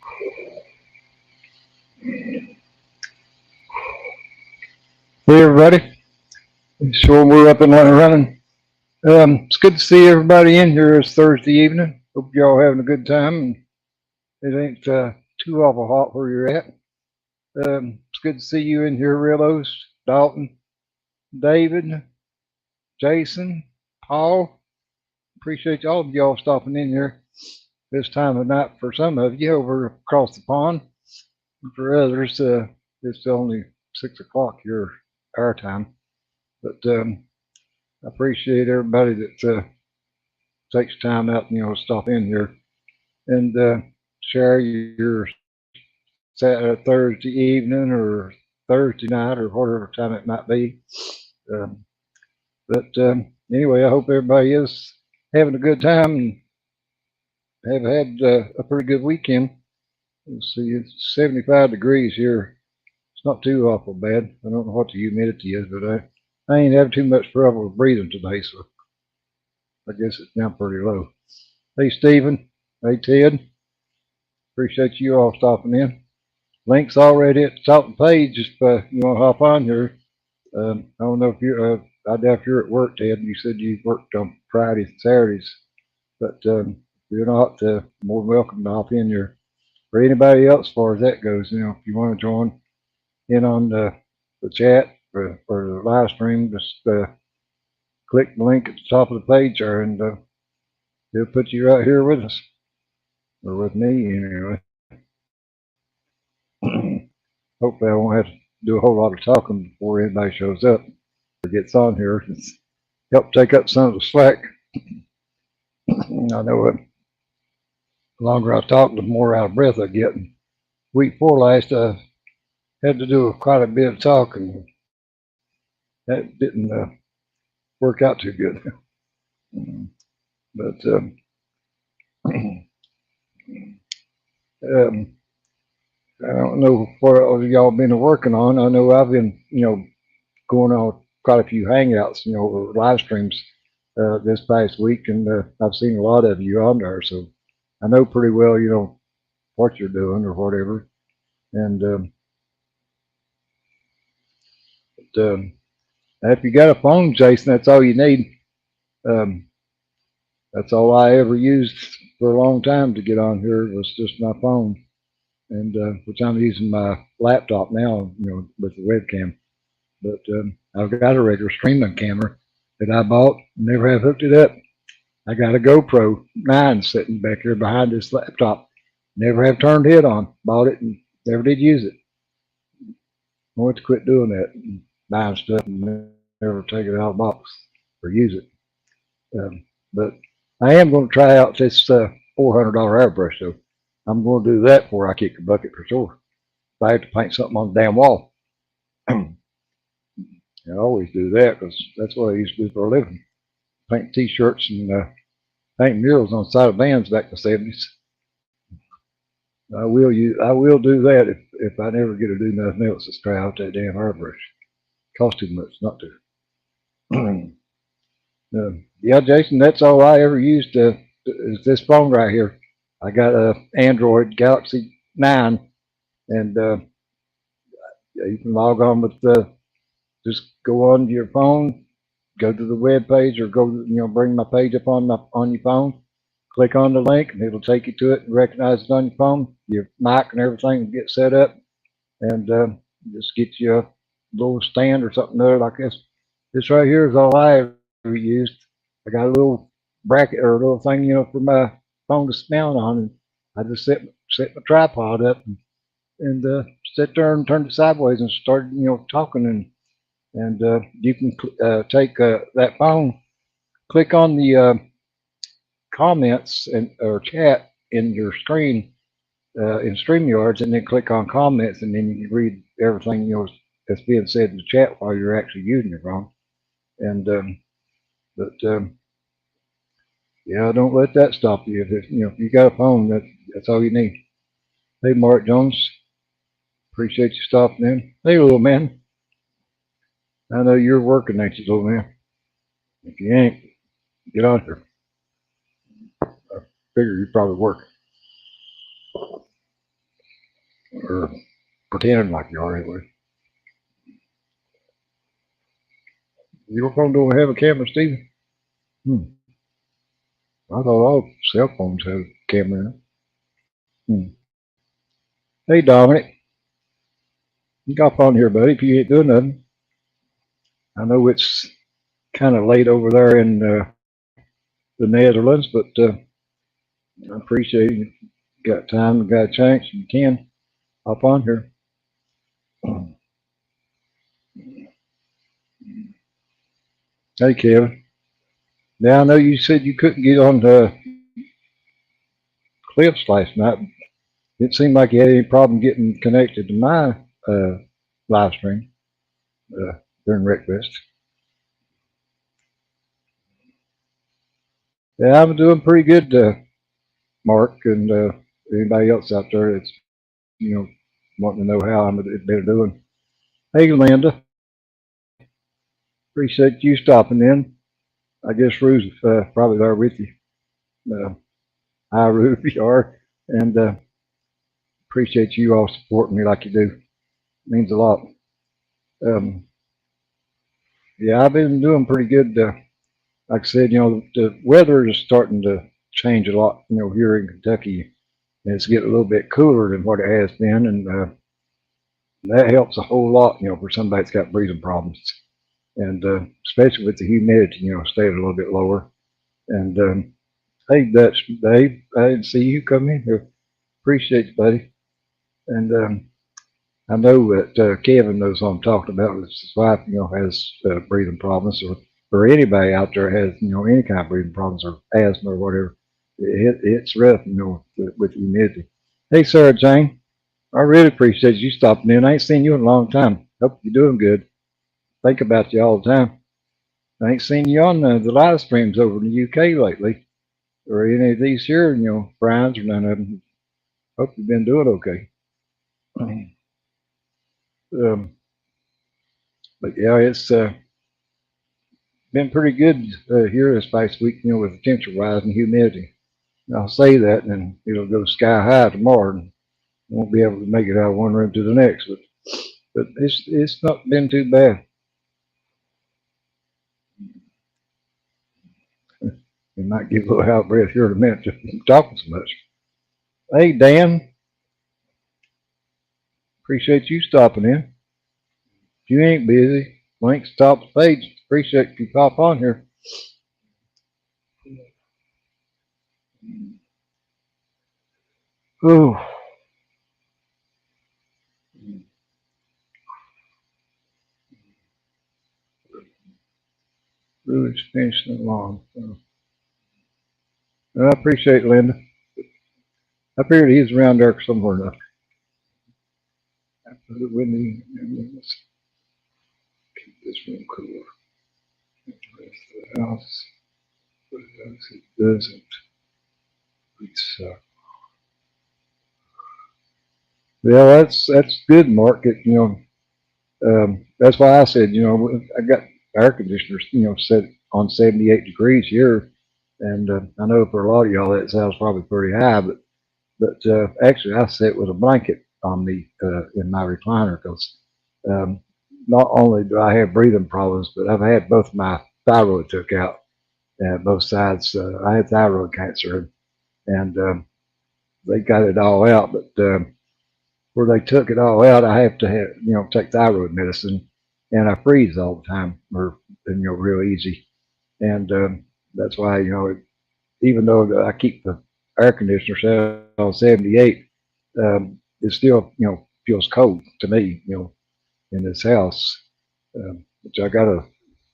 Hey everybody, sure we're up and running. It's good to see everybody in here. It's Thursday evening. Hope y'all having a good time and it ain't too awful hot where you're at. It's good to see you in here, Rillos, Dalton, David, Jason, Paul. Appreciate all of y'all stopping in here this time of night for some of you over across the pond. For others, it's only 6 o'clock here, our time. But I appreciate everybody that takes time out, to stop in here and share your Saturday, Thursday evening or Thursday night or whatever time it might be. Um, but anyway, I hope everybody is having a good time and have had a pretty good weekend. Let's see, it's 75 degrees here. It's not too awful bad. I don't know what the humidity is, but I ain't having too much trouble with breathing today, so I guess it's down pretty low. Hey, Stephen. Hey, Ted. Appreciate you all stopping in. Link's already at the top of the page if you want to hop on here. I don't know if you're, I doubt if you're at work, Ted. You said you worked on Fridays and Saturdays, but if you're not, more than welcome to hop in here. For anybody else, as far as that goes, if you want to join in on the chat or the live stream, just click the link at the top of the page there, and it'll put you right here with us, or with me anyway. Hopefully, I won't have to do a whole lot of talking before anybody shows up or gets on here. It's help take up some of the slack. I know the longer I talk, the more out of breath I get. And week before last, I had to do quite a bit of talking. That didn't work out too good. But I don't know what y'all been working on. I know I've been, going on quite a few hangouts, or live streams this past week, and I've seen a lot of you on there, so I know pretty well, what you're doing or whatever. And if you got a phone, Jason, that's all you need. Um, that's all I ever used for a long time to get on here was just my phone, and which I'm using my laptop now, with the webcam. But I've got a regular streaming camera that I bought, never have hooked it up. I got a GoPro 9 sitting back here behind this laptop. Never have turned it on. Bought it and never did use it. I want to quit doing that, and buying stuff and never take it out of the box or use it. But I am going to try out this $400 airbrush, though. I'm going to do that before I kick the bucket for sure. If I have to paint something on the damn wall, I always do that because that's what I used to do for a living. Paint T-shirts and paint murals on the side of vans back in the '70s. I will do that if I never get to do nothing else. Let's try out that damn airbrush. Cost too much not to. Yeah, Jason, that's all I ever used is this phone right here. I got a Android Galaxy 9, and you can log on with just go on your phone, go to the web page, or go, bring my page up on your phone. Click on the link, and it'll take you to it and recognize it on your phone. Your mic and everything will get set up, and just get you a little stand or something there like this. This right here is all I ever used. I got a little bracket or a little thing, for my phone to mount on, and I just set my tripod up and sit there and turned it sideways and started, talking, and you can take that phone, click on the comments and or chat in your screen in StreamYards, and then click on comments, and then you can read everything that's being said in the chat while you're actually using your phone. And but yeah, don't let that stop you. If you got a phone, that's all you need. Hey, Mark Jones, appreciate you stopping in. Hey, little man, I know you're working, ain't you, little man? If you ain't, get on here. I figure you probably work. or pretending like you are anyway. Your phone don't have a camera, Stephen? I thought all cell phones have a camera in it. Hey, Dominic, you got on here, buddy, if you ain't doing nothing. I know it's kind of late over there in the Netherlands, but I appreciate you. Got time, got a chance, you can hop on here. Hey, Kevin. Now, I know you said you couldn't get on the cliffs last night. It seemed like you had any problem getting connected to my live stream during breakfast. Yeah, I'm doing pretty good, Mark, and anybody else out there that's wanting to know how I'm been doing. Hey, Linda, appreciate you stopping in. I guess Rue's probably there with you. Uh, Hi, Rue, if you are, and appreciate you all supporting me like you do. It means a lot. Um, yeah, I've been doing pretty good. Like I said, the weather is starting to change a lot. Here in Kentucky, and it's getting a little bit cooler than what it has been, and that helps a whole lot. For somebody that's got breathing problems, and especially with the humidity, staying a little bit lower. And hey, Dutch Dave, I didn't see you come in here. Appreciate you, buddy. And I know that Kevin knows what I'm talking about. His wife, has breathing problems, or anybody out there has, any kind of breathing problems or asthma or whatever. It's rough, with humidity. Hey, Sarah Jane, I really appreciate you stopping in. I ain't seen you in a long time. Hope you're doing good. Think about you all the time. I ain't seen you on the live streams over in the UK lately, or any of these here, Brian's or none of them. Hope you've been doing okay. Um, but yeah, it's been pretty good here this past week, with the temperature rise and humidity. And I'll say that, and then it'll go sky high tomorrow, and won't be able to make it out of one room to the next. But it's not been too bad. It might get a little out of breath here in a minute just from talking so much. Hey, Dan, appreciate you stopping in. If you ain't busy, links top of the page. Appreciate if you pop on here. Oh, really finishing along. I appreciate it, Linda. I figured he's around there somewhere now. Let's keep this room cooler. The rest of the house, but it doesn't. It's yeah, that's good, Mark. That's why I said, I got air conditioners, set on 78 degrees here, and I know for a lot of y'all that sounds probably pretty high, but actually I sit with a blanket on me in my recliner because um, not only do I have breathing problems, but I've had both my thyroid took out, both sides. I had thyroid cancer, and they got it all out, but where they took it all out, I have to have, take thyroid medicine, and I freeze all the time, or real easy, and that's why even though I keep the air conditioner set on 78, it still feels cold to me, in this house, which I got a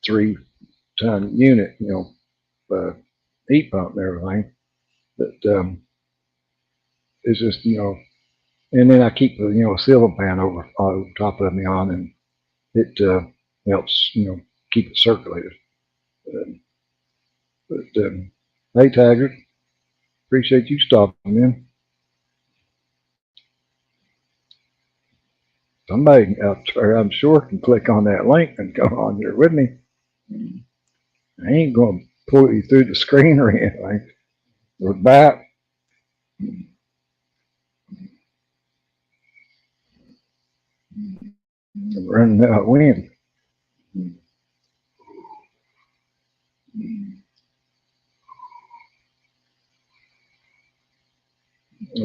3-ton unit, heat pump and everything, but it's just and then I keep the ceiling fan over top of me on, and it helps keep it circulated. Um, but hey, Taggart, appreciate you stopping in. Somebody out there, I'm sure, can click on that link and come on here with me. I ain't going to pull you through the screen or anything. We're back. running that wind.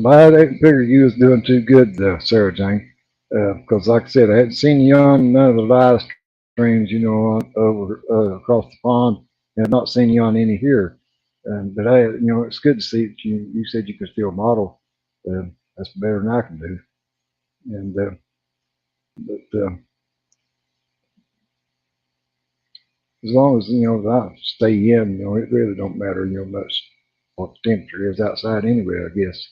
I didn't figure you was doing too good, Sarah Jane, because like I said, I hadn't seen you on none of the live streams, over across the pond, and I've not seen you on any here. But it's good to see that you said you could still model. That's better than I can do. And but as long as I stay in, it really don't matter, much what the temperature is outside anyway, I guess.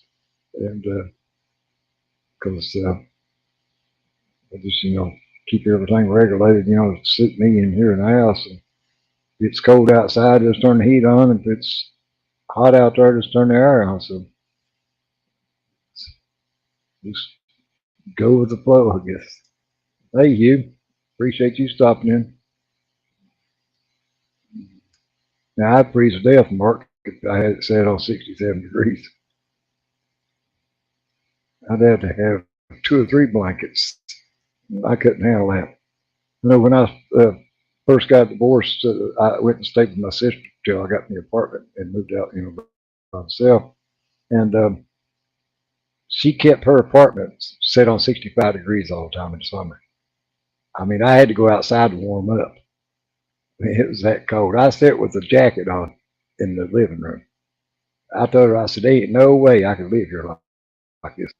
And because I just keep everything regulated, to suit me in here in the house. And if it's cold outside, just turn the heat on. If it's hot out there, just turn the air on. So just go with the flow, I guess. Hey, Hugh, appreciate you stopping in. Now I'd freeze to death, Mark, if I had it set on 67 degrees. I'd have to have 2 or 3 blankets. I couldn't handle that. When I first got divorced, I went and stayed with my sister till I got in the apartment and moved out, by myself. And she kept her apartment set on 65 degrees all the time in the summer. I mean, I had to go outside to warm up. I mean, it was that cold. I sat with a jacket on in the living room. I told her, I said, there ain't no way I could live here like this.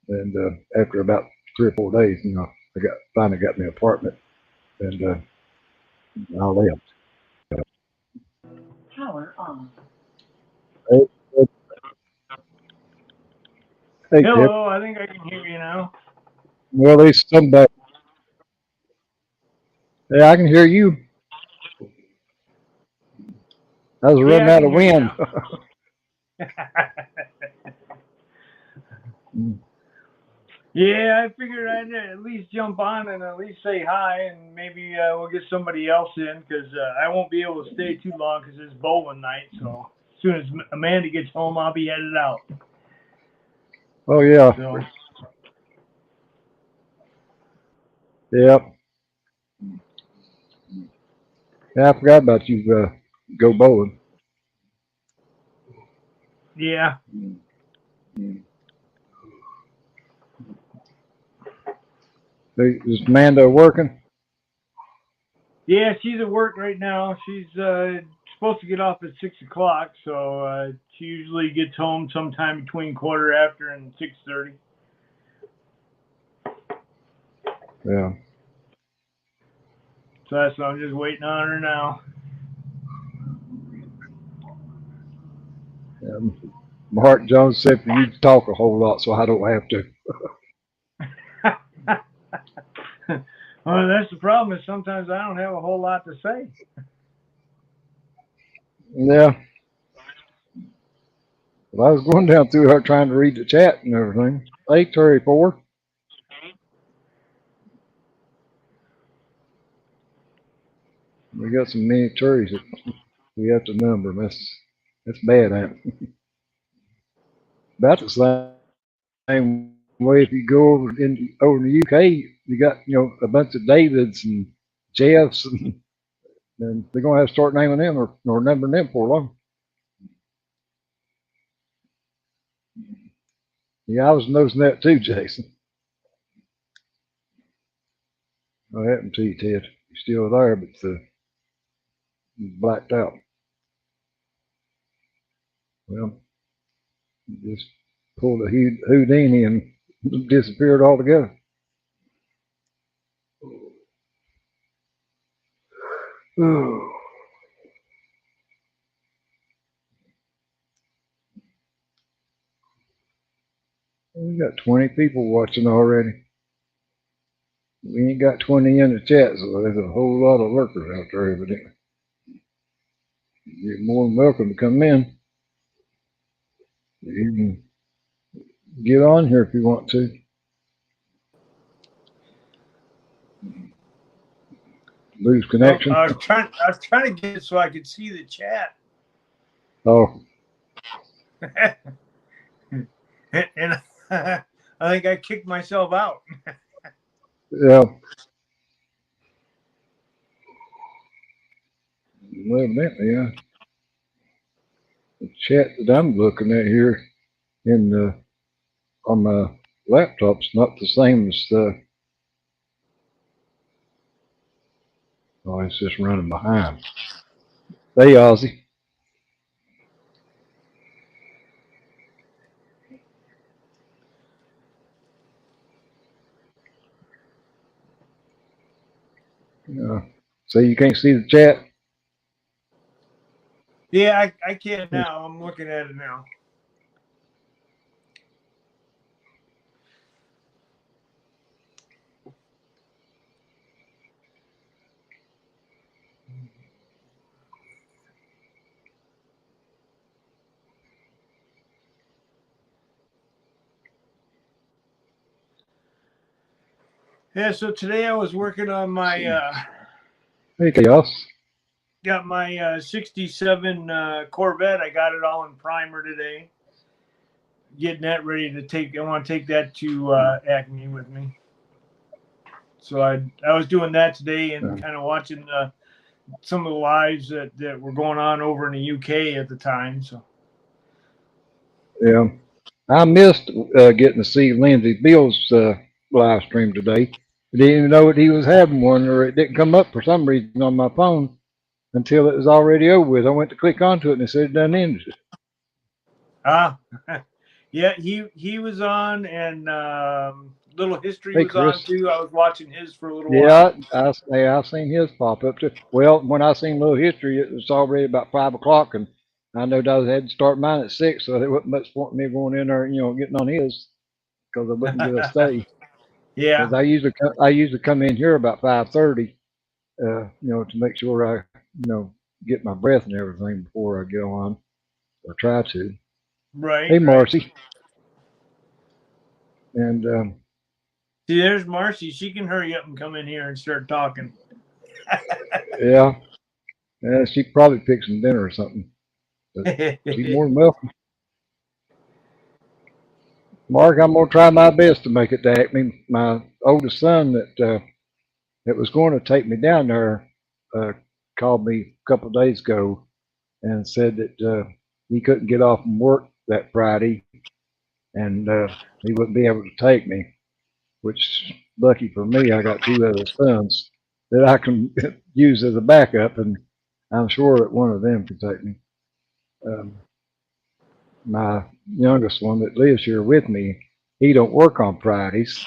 And after about 3 or 4 days, I finally got me an apartment, and I left. Power on. Hey, hey, Tip. Hello, I think I can hear you now. Well, there's somebody. Hey, I can hear you. I was Yeah, running I out can of hear you wind. now. Yeah, I figured I'd at least jump on and at least say hi, and maybe we'll get somebody else in because I won't be able to stay too long because it's bowling night. So as soon as Amanda gets home, I'll be headed out. Oh yeah, So yep. Yeah, I forgot about you. Go bowling. yeah, Is Amanda working? yeah, she's at work right now. She's supposed to get off at 6 o'clock, so she usually gets home sometime between quarter after and 6:30. Yeah. So I'm just waiting on her now. Mark Jones said for you to talk a whole lot, so I don't have to. Well, that's the problem. Is sometimes I don't have a whole lot to say. Yeah. Well, I was going down through her trying to read the chat and everything. Hey, Terry Four. We got some many Terrys that we have to number. That's bad, ain't it? About the same way if you go over in the UK, you got a bunch of Davids and Jeffs, and they're gonna have to start naming them or numbering them for long. Yeah, I was noticing that too, Jason. What happened to you, Ted? You're still there, but blacked out. Well, you just pulled a Houdini and disappeared altogether. Oh, we got 20 people watching already. We ain't got 20 in the chat, so there's a whole lot of lurkers out there, evidently. You're more than welcome to come in. You can get on here if you want to. Lose Oh, connection. I was trying to get it so I could see the chat, Oh, and I think I kicked myself out. Yeah. Well, evidently, yeah. The chat that I'm looking at here in the on my laptop's not the same as the. Oh, it's just running behind. Hey, Ozzy. So you can't see the chat? Yeah, I can now. I'm looking at it now. Yeah, so today I was working on my Hey, Chaos. got my 67 Corvette. I got it all in primer today. Getting that ready to take. I want to take that to Acme with me. So I was doing that today and kind of watching some of the lives that were going on over in the UK at the time. So Yeah. I missed getting to see Lindsey Bill's live stream today. I didn't even know that he was having one, or it didn't come up for some reason on my phone until it was already over with. I went to click onto it and it said it done ended. yeah, he was on, and Little History Hey, was on Chris. too. I was watching his for a little Yeah, while. I seen his pop up too. Well, when I seen Little History, it was already about 5 o'clock, and I know I had to start mine at 6, so there wasn't much point in me going in there, getting on his because I wouldn't get a stay. Yeah, Because I usually come in here about 5:30, to make sure I, get my breath and everything before I get on, or try to. right. Hey, Marcy, and See, there's Marcy. She can hurry up and come in here and start talking. yeah, she probably picked some dinner or something. But she's more than welcome. Mark, I'm gonna try my best to make it to Acme. My oldest son that was going to take me down there called me a couple of days ago and said that he couldn't get off from work that Friday and he wouldn't be able to take me. Which, lucky for me, I got two other sons that I can use as a backup, and I'm sure that one of them can take me. Um, my youngest one that lives here with me, he don't work on Fridays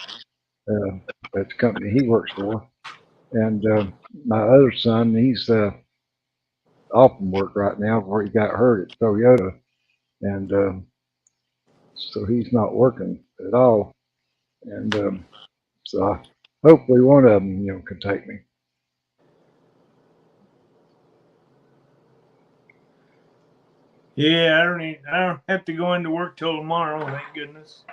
uh, at the company he works for, and my other son, he's off from work right now where he got hurt at Toyota, and so he's not working at all, and so hopefully one of them, can take me. Yeah, I don't have to go into work till tomorrow. Thank goodness.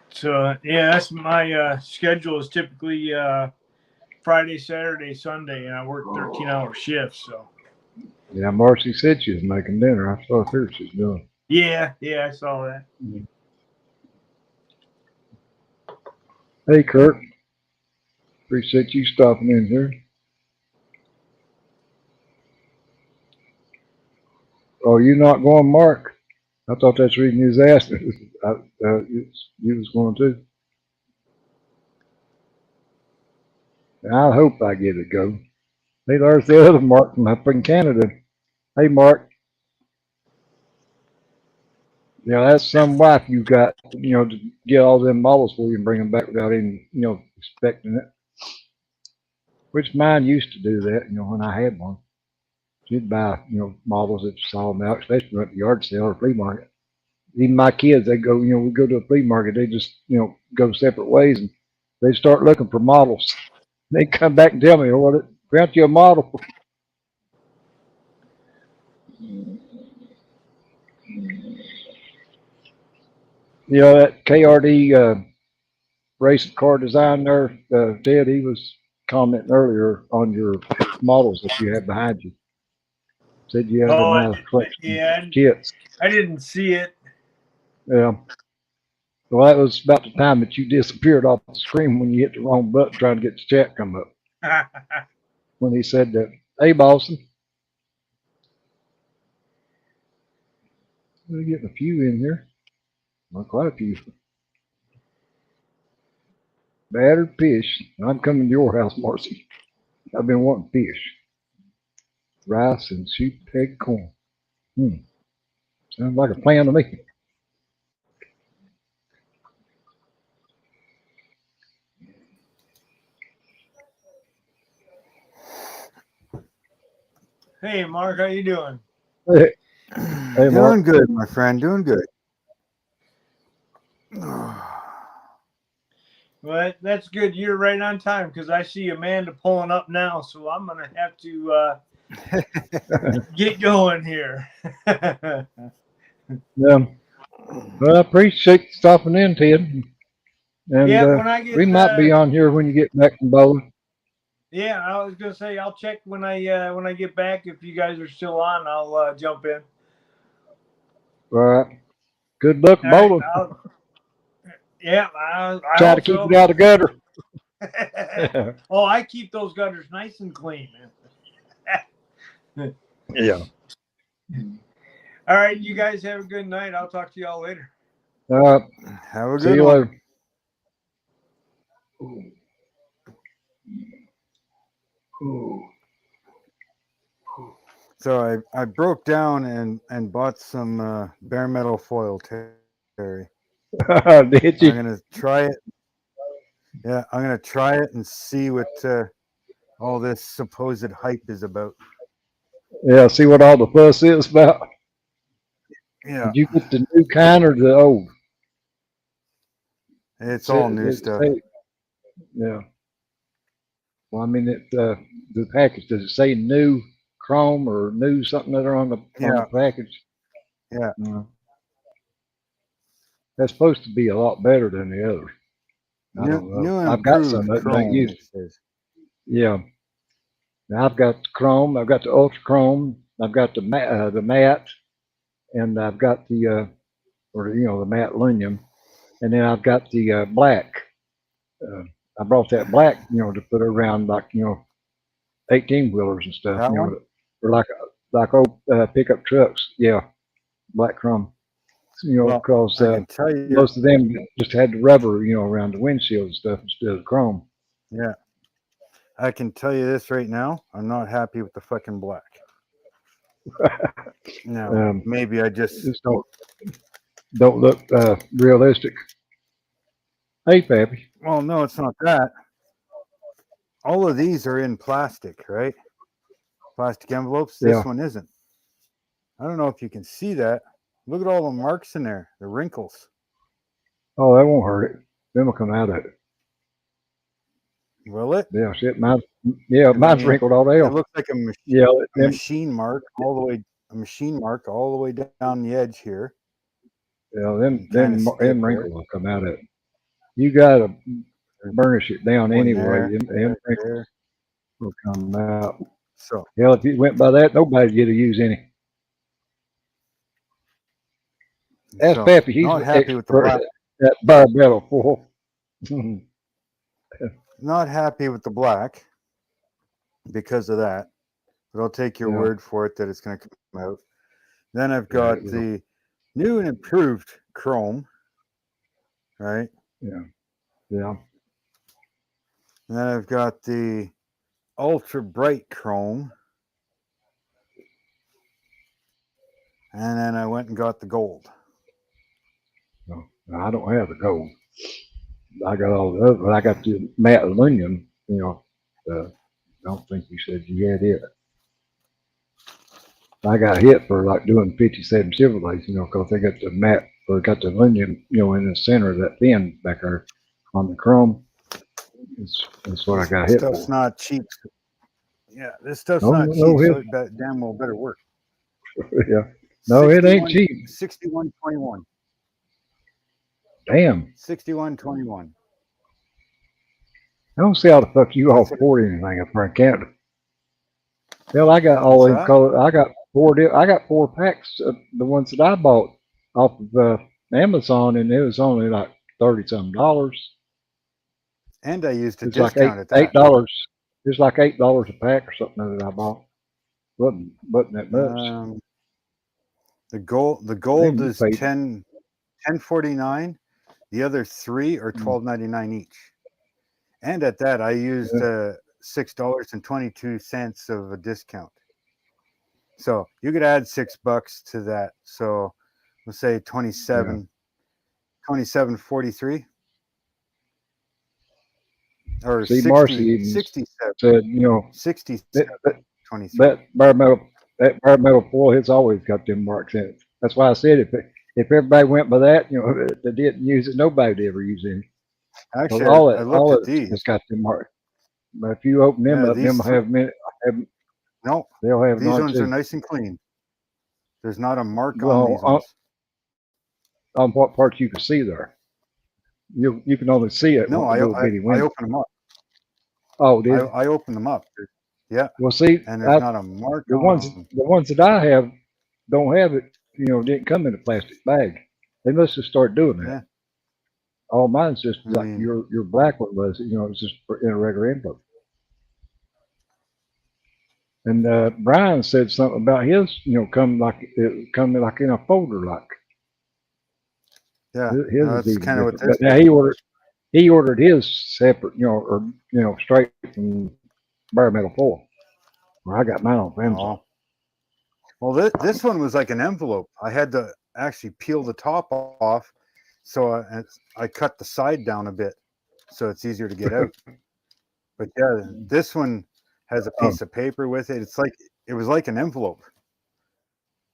So yeah, that's my schedule is typically Friday, Saturday, Sunday, and I work 13-hour shifts. So Yeah, Marcy said she was making dinner. I saw her she's doing. yeah, I saw that. Hey, Kurt. Appreciate you stopping in here. Oh, you not going, Mark? I thought that's the reason you was asking. You was going to. I hope I get to go. Hey, there's the other Mark from up in Canada. Hey, Mark. That's some wife you got, to get all them models for you and bring them back without even, expecting it. Which mine used to do that, when I had one. She'd buy, models that you saw them out, especially at the yard sale or flea market. Even my kids, they go, we go to a flea market, they just, go separate ways and they start looking for models. They come back and tell me, well, found you a model. That KRD racing car design there, Ted, he was commenting earlier on your models that you have behind you. Said you had a nice collection of yeah, kits. I didn't see it. Yeah. Well, that was about the time that you disappeared off the screen when you hit the wrong button trying to get the chat come up. When he said that, hey, Boston. We're getting a few in here. Well, quite a few. Battered fish. I'm coming to your house, Marcy. I've been wanting fish. Rice and sweet peg corn. Sounds like a plan to me. Hey, Mark, how you doing? Hey, Doing Mark. good, my friend. Doing good. Well, that's good. You're right on time because I see Amanda pulling up now, so I'm gonna have to get going here. Yeah. Well, I appreciate you stopping in, Ted. And Yeah, when I we get might be on here when you get back from bowling. yeah, I was gonna say I'll check when I get back. If you guys are still on, I'll jump in. All right. Good luck All right, bowling. yeah, I Try to hope keep so. it out of the gutter. Oh, I keep those gutters nice and clean. Yeah. All right, you guys have a good night. I'll talk to y'all later. All right. Have a See good you one. later. So I broke down and bought some bare metal foil, Terry. Did I'm you? gonna try it. Yeah, I'm gonna try it and see what all this supposed hype is about. Yeah. See what all the fuss is about. Yeah, Did you get the new kind or the old? it's all new It stuff. say, yeah. Well, I mean, the package, does it say new chrome or new something that are on the Yeah, package? yeah. That's supposed to be a lot better than the others. I New, don't know. new and I've got some improved of it, but I ain't chrome. used It it. says. Yeah. Now I've got chrome. I've got the ultra chrome. I've got the matte, and I've got the the matte aluminum, and then I've got the black. Uh, I brought that black, to put around like 18 wheelers and stuff, That one? or like old pickup trucks. Yeah, black chrome. Well, Because I can tell you. most of them just had the rubber, around the windshield and stuff instead of chrome. Yeah, I can tell you this right now. I'm not happy with the fucking black. No, maybe I just don't look realistic. Hey, Pappy. Well, no, it's not that. All of these are in plastic, right? Plastic envelopes. Yeah. This one isn't. I don't know if you can see that. Look at all the marks in there, the wrinkles. Oh, that won't hurt it. Them will come out of it. Will it? Yeah, shit. Mine's wrinkled all day. It looks like a machine mark all the way. A machine mark all the way down the edge here. Yeah, them wrinkles will come out of it. You gotta burnish it down anyway. Them wrinkles will come out. So, hell, if you went by that, nobody'd get to use any. Ask Pappy. He's not an happy with the expert black. at barbell foil. Not happy with the black because of that. But I'll take your word for it that it's going to come out. Then I've got the new and improved chrome, right? Yeah. Yeah. And then I've got the ultra bright chrome. And then I went and got the gold. No, I don't have the gold. I got all the other, but I got the matte aluminum. I don't think you said you had it. I got hit for like doing 57 Chevrolets, because they got the matte or got the aluminum, in the center of that fin back there on the chrome. That's what I got hit for. Stuff's not cheap. Yeah, this stuff's not cheap, so it damn well better work. Yeah. No, it ain't cheap. 61.21. Damn. 61.21. I don't see how the fuck you all afford anything up there in Canada. Hell, I got all in color. I got four packs of the ones that I bought off of Amazon, and it was only like $30-some. And I used a It's like discount at eight that. dollars. It's like $8 a pack or something that I bought. Wasn't that much. The gold Maybe you is paid. 10.49. The other 3 are $12.99 each. And at that, I used $6.22 of a discount. So you could add $6 to that. So let's say 27.43 or See, 60, Marcy even 67, said, 67, that 23. that environmental foil has always got them marks in it. That's why I said if everybody went by that, they didn't use it, nobody would ever use it. Because Actually, I looked all at it these. has got them marks. But if you open them Yeah, up, them no, they'll have these an ones are RT. nice and clean. There's not a mark on Well, these ones. on what parts you can see there. You can only see it No, with a little bitty I window. opened them up. Oh, did I opened them up. Yeah, well see and there's not a mark the on them. ones that I have don't have it. Didn't come in a plastic bag. They must have started doing that. Yeah, All mine's just I like mean, your black one was. It's just in a regular envelope. And Brian said something about his, coming like in a folder like. yeah, His no, is that's even kind of what different. this But now is. he ordered his separate, or straight from environmental foil. Well, I got mine on Amazon. Oh, well, this one was like an envelope. I had to actually peel the top off, so I cut the side down a bit, so it's easier to get out. But yeah, this one has a piece of paper with it. It was like an envelope,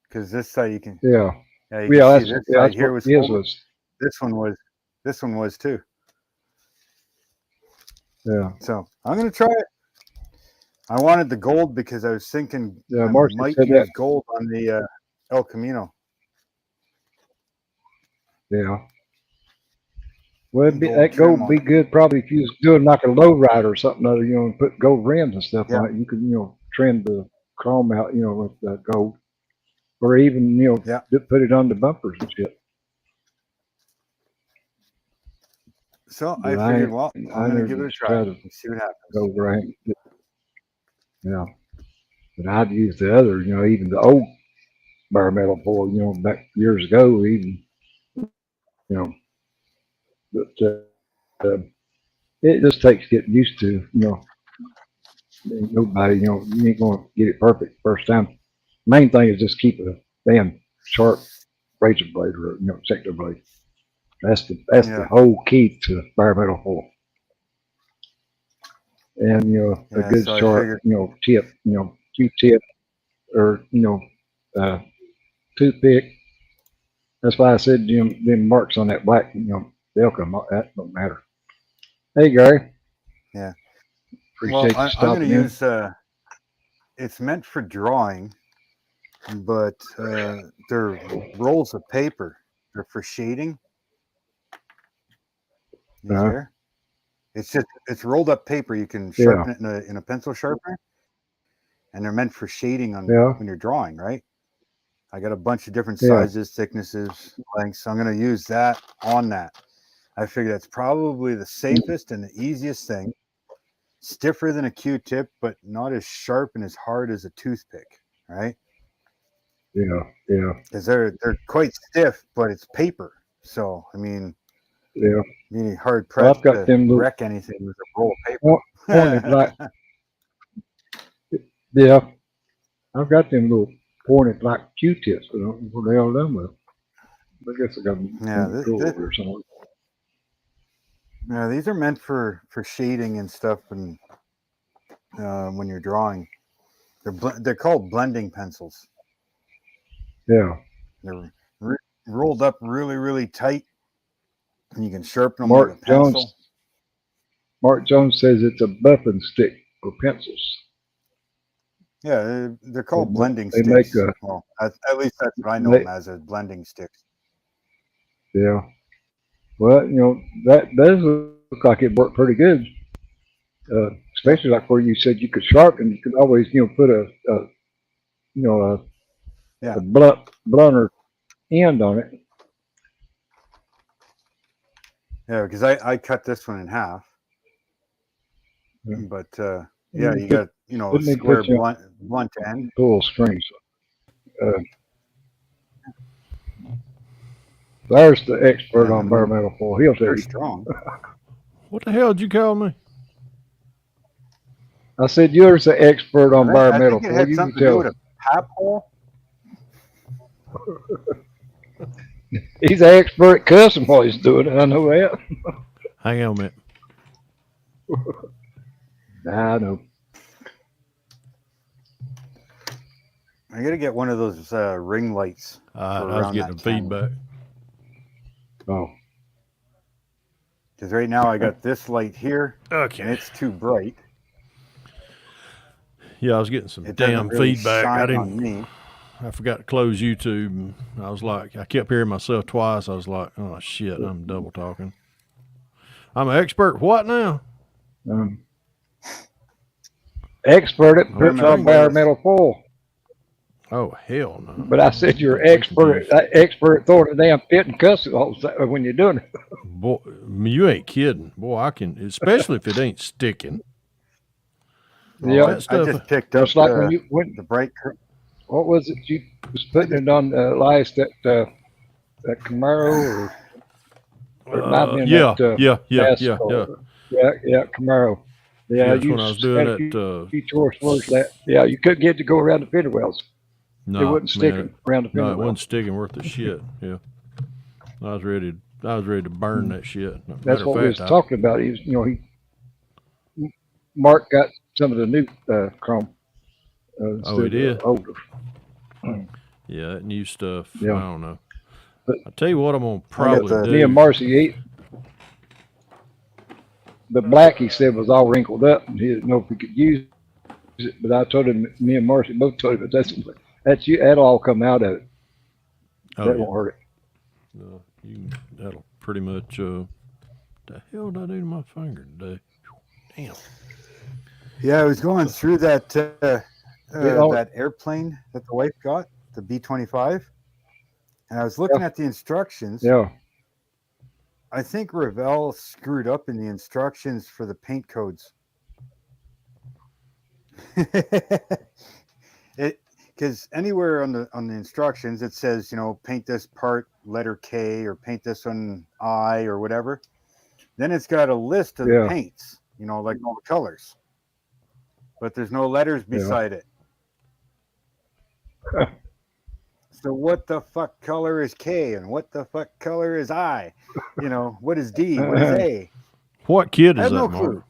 because this side you can Yeah, see this side that's here what was his folded. was. This one was too. Yeah, So I'm gonna try it. I wanted the gold because I was thinking I Marcy might said use that. gold on the El Camino. Yeah. Well, Gold that trim gold on would be it. good probably if you was doing like a low rider or something other, and put gold rims and stuff Yeah, on it. You could, trim the chrome out, with the gold, or even, yeah. put it on the bumpers and shit. So I But figured, well, I'm I gonna never give it a just try try and to see what happens. go where I ain't. Yeah. But I'd use the other, even the old environmental foil, back years ago, even, you know, but it just takes getting used to, ain't nobody, you ain't gonna get it perfect first time. Main thing is just keep a damn sharp razor blade or sector blade. That's the Yeah, whole key to environmental foil. And a yeah. good So I sharp figured, tip, Q-tip or uh, toothpick. That's why I said them marks on that black, they'll come off. That don't matter. Hey Gary, yeah. Well, appreciate you I'm gonna stopping in. use. It's meant for drawing, but they're rolls of paper. They're for shading. These Uh, here. It's rolled up paper. You can yeah, sharpen it in a pencil sharpener, and they're meant for shading on yeah, when you're drawing, right? I got a bunch of different yeah, sizes, thicknesses, lengths. So I'm going to use that on that. I figure that's probably the safest and the easiest thing. Stiffer than a Q-tip, but not as sharp and as hard as a toothpick, right? yeah, yeah, Because they're quite stiff, but it's paper. So I mean, yeah. really hard Well, pressed I've got to them little wreck anything with a roll of pointed paper. like, yeah, I've got them little pointed like Q-tips. I don't know what the hell done with them. I guess I got them Yeah, in the drawer over there somewhere. yeah, these are meant for shading and stuff, and when you're drawing, they're called blending pencils. Yeah. They're rolled up really tight, and you can sharpen them like a Mark pencil. Jones says it's a buffing stick for pencils. Yeah, they're called blending They make sticks. Well, at least that's what I know them as blending sticks. Yeah. Well, that does look like it worked pretty good. Especially like where you said you could sharpen, you could always, put Yeah, a blunter end on it. Yeah, because I cut this one in half. Yeah. But yeah, you got, you know, a Didn't they square put you blunt end. full screen? There's the expert And on I bare mean, metal foil. He'll tell they're you. strong. What the hell did you call me? I said, you're the expert on bare I metal think it foil. had You can something to do tell. with a pap hole. He's an expert at cussing while he's doing it. I know that. Hang on a minute. I know. I got to get one of those ring lights. I was around getting that feedback. Oh, Because right now I got this light here, and Okay. it's too bright. Yeah, I was getting some It doesn't damn really feedback. I shine on didn't. me. I forgot to close YouTube. And I was like, I kept hearing myself twice. I was like, oh shit, I'm double talking. I'm an expert. What now? expert at Oh, putting metal on bare foils. metal foil. Oh hell no! But I said you're Don't be expert confused. expert at throwing a damn fit and cussing when you're doing it. Boy, you ain't kidding. Boy, I can, especially if it ain't sticking. Yeah. All that I stuff. just picked up Just like when you went. the bright. What was it you was putting it on last that Camaro or it might have been Yeah, that yeah. yeah Camaro. Yeah, Yes, you when I was doing had a it. few choice words that. Yeah, you couldn't get it to go around the fender wells. No, It wasn't sticking man, around the fender no, it well. wasn't sticking worth the shit. Yeah, I was ready to burn that shit. That's Matter what of we was fact, talking about. Mark got some of the new chrome. Oh, he did? Older. yeah, that new stuff. Yeah. I don't know. But- I tell you what, I'm gonna probably the- do. Me and Marcy, the black he said was all wrinkled up, and he didn't know if he could use it. But I told him, me and Marcy both told him, that's you. That'll all come out of it. Oh, That yeah. won't hurt it. No, that'll pretty much. The hell did I do to my finger today? Damn. Yeah, I was going through that all- that airplane that the wife got, the B-25, and I was looking at the instructions. Yeah. I think Revell screwed up in the instructions for the paint codes. Because anywhere on the instructions it says, you know, paint this part letter K or paint this one I or whatever. Then it's got a list of Yeah. the paints, you know, like all the colors, but there's no letters beside it. So what the fuck color is K and what the fuck color is I? You know, what is D? What is A? What kid I is have that, no Mark? clue.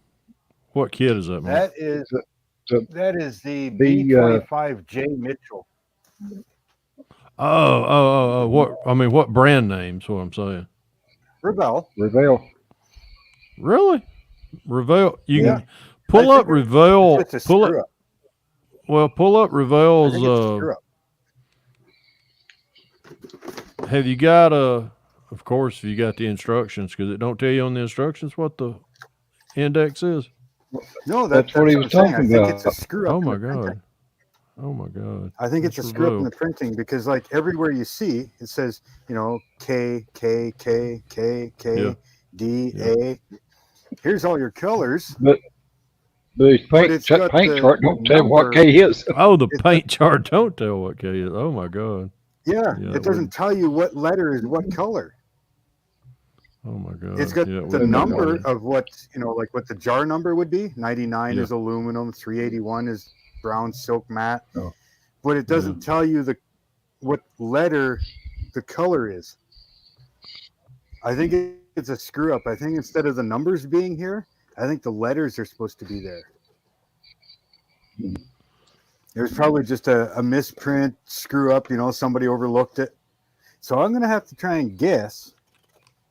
What kid is that, Mark? That is the The, B-25J Mitchell. Oh, what? I mean, what brand name's what I'm saying? Revell. Revell. Really? Revell? You Yeah. can pull I up think Revell. It's a Pull screw up. up. Well, pull up I Revell's. think it's a screw up. Have you got of course, you got the instructions because it don't tell you on the instructions what the index is. No, That's what he was I'm saying. talking I think it's a about. screw up. Oh in my the printing. god. Oh my god. I think it's a That's screw up in Revell. the printing because, like, everywhere you see, it says, you know, K, K, K, K, K, Yeah. D, Yeah. A. Here's all your colors. The paint, it's got paint the chart don't tell what number. K is. Oh, the paint chart don't tell what K is. Oh my god. Yeah, Yeah, it doesn't tell you what letter is what color. Oh my god. It's got Yeah, the wouldn't number know. of what, you know, like what the jar number would be. 99 Yeah. is aluminum, 381 is brown silk matte. Oh. But it doesn't tell you what letter the color is. I think it's a screw up. I think instead of the numbers being here, I think the letters are supposed to be there. It was probably just a misprint, screw up, you know, somebody overlooked it. So I'm going to have to try and guess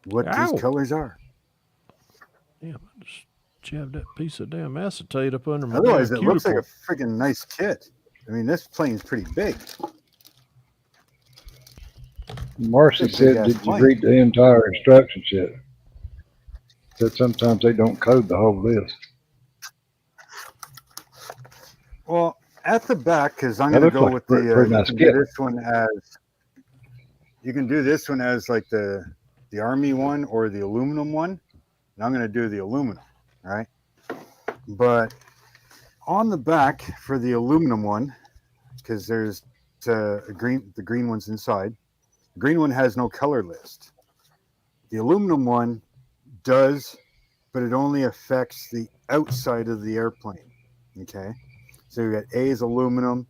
what Ow. these colors are. Damn, I just jabbed that piece of damn acetate up under my Otherwise, damn it looks like a cuticle. freaking nice kit. I mean, this plane's pretty big. Marcy It's a big said, ass did you plane. read the entire instruction sheet? Said sometimes they don't code the whole list. Well, at the back, because I'm That going to looks go like with a pretty the, nice you can kit. do this one as, you can do this one as like the the Army one or the aluminum one. And I'm going to do the aluminum, right? But on the back for the aluminum one, because there's the green one's inside. The green one has no color list. The aluminum one does, but it only affects the outside of the airplane. Okay, so you got A is aluminum,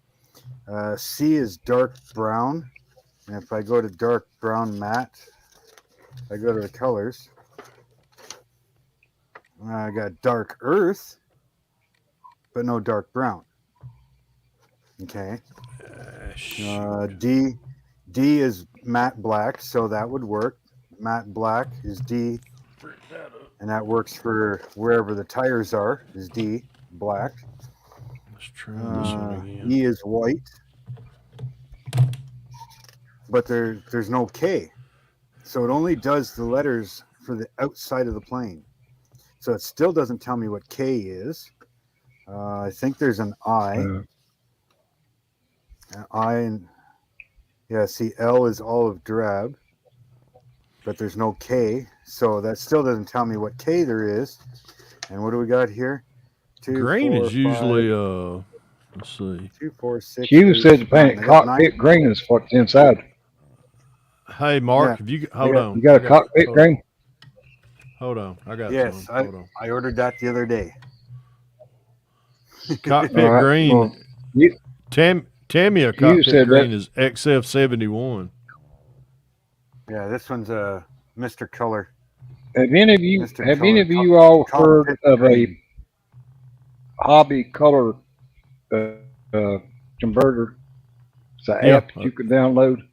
C is dark brown, and if I go to dark brown matte, I go to the colors. I got dark earth, but no dark brown. Okay. D is matte black, so that would work. Matte black is D, and that works for wherever the tires are. Is D black? Let's try this one again. E is white, but there's no K, so it only does the letters for the outside of the plane. So it still doesn't tell me what K is. I think there's an I. I and yeah, see, L is olive drab, but there's no K, so that still doesn't tell me what K there is. And what do we got here? Green is usually let's see. 2, 4, 6. Hugh said the paint 9. I got cockpit 9. green is what's inside. Hey, Mark, Yeah. if you hold on, You got a cockpit green? Hold on, I got Yes, some. Hold on. I ordered that the other day. Cockpit All right, green. well, you- Tamiya You cockpit said green that- is XF71. Yeah, this one's a Mr. Color. Have any of you Mr. have Color, any of you all heard cockpit of green. a hobby color converter? It's an Yeah. app that you can download.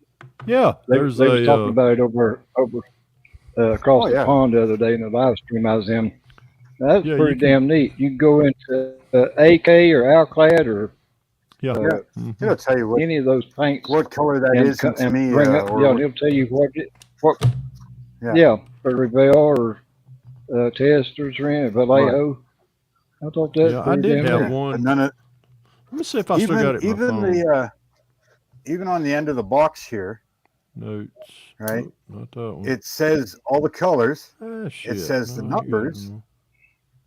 Yeah, They there's was talking a about it over across Oh, the yeah. pond the other day in the live stream I was in. That's Yeah, pretty you can- damn neat. You can go into AK or Alclad or yeah. Yeah. Mhm. It'll tell you any of those paints what color that and, is, and to me, bring up. or Yeah, what- he'll tell you what Yeah. yeah, for Revell or testers or any Vallejo. I thought that's Yeah, I pretty did damn have neat. one. But none of Let me see if I still got it in my phone. even on the end of the box here, Notes. Right. Nope, not that one. it says all the colors. Ah, shit. says the No, I ain't got numbers. no-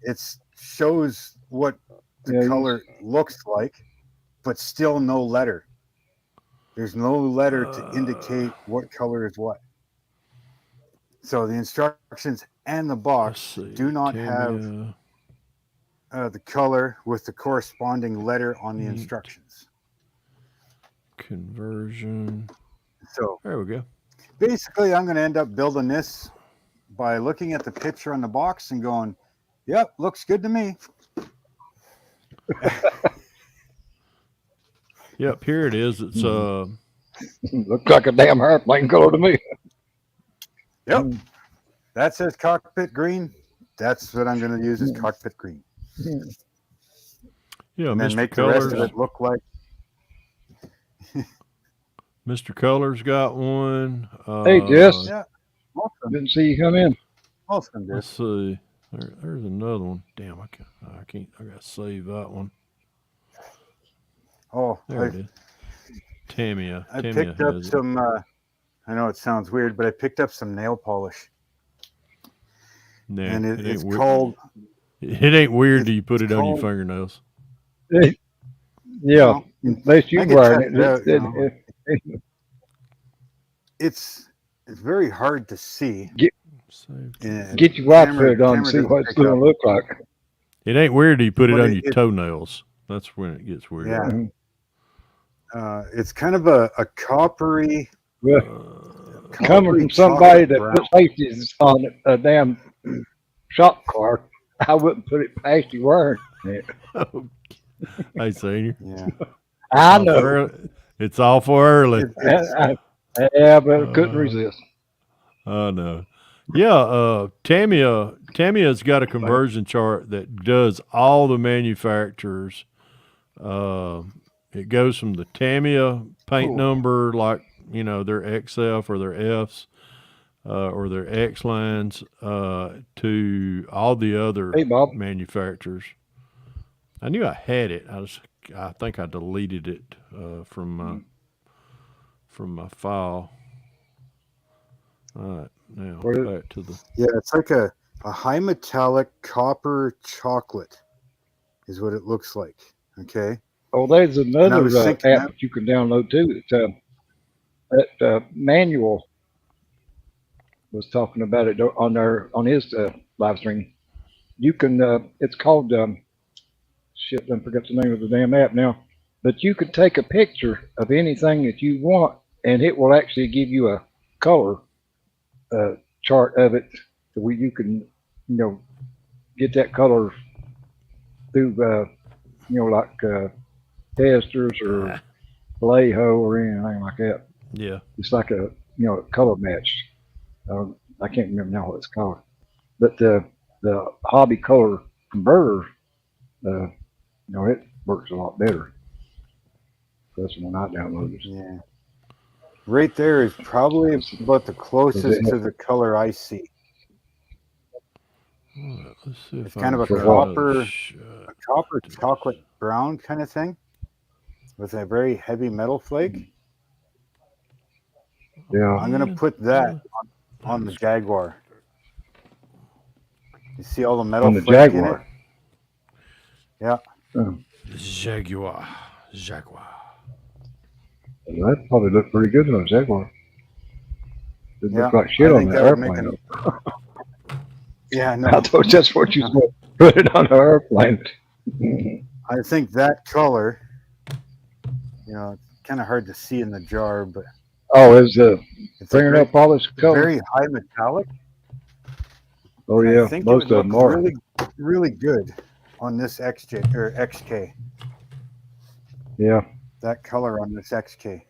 It shows what the Yeah, you- color looks like, but still no letter. There's no letter to indicate what color is what. So the instructions and the Let's box see. do not have Tamiya. the color with the corresponding letter on the Neat. instructions. Conversion. So There we go. basically, I'm going to end up building this by looking at the picture on the box and going, "Yep, looks good to me." Yep, here it is. It's Looks like a damn airplane color to me. Yep, that says cockpit green. That's what I'm going to use as cockpit green, yeah, and then Mr. make the rest Colors. of it look like. Mr. Colors got one. Hey, Jess. Yeah, most of them, Didn't see you come in. most of them do. Let's see. There's another one. Damn, I can't. I gotta save that one. Oh, There it is. Tamiya. I Tamiya picked up has it. some. I know it sounds weird, but I picked up some nail polish, Nah, and it ain't it's weird. called. It ain't weird till you put it on your called- fingernails. Yeah, Well, unless you I can wearing check it. it out, you know. It- It's very hard to see. Save. and Get your watch camera- put on and camera see doesn't what it's pick going up. to look like. It ain't weird till you put it But on it- your it- toenails. That's when it gets weird. Yeah. Mhm. It's kind of a coppery. Well, Uh, coming coppery from somebody that chocolate put safeties on a damn shop car, I wouldn't put it past you wearing it. hey, senior. brown. Yeah. I Awful know. early. It's awful early. Yeah, but I couldn't resist. I know. Yeah, Tamiya's got a conversion chart that does all the manufacturers. It goes from the Tamiya paint Ooh. number, like their XF or their Fs, or their X lines, to all the other Hey, Bob. manufacturers. I knew I had it. I think I deleted it from my file. All right, now. What is- Back to the. Yeah, it's like a high metallic copper chocolate is what it looks like. Okay. Oh, there's And I another was thinking app that, that you can download too. It's that Manual was talking about it on his live stream. You can. It's called shit. I forgot the name of the damn app now. But you could take a picture of anything that you want, and it will actually give you a color chart of it, so where you can, get that color through, like testers or Vallejo or anything like that. Yeah. It's like a, color match. I can't remember now what it's called, but the hobby color converter, it works a lot better. That's the one I downloaded. yeah, right there is probably about the closest it- to the color I see. All right, let's see if It's I kind can of a try another copper- shot. A copper chocolate brown kind of thing with a very heavy metal flake. Yeah. I'm gonna put that on the Jaguar. You see all the metal On the flake in it? Jaguar. Yeah. Jaguar. That probably looked pretty good on the Jaguar. It Yeah, looked like shit I on think the that would make airplane. Yeah, no. I thought that's what you said. Put it on the airplane. I think that color, it's kind of hard to see in the jar, but Oh, is the it's a fingernail polish color? very high metallic. Oh and yeah, I think most it would of them look are. really, really good on this XJ or XK. Yeah, That color on this XK.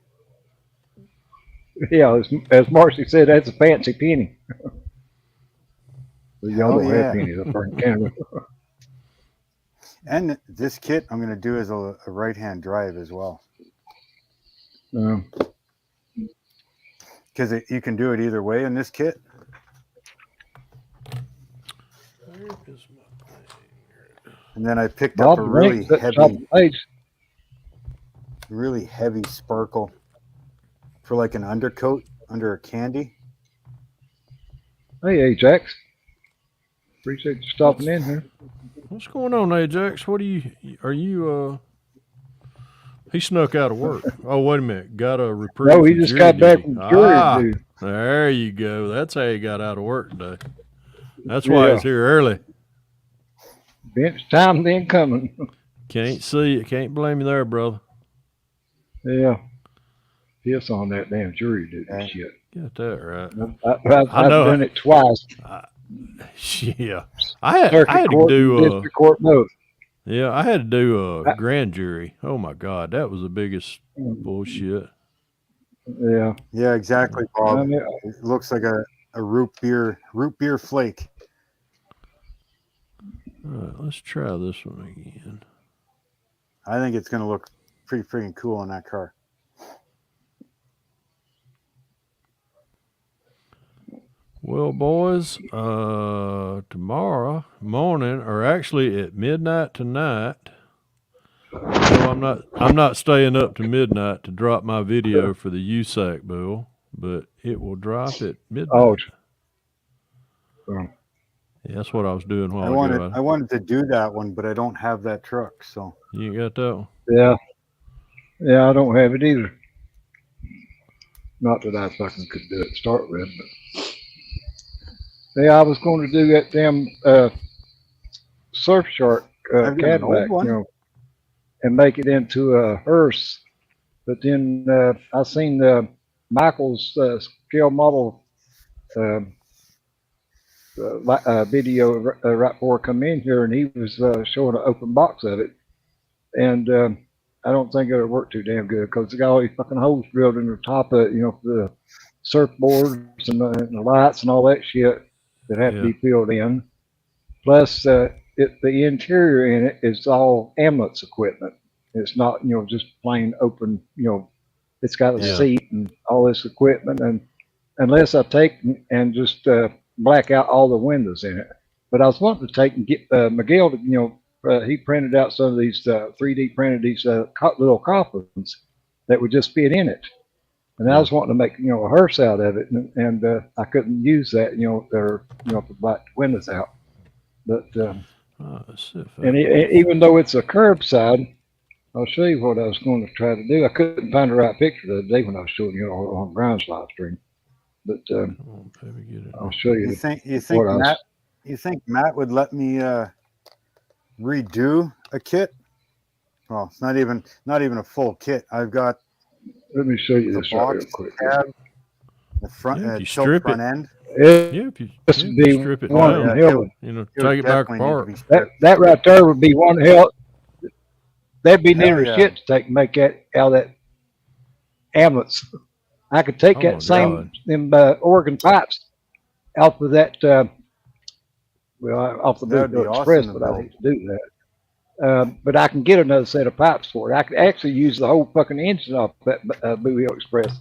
yeah. As Marcy said, that's a fancy penny. Well, y'all Hell don't yeah. have pennies up there in Canada. And this kit I'm going to do as a right-hand drive as well, Um, because you can do it either way in this kit. Where is my thing? And then I picked up Bob, a really at the top of heavy, the page. really heavy sparkle for like an undercoat under a candy. Hey, Ajax. Appreciate you stopping in here. What's going on, Ajax? Are you, he snuck out of work. Oh, wait a minute. Got a reprieve. No, he from just jury got back duty. from jury Ah, duty. there you go. That's how he got out of work today. That's why he's here early. Bench time then coming. Can't see it. Can't blame you there, brother. Yeah. Piss on that damn jury duty Okay. shit. Got that right. I've know. done it twice. Yeah. I had Circuit to court do and district court both. yeah, I had to do a grand jury. Oh my God, that was the biggest bullshit. Yeah. Yeah, exactly, Bob. I mean, It looks like a root beer flake. All right, let's try this one again. I think it's going to look pretty freaking cool on that car. Well, boys, tomorrow morning, or actually at midnight tonight. No, I'm not staying up to midnight to drop my video for the USAC bill, but it will drop at midnight. Oh. Yeah, that's what I was doing while I ago. wanted to do that one, but I don't have that truck, so You ain't got that one? Yeah. Yeah, I don't have it either. Not that I fucking could do it to start with, but yeah, I was going to do that damn Surfshark I've got an old Cadillac, one. and make it into a hearse. But then I seen Michael's scale model video right before I come in here, and he was showing an open box of it, and I don't think it'll work too damn good because it's got all these fucking holes drilled in the top of it, the surfboards and the lights and all that shit that have to be filled in. Plus, the interior in it is all ambulance equipment. It's not, just plain open. It's got a seat and all this equipment, and unless I take and just black out all the windows in it. But I was wanting to take and get Miguel to, he printed out some of these 3D printed these little coffins that would just fit in it. And I was wanting to make, a hearse out of it, and I couldn't use that, to black the windows out. But Let's see if I and even though it's a curbside, I'll show you what I was going to try to do. I couldn't find the right picture the other day when I was showing you on Brian's live stream. But maybe get it. I'll show you. You think Matt would let me redo a kit? Well, it's not even a full kit. I've got Let me show you the this right real box quick. tab, the front, Yeah, if you tilt strip front it. end. It If you would be strip it one down, hell of- It would take it back definitely need to apart. be stripped. that right there would be one hell. That'd be Hell neater yeah. shit to take and make that out of that ambulance. I could take Oh my that same God. them Oregon pipes off of that. Off the That'd be Bluefield awesome Express, to but I build. hate to do that. But I can get another set of pipes for it. I could actually use the whole fucking engine off that Bluefield Express,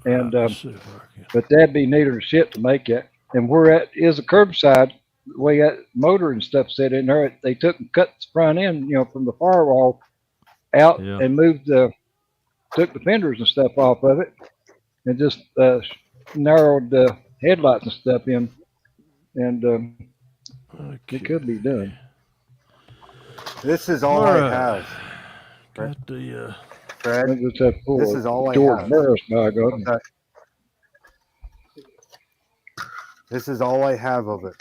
and Let's see if I can. but that'd be neater than shit to make it. And where that is a curbside, the way that motor and stuff set in there, they took and cut the front end, from the firewall out Yeah. and took the fenders and stuff off of it, and just narrowed the headlights and stuff in, and Okay. it could be done. This is all Alright. I have, Got the I Fred. think it's that poor This is all I George have. Burris, by God. Okay. This is all I have of it.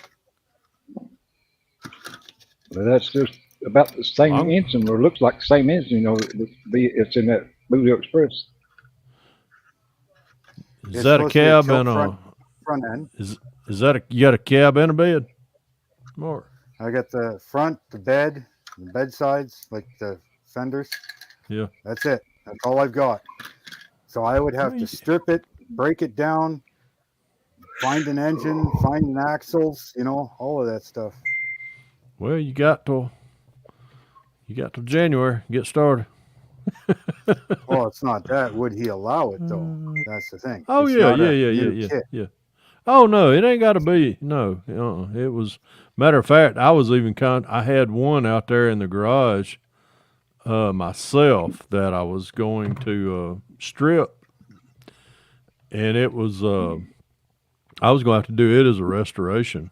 But that's just about the same Wow. engine, or looks like the same engine. It's in that Bluefield Express. is It's that a supposed to be a cab tilt and front end. is that you got a cab and a bed? Mark. I got the front, the bed, the bed sides, like the fenders. Yeah. That's it. That's all I've got. So I would have to strip it, break it down, find an engine, find an axles, all of that stuff. Well, you got till January. Get started. Well, it's not that. Would he allow it though? That's the thing. Oh It's yeah, not a yeah. new kit. Oh no, it ain't got to be. No, it was. Matter of fact, I was even I had one out there in the garage, myself that I was going to strip, and it was. I was going to have to do it as a restoration.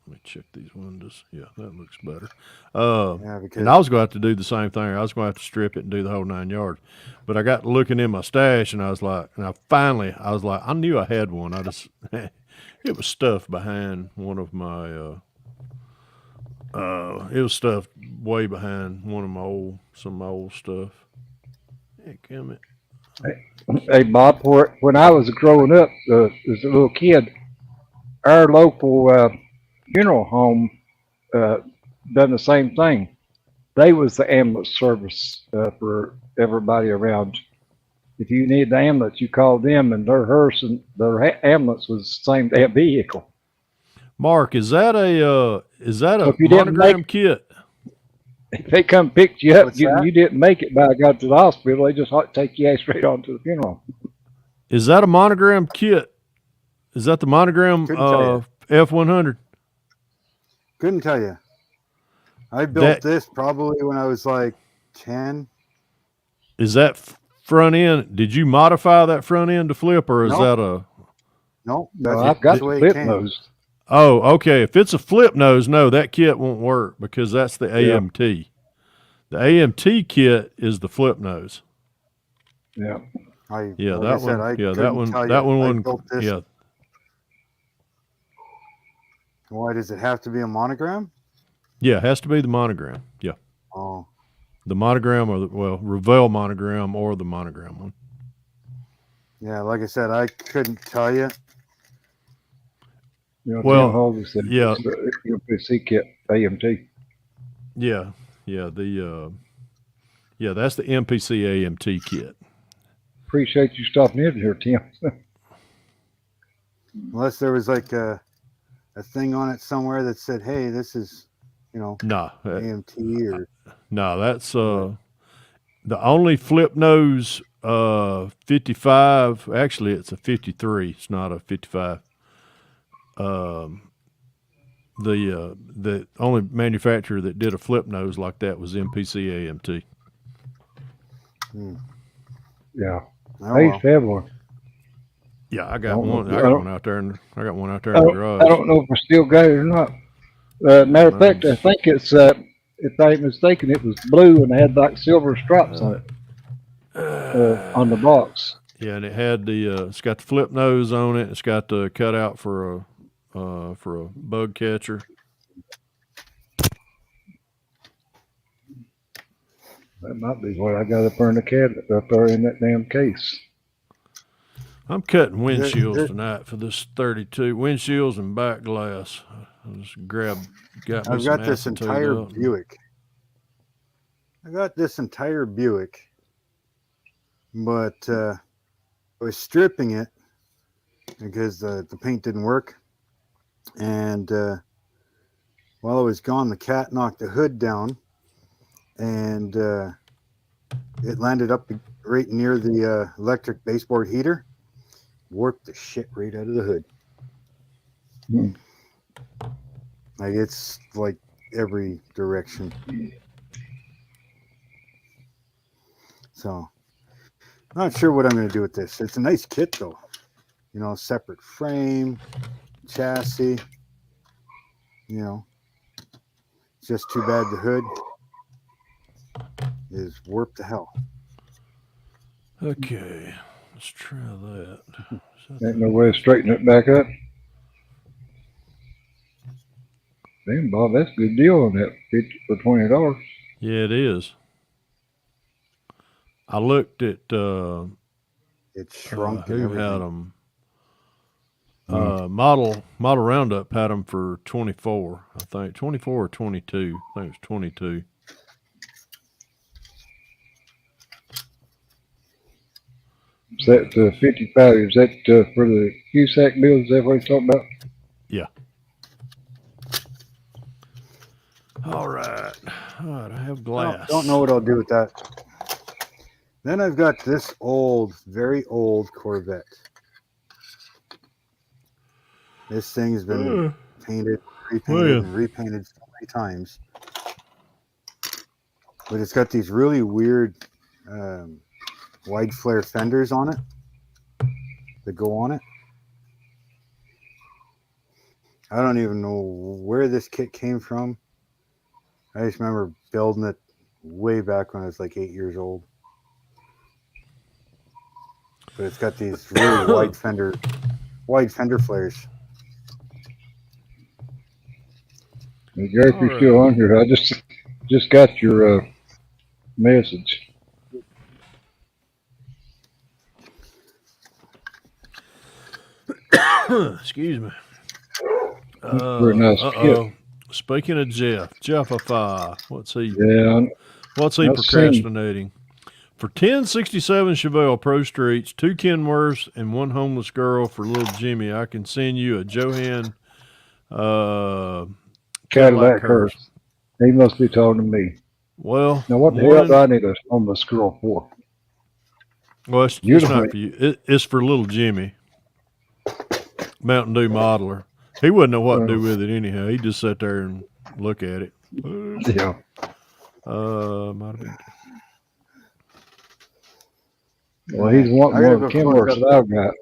Let me check these windows. Yeah, that looks better. Yeah, because And I was going to have to do the same thing. I was going to have to strip it and do the whole 9 yards. But I got looking in my stash, and I was like, I knew I had one. It was stuffed behind one of my, it was stuffed way behind one of some of my old stuff. Heck, damn it. Hey Bob, when I was growing up as a little kid, our local funeral home done the same thing. They was the ambulance service for everybody around. If you needed the ambulance, you called them, and their hearse and their ambulance was the same damn vehicle. Mark, is that a if you didn't monogram kit? If they come pick you up, What's that? you didn't make it by God to the hospital, they just take you straight on to the funeral. Is that a monogram kit? Is that the monogram Couldn't tell you. F100? couldn't tell you. I built this probably when I was like 10. Is that front end? Did you modify that front end to flip, or is No. that a? No, No, that's I've got the way the it flip came. nose. Oh, okay. If it's a flip nose, no, that kit won't work because that's the AMT. The AMT kit is the flip nose. Yeah. Yeah, like that I said, one. I Yeah, that couldn't one. tell you. That one I wouldn't. built this. Yeah, Why does it have to be a monogram? yeah. It has to be the monogram. Yeah, Oh, the monogram or Revell monogram or the monogram one. yeah. Like I said, I couldn't tell you. Well, Tim Holder said yeah. it's the UPC kit, AMT. Yeah, yeah. That's the MPC AMT kit. Appreciate you stopping in here, Tim. Unless there was like a thing on it somewhere that said, "Hey, this is, Nah, AMT or." no, that's the only flip nose 55. Actually, it's a 53. It's not a 55. The only manufacturer that did a flip nose like that was MPC AMT. Yeah. Oh, I used well. to have one. Yeah, I I got don't know one. if- I I got don't- one out there, and I got one out there I in the don't, garage. I don't know if I still got it or not. Matter of fact, I Mine's- think it's, if I ain't mistaken, it was blue and had like silver stripes on it, on the box. Yeah, and it had it's got the flip nose on it. It's got the cutout for a bug catcher. That might be what I got up there in the cabinet, up there in that damn case. I'm cutting There- windshields there- tonight for this 32 windshields and back glass. I just got me I've some got this acetate entire up. Buick. I got this entire Buick, but I was stripping it because the paint didn't work. And while I was gone, the cat knocked the hood down, and it landed up right near the electric baseboard heater. Warped the shit right out of the hood. Hmm. Like, it's like every direction. So, not sure what I'm going to do with this. It's a nice kit, though. You know, separate frame, chassis. You know, it's just too bad the hood is warped to hell. Okay, let's try that. Ain't no way of straightening it back up. Damn, Bob, that's a good deal on that 50 for $20. Yeah, it is. I looked at It's shrunk and who everything. had them. Model Roundup had them for 24. I think 24 or 22. I think it was 22. Is that 55? Is that for the USAC bill? Is that what you're talking about? All right, I have glass. Don't know what I'll do with that. Then I've got this old, very old Corvette. This thing's been painted, repainted, yeah. and repainted so many times. But it's got these really weird wide flare fenders on it that go on it. I don't even know where this kit came from. I just remember building it way back when I was like 8 years old. But it's got these really wide fender flares. Hey, Gary, if you're All still on here, I just got your message. Excuse me. Very nice Uh-oh. Speaking of Jeffify, what's he Yeah, What's he I've procrastinating? For 1067 Chevelle Pro Streets, 2 Kenworths, and 1 homeless girl for little Jimmy, I can send you a Johan Cadillac hearse. He must be talking to me. Well, Now, what the hell do I need a homeless girl for? Well, it's not for you. It's for little Jimmy. Mountain Dew modeler. He wouldn't know what to do with it anyhow. He'd just sit there and look at it. Yeah. Might have been. Well, he's wanting one of the Kenworths that I've got.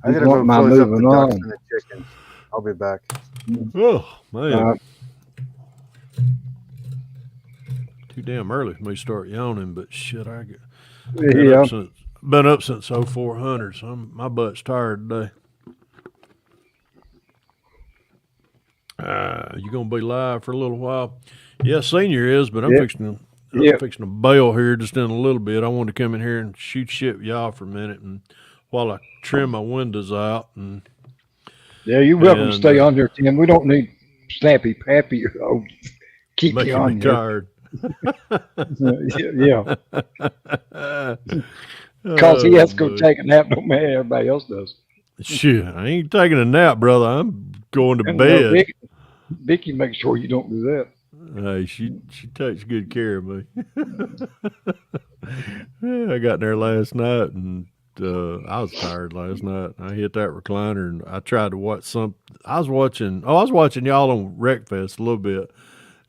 I He's gotta go wanting my close up the moving ducks on. and the chickens. I'll be back. Oh, man. Uh, Too damn early for me to start yawning, but shit, Yeah. been up since 0400, so my butt's tired today. You gonna be live for a little while? Yeah, Senior is, but I'm Yep. fixing Yep. to bail here just in a little bit. I wanted to come in here and shoot shit with y'all for a minute, and while I trim my windows out, and Yeah, you're welcome to And, stay on here, Tim. We don't need Snappy Pappy. Oh, keep you making on me here. tired. Yeah, because he has to go boy. take a nap. Don't matter. Everybody else does. Shit, I ain't taking a nap, brother. I'm going to And, bed. Vicky makes sure you don't do that. Hey, she takes good care of me. Yeah, I got in there last night, and I was tired last night. I hit that recliner, and I tried to watch some. I was watching y'all on Wreckfest a little bit,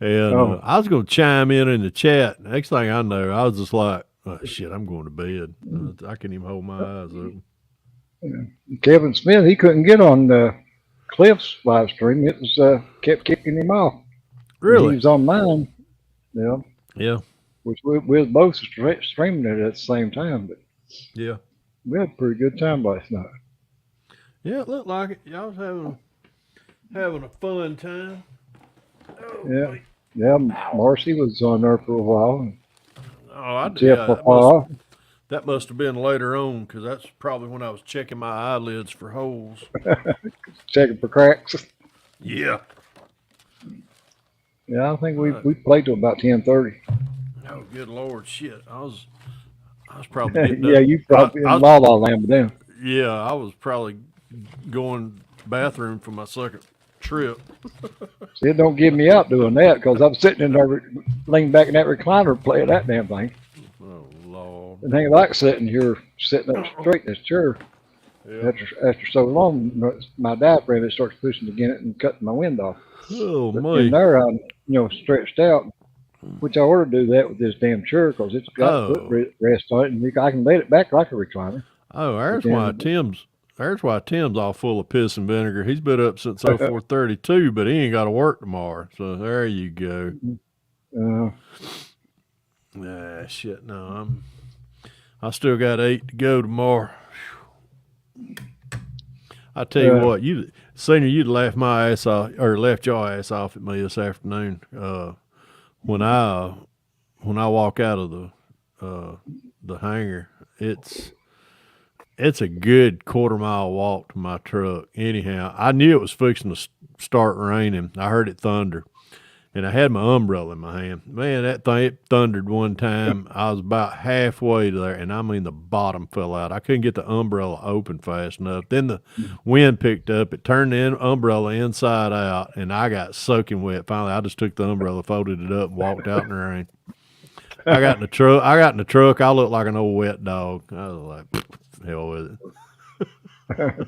and Oh. I was going to chime in the chat. Next thing I know, I was just like, Oh, shit, I'm going to bed. I can't even hold my eyes open. Kevin Smith, he couldn't get on Cliff's live stream. It was kept kicking him off. And he Really? was on mine, Yeah. which we was both streaming it at the same time. But Yeah. we had a pretty good time last night. Yeah, it looked like it. Y'all was having a fun time. Oh, Yeah. wait. Yeah, Marcy was on there for a while. And Oh, I did. Jeff Yeah, Papa. that must have been later on because that's probably when I was checking my eyelids for holes. Checking for cracks. Yeah. Yeah, I think we played till about 10:30. Oh, good Lord, shit! I was probably getting Yeah, up. you probably I in was, La La Land then. yeah, I was probably going bathroom for my second trip. See, it don't give me out doing that because I'm sitting in there, leaning back in that recliner playing that damn thing. Oh Lord. And ain't like sitting here, sitting up straight in this chair. Yeah. After so long, my diaphragm it starts pushing against it and cutting my wind off. Oh But my. in there, I'm stretched out, which I ought to do that with this damn chair because it's got Oh. footrest on it, and I can lay it back like a recliner. Oh, But there's why Tim's all full of piss and vinegar. He's been up since 04:32, but he ain't got to work tomorrow. So there you go. Ah, shit. No, I still got 8 to go tomorrow. I tell you what, Senior, you'd laugh my ass off or left your ass off at me this afternoon. When I walk out of the hangar, it's a good quarter-mile walk to my truck. Anyhow, I knew it was fixing to start raining. I heard it thunder, and I had my umbrella in my hand. Man, that thing, it thundered one time. I was about halfway there, and I mean the bottom fell out. I couldn't get the umbrella open fast enough. Then the wind picked up. It turned the umbrella inside out, and I got soaking wet. Finally, I just took the umbrella, folded it up, and walked out in the rain. I got in the truck. I looked like an old wet dog. I was like, hell with it.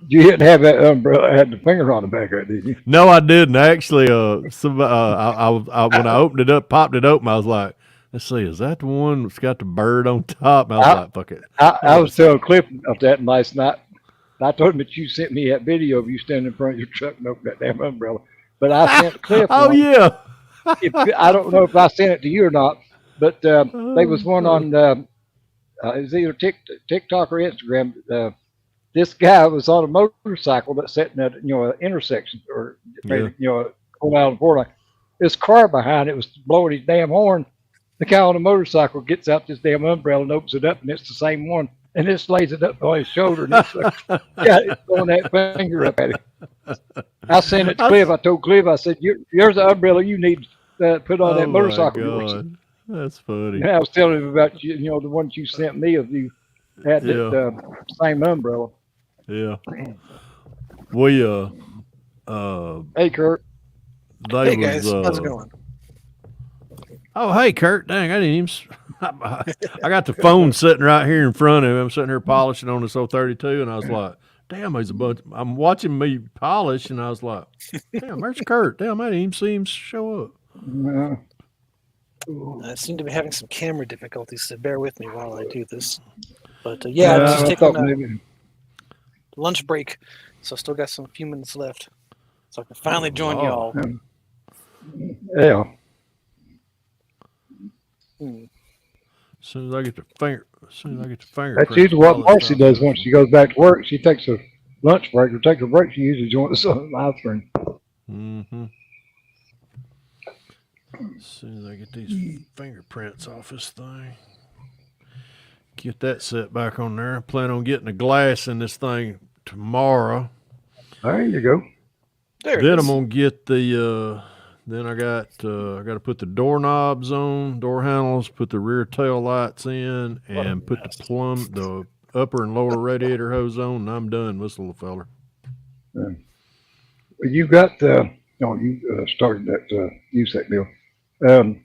You didn't have that umbrella that had the finger on the back of it, did you? No, I didn't actually. When I opened it up, popped it open, I was like, "Let's see, is that the one that's got the bird on top?" And I was like, "Fuck it." I was telling Cliff of that last night. I told him that you sent me that video of you standing in front of your truck and opening that damn umbrella. But I sent Cliff. Oh one. yeah. I don't know if I sent it to you or not, but there was one on it was either TikTok or Instagram. This guy was on a motorcycle that's sitting at an intersection or going out on the 4 line. This car behind it was blowing his damn horn. The guy on the motorcycle gets out this damn umbrella and opens it up, and it's the same one. And it lays it up on his shoulder, and it's like, it's throwing that finger up at him. I sent it to Cliff. I told Cliff, I said, "Here's the umbrella you need to put on that motorcycle." God. That's funny. And I was telling him about the ones you sent me of you had that same umbrella. Yeah. We Hey, Kurt. Hey guys, how's it going? Oh, hey, Kurt. Dang, I didn't even. I got the phone sitting right here in front of me. I'm sitting here polishing on this 032, and I was like, damn, there's a bunch. I'm watching me polish, and I was like, damn, where's Kurt? Damn, I didn't even see him show up. I seem to be having some camera difficulties, so bear with me while I do this. But I'm just taking a lunch break, so I still got some few minutes left. So I can finally join y'all. Yeah. As soon as I get the finger, That's usually what Marcy does once she goes back to work. She takes a lunch break or takes a break. She usually joins us on the live stream. Mm-hmm. As soon as I get these fingerprints off this thing, get that set back on there. I plan on getting a glass in this thing tomorrow. There you go. Then I'm gonna get the. Then I got to put the doorknobs on, door handles, put the rear tail lights in, and put the upper and lower radiator hose on, and I'm done, this little feller. You got you started that USAC deal.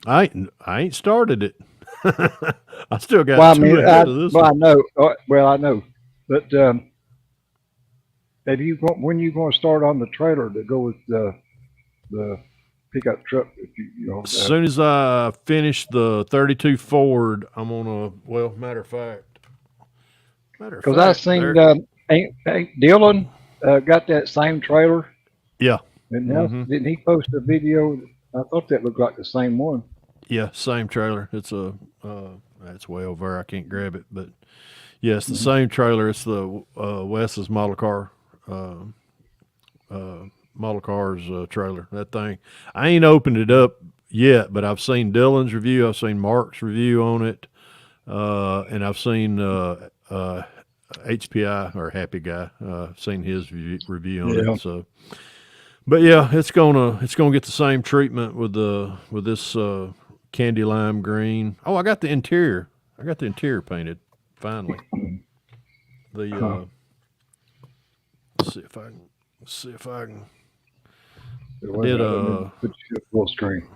I ain't started it. I still got two ahead of this one. I know. I know. But when you going to start on the trailer to go with the pickup truck. If you As soon as I finish the 32 Ford, I'm on a, well, matter of fact, because I seen ain't Dylan got that same trailer. Yeah. Didn't he post a video? I thought that looked like the same one. Yeah, same trailer. It's it's way over there. I can't grab it, but yeah, it's the same trailer. It's the Wes's model car's trailer. That thing. I ain't opened it up yet, but I've seen Dylan's review. I've seen Mark's review on it, and I've seen HPI or Happy Guy. Seen his review on it. So, but yeah, it's gonna get the same treatment with this candy lime green. Oh, I got the interior. Painted finally. Let's see if I can. I did put you full screen.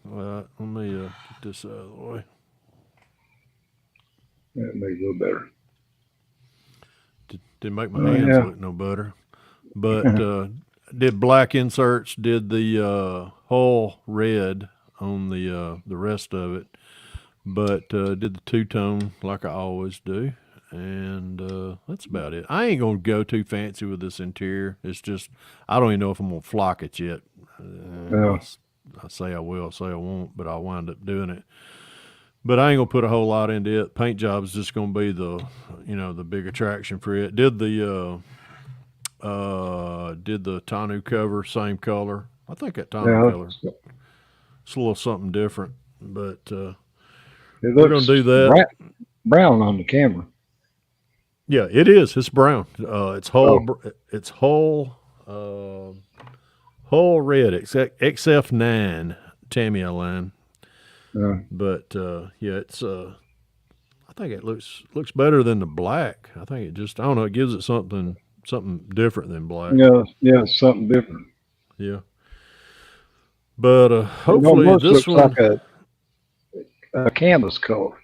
Let me get this out of the way. That may go better. Didn't make my hands look no better, but did black inserts. Did the whole red on the rest of it, but did the two-tone like I always do, and that's about it. I ain't gonna go too fancy with this interior. It's just I don't even know if I'm gonna flock it yet. I say I will, say I won't, but I'll wind up doing it. But I ain't gonna put a whole lot into it. Paint job is just gonna be the big attraction for it. Did the tonneau cover same color. I think that tonneau color. It's a little something different, but we're gonna do that. Brown on the camera. Yeah, it is. It's brown. It's whole. It's whole red. XF9 Tamiya line. But yeah, it's I think it looks better than the black. I think it just I don't know. It gives it something different than black. Yeah, something different. Yeah. But hopefully this looks one like a canvas color.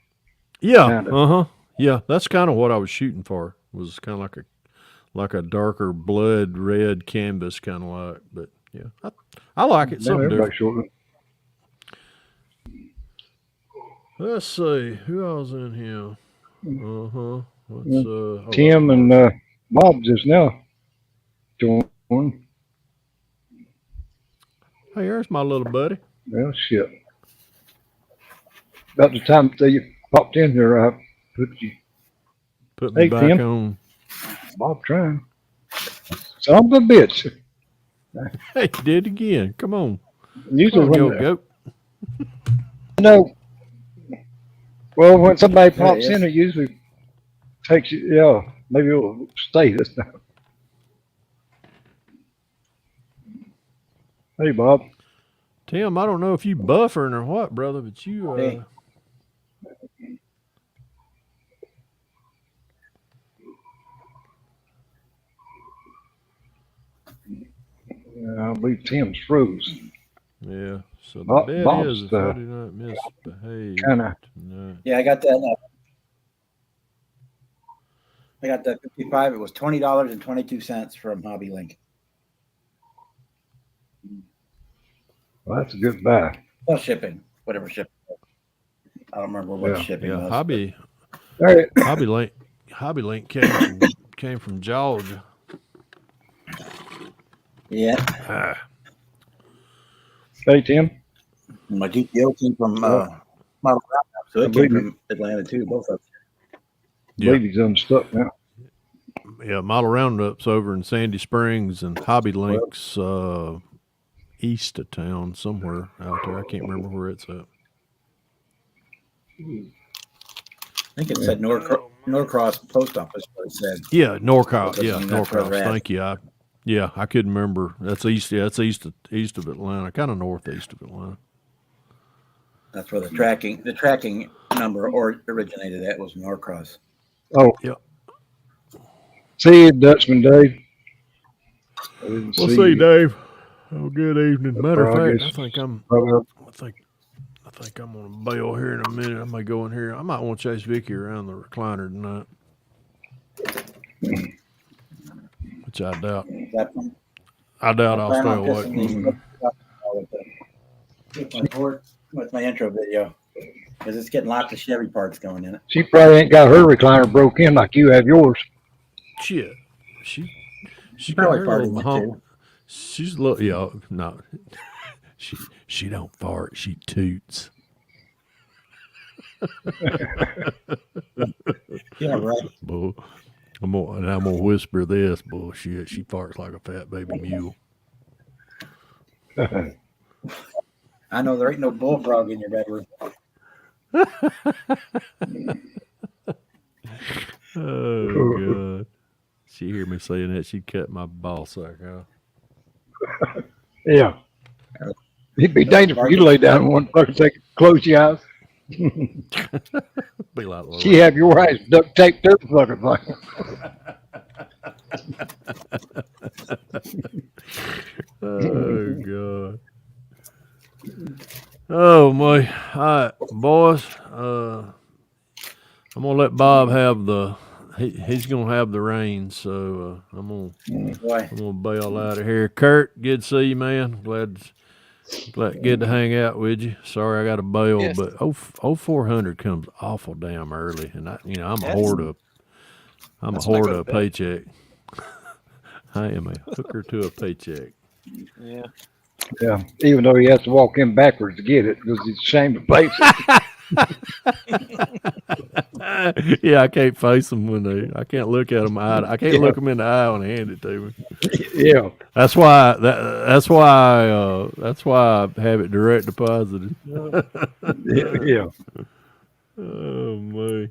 Yeah. Kinda. Yeah, that's kind of what I was shooting for. Was kind of like a darker blood red canvas kind of like. But yeah, I like it. Something different. Let's see who else in here. Tim and Bob just now joined. Hey, there's my little buddy. Well, shit. About the time that you popped in here, I put me back Tim. on. Bob trying. Son of a bitch. Hey, you did it again. Come on. Usually go. No. Well, when somebody pops in, it usually takes you. Yeah, maybe it'll stay this time. Hey, Bob. Tim, I don't know if you buffering or what, brother, but you. Hey. I believe Tim's froze. Yeah. So the bet Bob's is if I do not misbehave. Kinda. Yeah, I got that. I got that 55. It was $20.22 from Hobby Link. Well, that's a good buy. Plus shipping, whatever shipping. I don't remember what shipping was. Hobby Link came from Georgia. Yeah. Hey, Tim. My GTO came from Model Roundup, so it came from Atlanta too, both of them. I believe he's unstuck now. Yeah, Model Roundup's over in Sandy Springs, and Hobby Link's east of town, somewhere out there. I can't remember where it's at. I think it said Norcross Post Office, what it said. Yeah, Norcross. Yeah, Norcross. Thank you. I couldn't remember. That's east. Yeah, that's east of Atlanta, kind of northeast of Atlanta. That's where the tracking number originated at, was Norcross. Oh, yeah. See you, Dutchman Dave. We'll see you, Dave. Oh, good evening. Matter of fact, I think I'm gonna bail here in a minute. I may go in here. I might want to chase Vicky around the recliner tonight, which I doubt. I doubt I'll stay awake. with my intro video because it's getting lots of Chevy parts going in it. She probably ain't got her recliner broke in like you have yours. Shit. She Probably got her farting little it mahoney. too. She's a little, yeah, no. She don't fart, she toots. Yeah, right. Bull. I'm gonna whisper this bullshit. She farts like a fat baby mule. I know there ain't no bullfrog in your bedroom. Oh God. She hear me saying that, she'd cut my ball sack off. Yeah. It'd be dangerous for you to lay down in one fucking second. Close your eyes. Be like She have your eyes duct taped to the fucking thing. Oh God. Oh my. All right, boys. I'm gonna let Bob have he's gonna have the reins, so I'm gonna bail out of here. Kurt, good to see you, man. Glad good to hang out with you. Sorry I got to bail, Yes. but 0400 comes awful damn early, and I'm a hoarder. I'm a That's when I hoarder go of to bed. paycheck. I am a hooker to a paycheck. Yeah. Yeah. Even though he has to walk in backwards to get it because he's ashamed to face it. Yeah, I can't face them I can't look at them eye. I can't look them in the eye when they hand it to me. Yeah. That's why I have it direct deposited. Yeah. Oh my.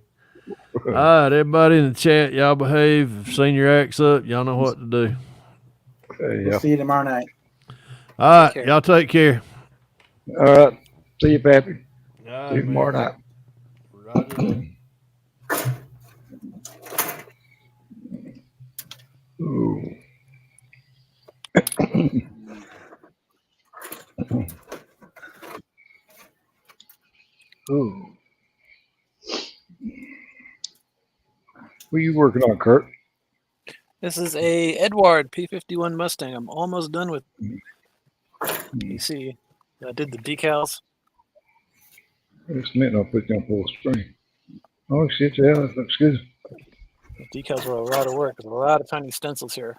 All right, everybody in the chat, y'all behave. Seen your acts up. Y'all know what to do. We'll see you tomorrow night. All right, care. y'all take care. All right. See you, Pappy. All See you tomorrow night. Roger. Ooh. Ooh. What are you working on, Kurt? This is a Edward P51 Mustang. I'm almost done with. You see, I did the decals. Just a minute, I'll put you on full screen. Oh shit, yeah, that looks good. The decals were a lot of work. There's a lot of tiny stencils here.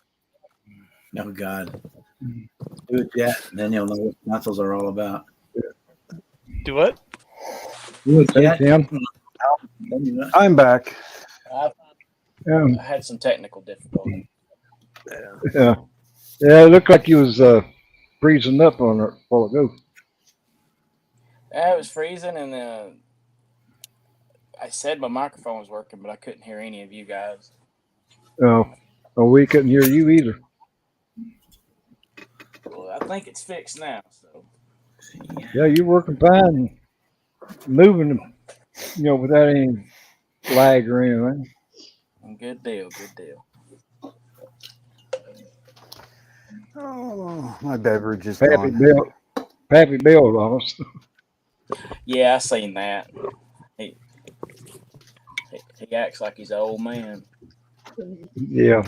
Oh God. Do it yet, and then you'll know what stencils are all about. Do what? Do it yet. Tim. I'm back. I Yeah. had some technical difficulty. Yeah. Yeah, it looked like you was freezing up on it a while ago. It was freezing, and I said my microphone was working, but I couldn't hear any of you guys. Oh, we couldn't hear you either. Well, I think it's fixed now. So Yeah, you're working fine, moving, without any lag or anything. good deal, good deal. Oh, my beverage is Pappy gone. bailed on us. Yeah, I seen that. He acts like he's an old man. Yeah.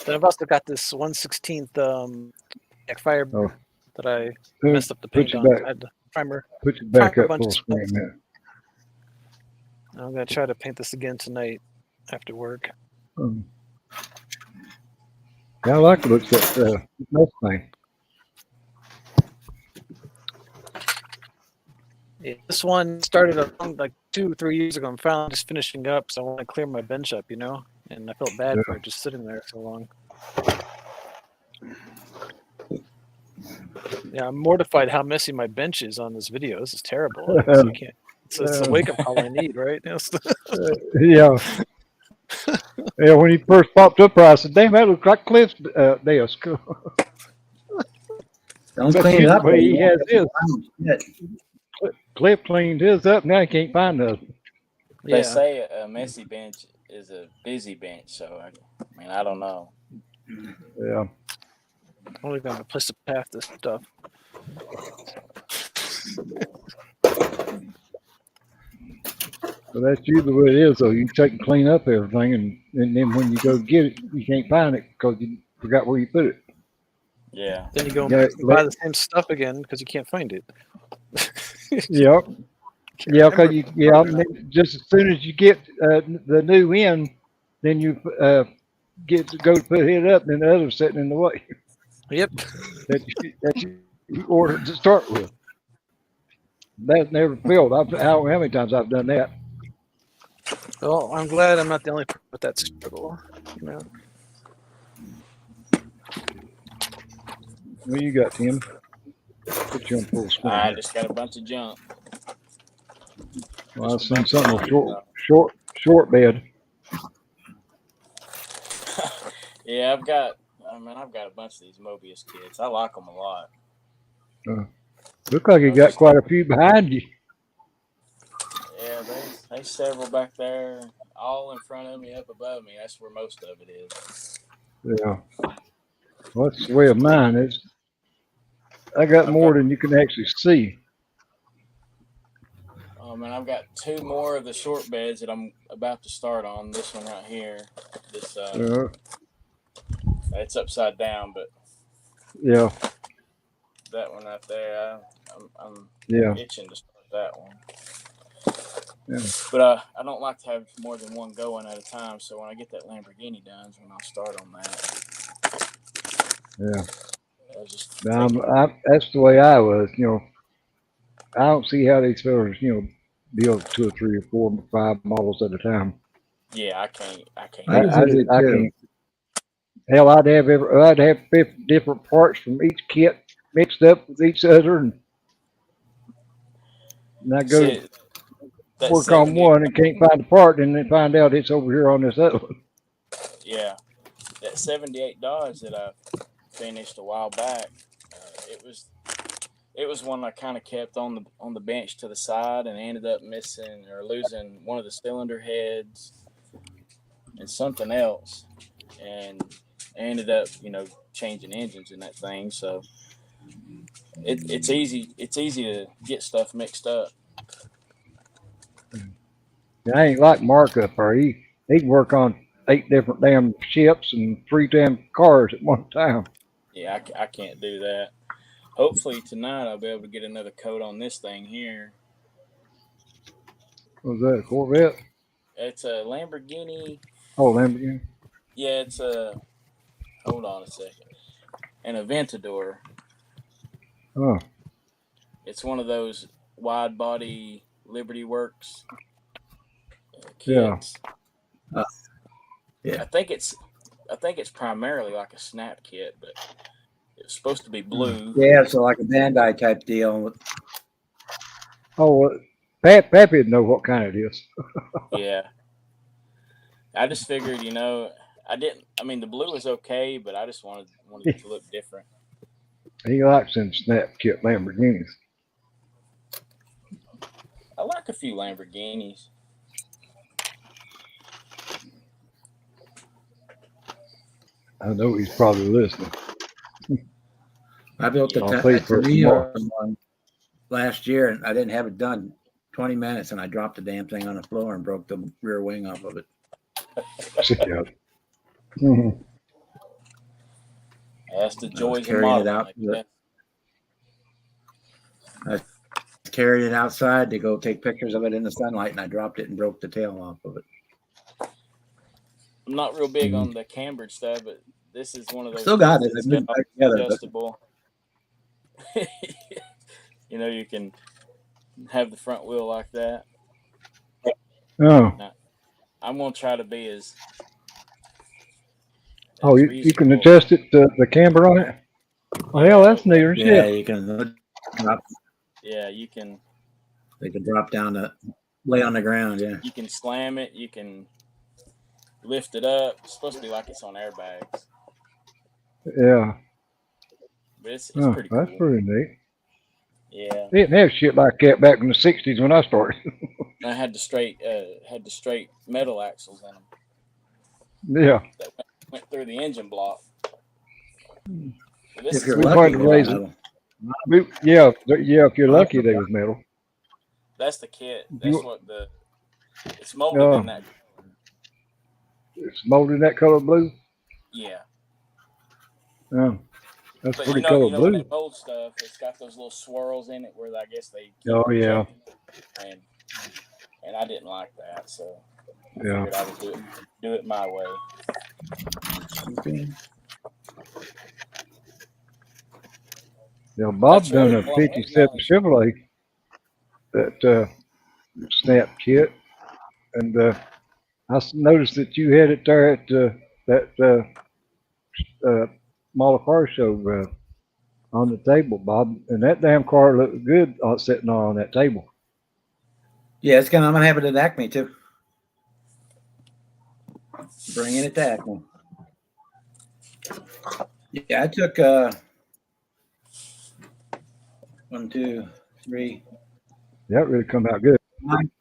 Then I've also got this 1/16 fire Oh. that I Put messed up the paint you on. back. I had the primer. you back Primer up bunch full of screen, stuff. man. I'm gonna try to paint this again tonight after work. Yeah, I like the looks of that Mustang. Yeah, this one started like 2 or 3 years ago. I'm finally just finishing up, so I want to clear my bench up, and I felt bad for it just sitting there so long. Yeah, I'm mortified how messy my bench is on this video. This is terrible. So you can't. It's a wake up call I need, right? Yeah. Yeah, when he first popped up, I said, "Damn, that looks like Cliff's desk." Don't clean it up. But he has his. Shit. Cliff cleaned his up. Now he can't find nothing. They Yeah. say a messy bench is a busy bench, so I don't know. Yeah. I'm only going to place to path this stuff. So that's usually what it is, though. You take and clean up everything, and then when you go get it, you can't find it because you forgot where you put it. Yeah. Then you go Yeah, buy the same stuff again because you can't find it. Yep. Can't Yeah, remember. just as soon as you get the new end, then you get to go to put it up, and the other's sitting in the way Yep. that you ordered to start with. That's never failed. How many times I've done that? Well, I'm glad I'm not the only person with that struggle. You know. What you got, Tim? Put you on full screen. I just got a bunch of junk. Well, I've Just a seen bunch of something junk. short bed. Yeah, I've got a bunch of these Mobius kits. I like them a lot. Look like you got quite a few behind you. Yeah, there's several back there, all in front of me, up above me. That's where most of it is. Yeah. Well, that's the way of mine. I got more than you can actually see. Oh man, I've got two more of the short beds that I'm about to start on. This one right here. This it's upside down, but Yeah. that one right there, I'm Yeah. itching to start that one. Yeah. But I don't like to have more than one going at a time. So when I get that Lamborghini done, is when I'll start on that. Yeah. That's the way I was. I don't see how these fellas, build 2 or 3 or 4 or 5 models at a time. Yeah, I can't. I can't. Hell, I'd have 50 different parts from each kit mixed up with each other, and I go to work on one and can't find the part, and then find out it's over here on this other one. Yeah, that '78 Dodge that I finished a while back, it was one I kind of kept on the bench to the side, and ended up missing or losing one of the cylinder heads and something else, and I ended up changing engines in that thing. So it's easy to get stuff mixed up. I ain't like Markup, or he'd work on 8 different damn ships and 3 damn cars at one time. Yeah, I can't do that. Hopefully tonight I'll be able to get another coat on this thing here. Was that a Corvette? It's a Lamborghini. Oh, Lamborghini. Yeah, it's a. Hold on a second. An Aventador. Oh. It's one of those wide body Liberty Works kits. Yeah. Yeah. I think it's primarily like a snap kit, but it's supposed to be blue. Yeah, so like a Bandai type deal. Oh, Pappy would know what kind it is. Yeah. I just figured, the blue is okay, but I just wanted it to look different. He likes them snap kit Lamborghinis. I like a few Lamborghinis. I know he's probably listening. I built the one last year, and I didn't have it done 20 minutes, and I dropped the damn thing on the floor and broke the rear wing off of it. Mm-hmm. That's the joys of modeling. I carried it outside to go take pictures of it in the sunlight, and I dropped it and broke the tail off of it. I'm not real big on the cambered stuff, but this is one of those. Still got it. Adjustable. You can have the front wheel like that. Oh. Now, I'm gonna try to be as. You can adjust it to the camber on it. Well, hell, that's neat. Yeah, you can drop. Yeah, you can. They can drop down to lay on the ground. Yeah. You can slam it. You can lift it up. It's supposed to be like it's on airbags. Yeah. But it's pretty cool. That's pretty neat. Yeah. They didn't have shit like that back in the '60s when I started. I had the straight metal axles in them. Yeah. That went through the engine block. If you're lucky, if you're lucky, they was metal. That's the kit. That's it's molded in that. It's molded in that color blue. Yeah. Yeah, that's But pretty you color know, when blue. they mold stuff, it's got those little swirls in it where I guess they keep Oh, yeah. and I didn't like that, so I Yeah. figured I would do it my way. Okay. Yeah, Bob That's done really a well, 57 Chevrolet that snap kit, and noticed that you had it there at that model car show on the table, Bob, and that damn car looked good sitting on that table. Yeah, I'm gonna have it at Acme too. Bringing it to Acme. Yeah, I took 1, 2, 3. That really come out good.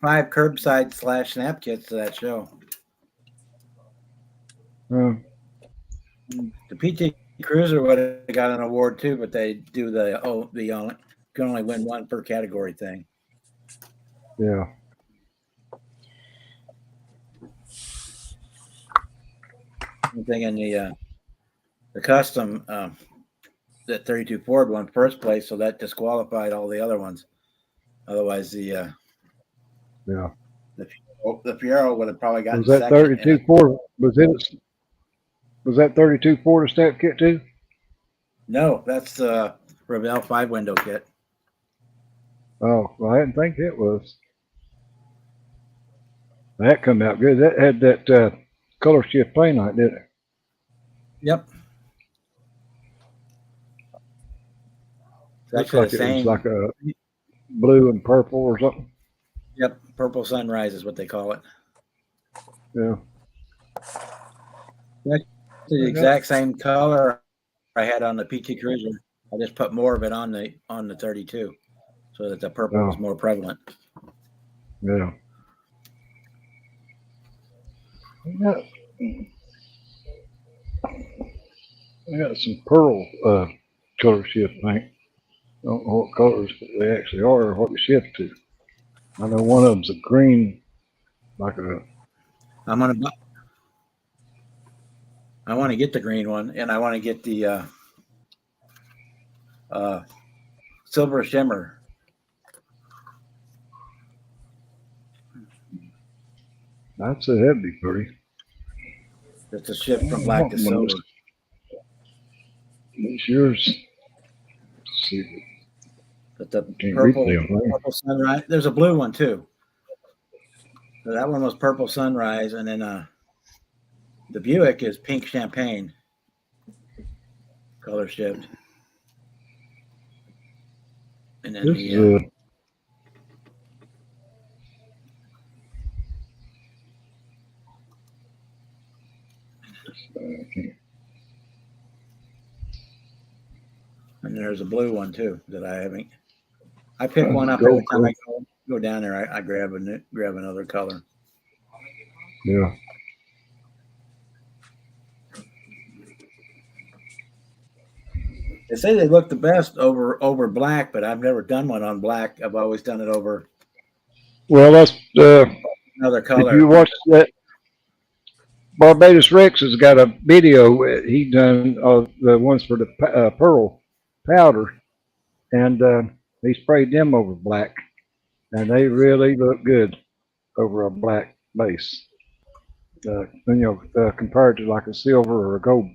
5 curbside / snap kits to that show. Um, The PT Cruiser would have got an award too, but they do the can only win one per category thing. yeah. One thing in the custom that 32 Ford won first place, so that disqualified all the other ones. Otherwise, the Fiero would have probably gotten Was that second. 32 Ford? Was that 32 Ford a step kit too? No, that's the Revell 5-window kit. Oh, well, I didn't think it was. That come out good. That had that color shift paint on it, didn't it? Yep. It's Looks actually like the it was same. like a blue and purple or something. Yep, purple sunrise is what they call it. Yeah. That's the exact same color I had on the PT Cruiser. I just put more of it on the 32, so that the purple was more prevalent. Yeah. I got some pearl color shift paint. I don't know what colors they actually are or what they shift to. I know one of them's a green, like a. I want to get the green one, and I want to get the silver shimmer. I'd say that'd be pretty. It's a shift from black to silver. It's yours. Let's see. But the purple sunrise. There's a blue one too. So that one was purple sunrise, and then the Buick is pink champagne color shift. And then and there's a blue one too that I haven't. I pick one up every time I go down there. I grab another color. Yeah. They say they look the best over black, but I've never done one on black. I've always done it over. Well, that's another color. If you watch that, Barbados Rex has got a video. He done the ones for the pearl powder, and he sprayed them over black, and they really look good over a black base. Compared to like a silver or a gold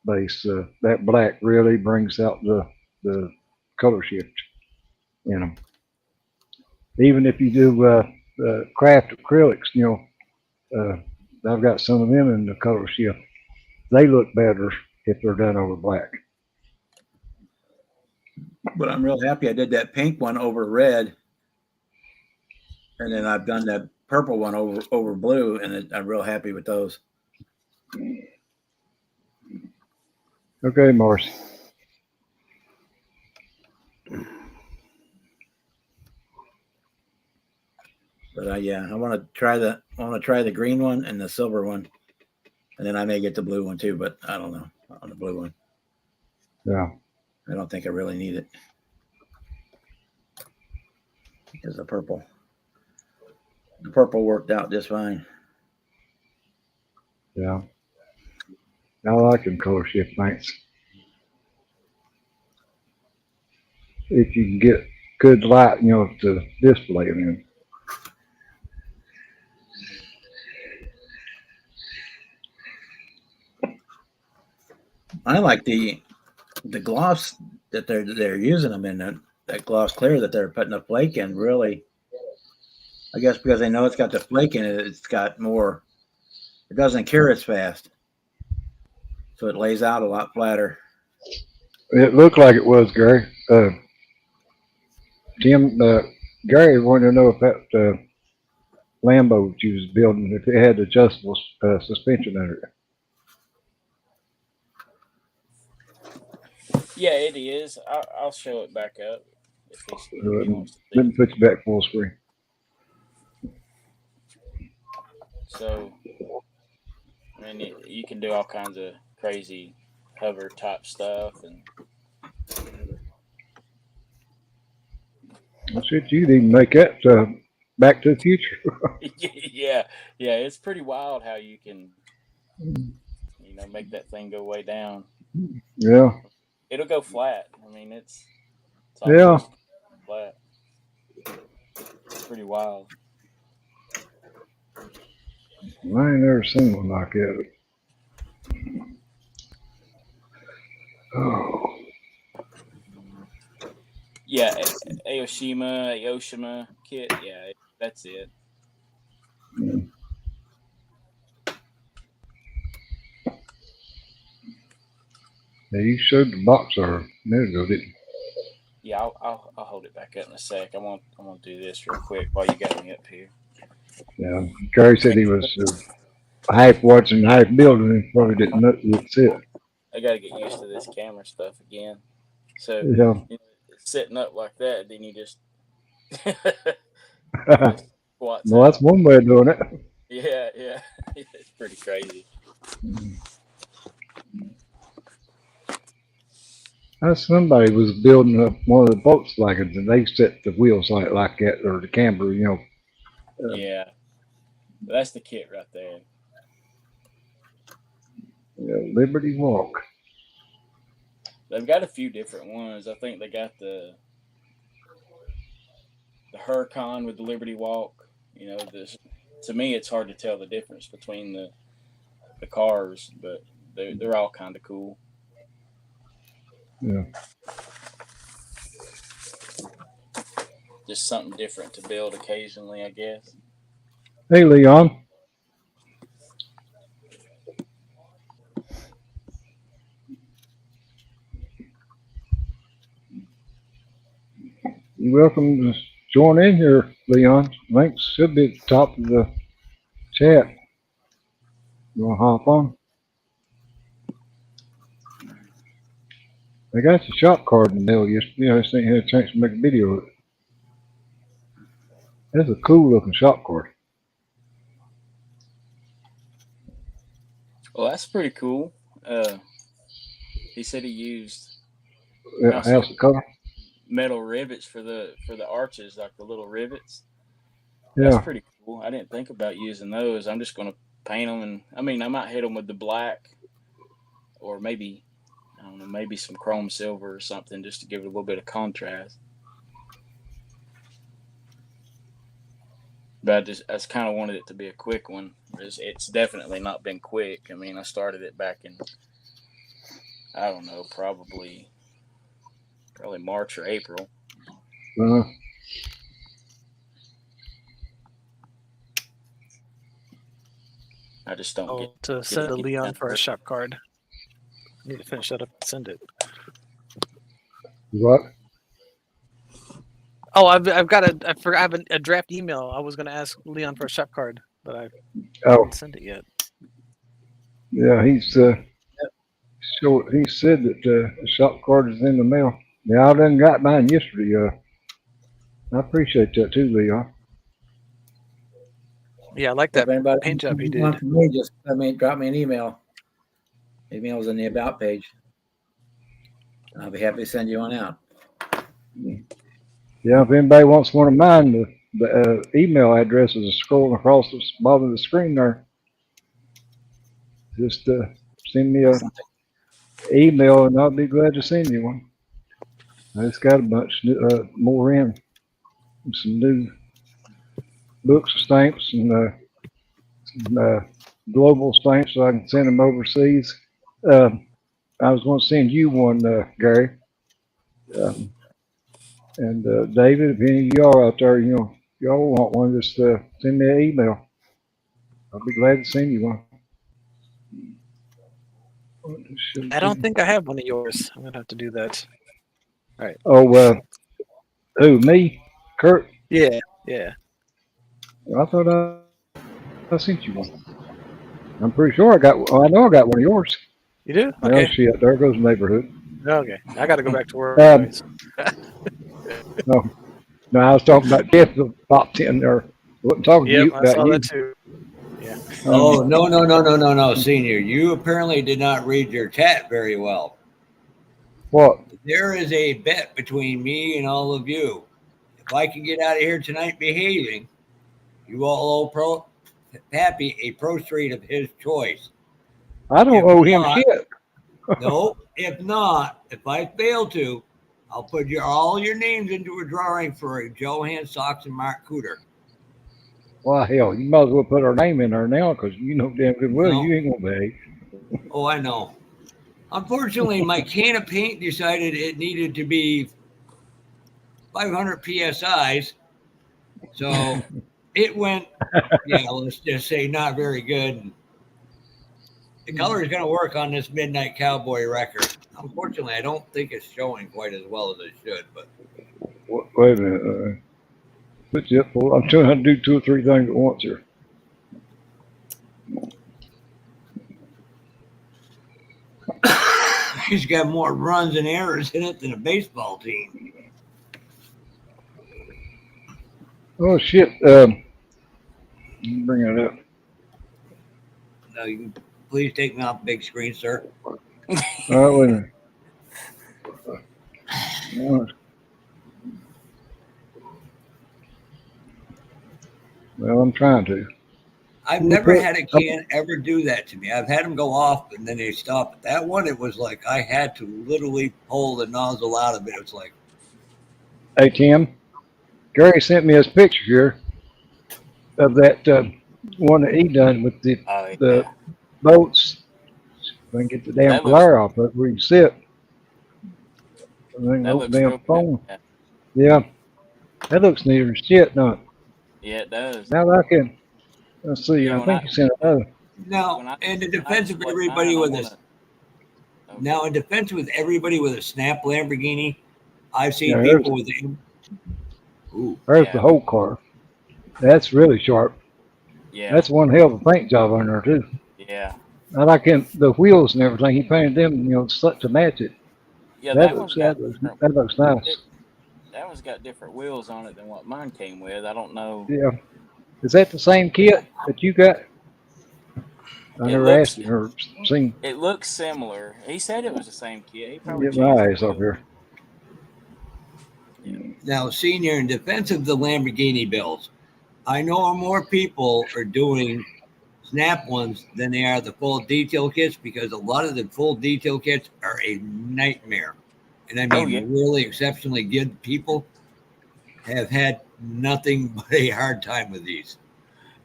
base, that black really brings out the color shift in them. Even if you do craft acrylics, I've got some of them in the color shift. They look better if they're done over black. But I'm real happy I did that pink one over red, and then I've done that purple one over blue, and I'm real happy with those. Okay, Marcy. But I want to try the green one and the silver one, and then I may get the blue one too. But I don't know on the blue one. Yeah. I don't think I really need it because the purple worked out just fine. Yeah. I like them color shift paints. if you can get good light, to display them in. I like the gloss that they're using them in, that gloss clear that they're putting the flake in. Really, I guess because they know it's got the flake in it, it's got more. It doesn't cure as fast, so it lays out a lot flatter. It looked like it was, Gary. Tim, Gary wanted to know if that Lambo that you was building, if it had adjustable suspension under it. Yeah, it is. I'll show it back up if he wants to see Let me put you back full screen. So, I mean, you can do all kinds of crazy hover type stuff, and I said you'd even make that Back to the Future. yeah, it's pretty wild how you can, make that thing go way down. Yeah. It'll go flat. I mean, it's Yeah. flat. It's pretty wild. I ain't never seen one like that. Oh. Yeah, Aoshima kit. Yeah, that's it. Yeah, you showed the box a minute ago, didn't you? Yeah, I'll hold it back up in a sec. I'm gonna do this real quick while you got me up here. Yeah. Gary said he was half watching, half building, and probably didn't know that's it. I got to get used to this camera stuff again. So Yeah. sitting up like that, then you just Well, that's one way of doing it. Yeah, it's pretty crazy. Somebody was building one of the Volkswagens, and they set the wheels like that, or the camber, Yeah, that's the kit right there. Yeah, Liberty Walk. They've got a few different ones. I think they got the Huracan with the Liberty Walk. To me, it's hard to tell the difference between the cars, but they're all kind of cool. Yeah. Just something different to build occasionally, I guess. Hey, Leon. You're welcome to join in here, Leon. Links should be at the top of the chat. You want to hop on? I got your shop card in the mail yesterday. I just ain't had a chance to make a video of it. That's a cool looking shop card. Well, that's pretty cool. He said he used House of Color. Metal rivets for the arches, like the little rivets. Yeah. That's pretty cool. I didn't think about using those. I'm just going to paint them, and I might hit them with the black, or maybe, I don't know, maybe some chrome silver or something, just to give it a little bit of contrast. But I just kind of wanted it to be a quick one. It's definitely not been quick. I mean, I started it back in, I don't know, probably March or April. I just don't get to send a Leon for a shop card. I need to finish that up and send it. What? Oh, I have a draft email. I was going to ask Leon for a shop card, but I haven't sent it yet. Yeah, he said that the shop card is in the mail. Yeah, I done got mine yesterday. I appreciate that too, Leon. Yeah, I like that paint job he did. Just drop me an email. Email's in the about page. I'll be happy to send you one out. Yeah, if anybody wants one of mine, the email address is scrolling across the bottom of the screen there. Just send me an email, and I'll be glad to send you one. I just got a bunch more in. Some new books of stamps and some global stamps so I can send them overseas. Um, I was going to send you one, Gary. Um, and David, if any of y'all out there, y'all want one, just send me an email. I'll be glad to send you one. I don't think I have one of yours. I'm gonna have to do that. All right. Oh, who, me? Kurt? Yeah. Yeah. I thought I sent you one. I'm pretty sure I know I got one of yours. You do? Oh, Okay. shit, there goes neighborhood. Okay. I got to go back to work. Um, anyways. no, no, I was talking about Jeff the top 10 there. I wasn't talking to Yep, you I about saw you. that too. Yeah. Oh, no, Senior. You apparently did not read your chat very well. What? There is a bet between me and all of you. If I can get out of here tonight behaving, you all owe Pappy a pro street of his choice. I don't If owe him not- shit. No, if not, if I fail to, I'll put all your names into a drawing for Johan Sox and Mark Cooter. Well, hell, you might as well put our name in there now because you know damn good well No. you ain't going to behave. Oh, I know. Unfortunately, my can of paint decided it needed to be 500 PSIs. So it went, let's just say not very good. The color is going to work on this Midnight Cowboy record. Unfortunately, I don't think it's showing quite as well as it should, but Wait a minute. What's it for? I'm trying to do 2 or 3 things at once here. he's got more runs and errors in it than a baseball team. Oh, shit. Bring it up. Now, you can please take me off big screen, sir. All right, wait a minute. Well, I'm trying to. I've never had a can ever do that to me. I've had them go off and then they stop. But that one, it was like I had to literally pull the nozzle out of it. It was like, Hey, Tim. Gary sent me his picture here of that one that he done with the boats. If I can get the damn That looks- glare off of it where you sit. I think That the looks damn real phone. good. Yeah. That looks neat as shit, don't it? Yeah, it does. Now that I can, let's see, Yeah, I when think I- you sent another. now, in the defense of display everybody mine, with I this, wanna- now in defense with everybody with a snap Lamborghini, I've seen Yeah, people with. Ooh, There's Yeah. the whole car. That's really sharp. Yeah, That's one hell of a paint job on there, too. yeah, I like him, the wheels and everything. He painted them, to match it. yeah. That That looks, one's got that looks, different. that looks nice. That one's got different wheels on it than what mine came with. I don't know. Yeah. Is that the same kit that you got? I never asked him or seen. It looks similar. He said it was the same kit. He probably Get my changed eyes up here. now, Senior, in defense of the Lamborghini bills, I know more people are doing snap ones than they are the full detail kits because a lot of the full detail kits are a nightmare. And I mean, really exceptionally good people have had nothing but a hard time with these.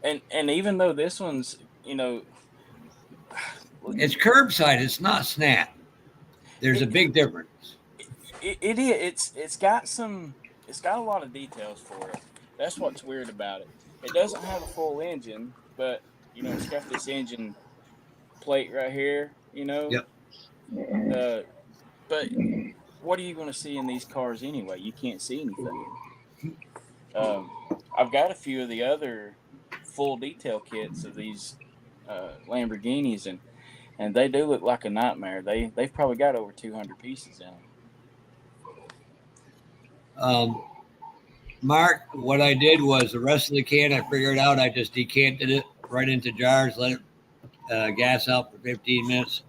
And even though this one's, It's curbside, it's not snap. There's a big difference. it is. It's got a lot of details for it. That's what's weird about it. It doesn't have a full engine, but it's got this engine plate right here. Yep. But what are you going to see in these cars anyway? You can't see anything. I've got a few of the other full detail kits of these Lamborghinis, and they do look like a nightmare. They've probably got over 200 pieces in them. Mark, what I did was the rest of the can I figured out. I just decanted it right into jars, let it gas out for 15 minutes.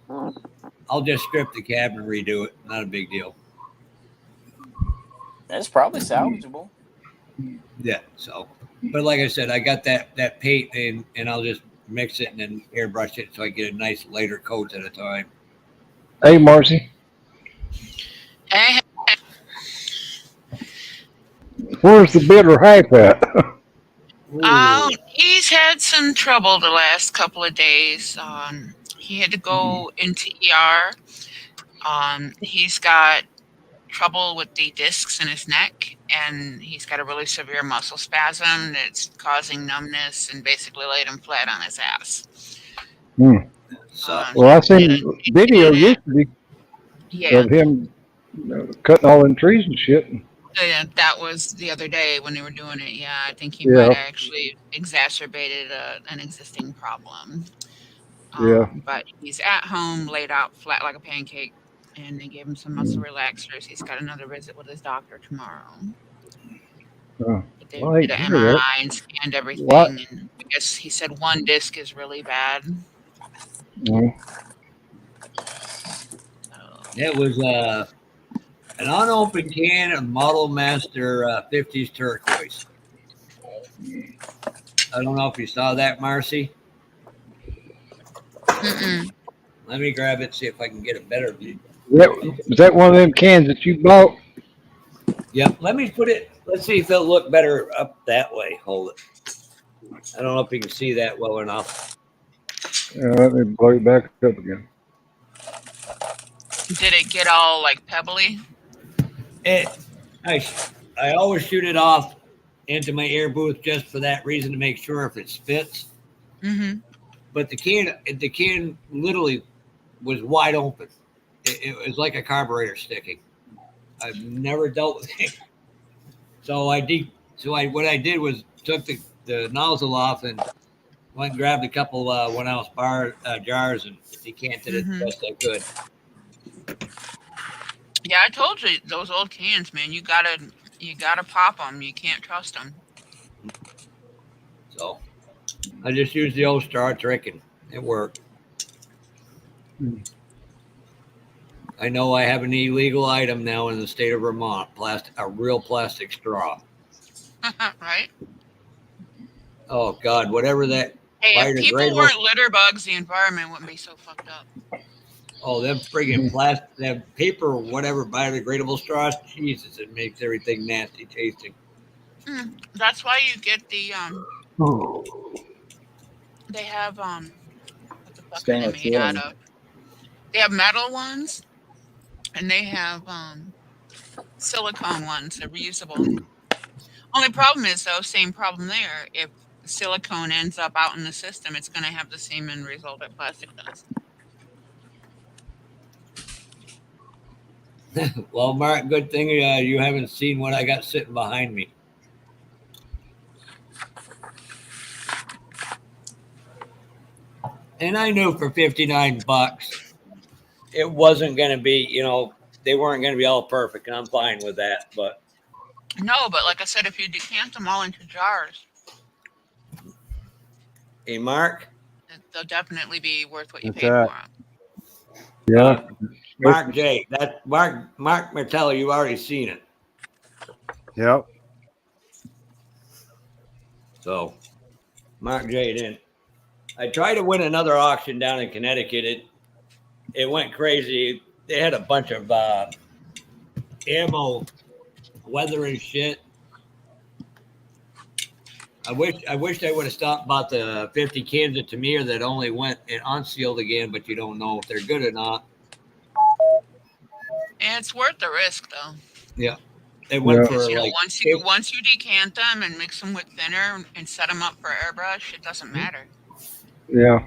I'll just strip the cab and redo it. Not a big deal. It's probably salvageable. Yeah. So, but like I said, I got that paint and I'll just mix it and then airbrush it so I get a nice lighter coat at a time. Hey, Marcy. Hey, Where's the bitter hype at? He's had some trouble the last couple of days. He had to go into ER. He's got trouble with the discs in his neck, and he's got a really severe muscle spasm that's causing numbness and basically laid him flat on his ass. Sucks. Well, I seen video yesterday Yeah, of him cutting all them trees and shit. that was the other day when they were doing it. Yeah, I think he Yeah. might have actually exacerbated an existing problem. Yeah. But he's at home, laid out flat like a pancake, and they gave him some muscle relaxers. He's got another visit with his doctor tomorrow. Oh, But they well, I hate did to an hear that. MRI and scanned everything, What? and I guess he said one disc is really bad. Mm. It was an unopened can of Model Master 50s turquoise. I don't know if you saw that, Marcy. Mm-mm. Let me grab it, see if I can get a better view. Was that one of them cans that you bought? Yep. Let me put it. Let's see if it'll look better up that way. Hold it. I don't know if you can see that well enough. Let me blow it back up again. Did it get all like pebbly? I always shoot it off into my air booth just for that reason, to make sure if it spits. Mm-hmm. But the can literally was wide open. It was like a carburetor sticking. I've never dealt with it. So what I did was took the nozzle off and went and grabbed a couple 1 ounce jars and decanted it the best I could. Yeah, I told you those old cans, man. You gotta pop them. You can't trust them. So I just used the old Star trick and it worked. I know I have an illegal item now in the state of Vermont, a real plastic straw. Right? Oh God, whatever that. Hey, if people weren't litter bugs, the environment wouldn't be so fucked up. Oh, them friggin' plastic, that paper or whatever biodegradable straws, Jesus, it makes everything nasty tasting. That's why you get the they have what the fuck are they made out of? They have metal ones, and they have silicone ones. They're reusable. Only problem is though, same problem there. If the silicone ends up out in the system, it's going to have the same end result that plastic does. Well, Mark, good thing you haven't seen what I got sitting behind me. And I knew for $59, it wasn't going to be, they weren't going to be all perfect, and I'm fine with that. But no, but like I said, if you decant them all into jars, hey, Mark, they'll definitely be worth what you paid for them. Yeah. Mark J. That Mark Martello, you've already seen it. Yep. So Mark J. didn't. I tried to win another auction down in Connecticut. It went crazy. They had a bunch of ammo, weather and shit. I wish they would have stopped about the 50 cans of Tamir that only went and unsealed again, but you don't know if they're good or not. And it's worth the risk, though. Yeah, they went for once you decant them and mix them with thinner and set them up for airbrush, it doesn't matter. Yeah.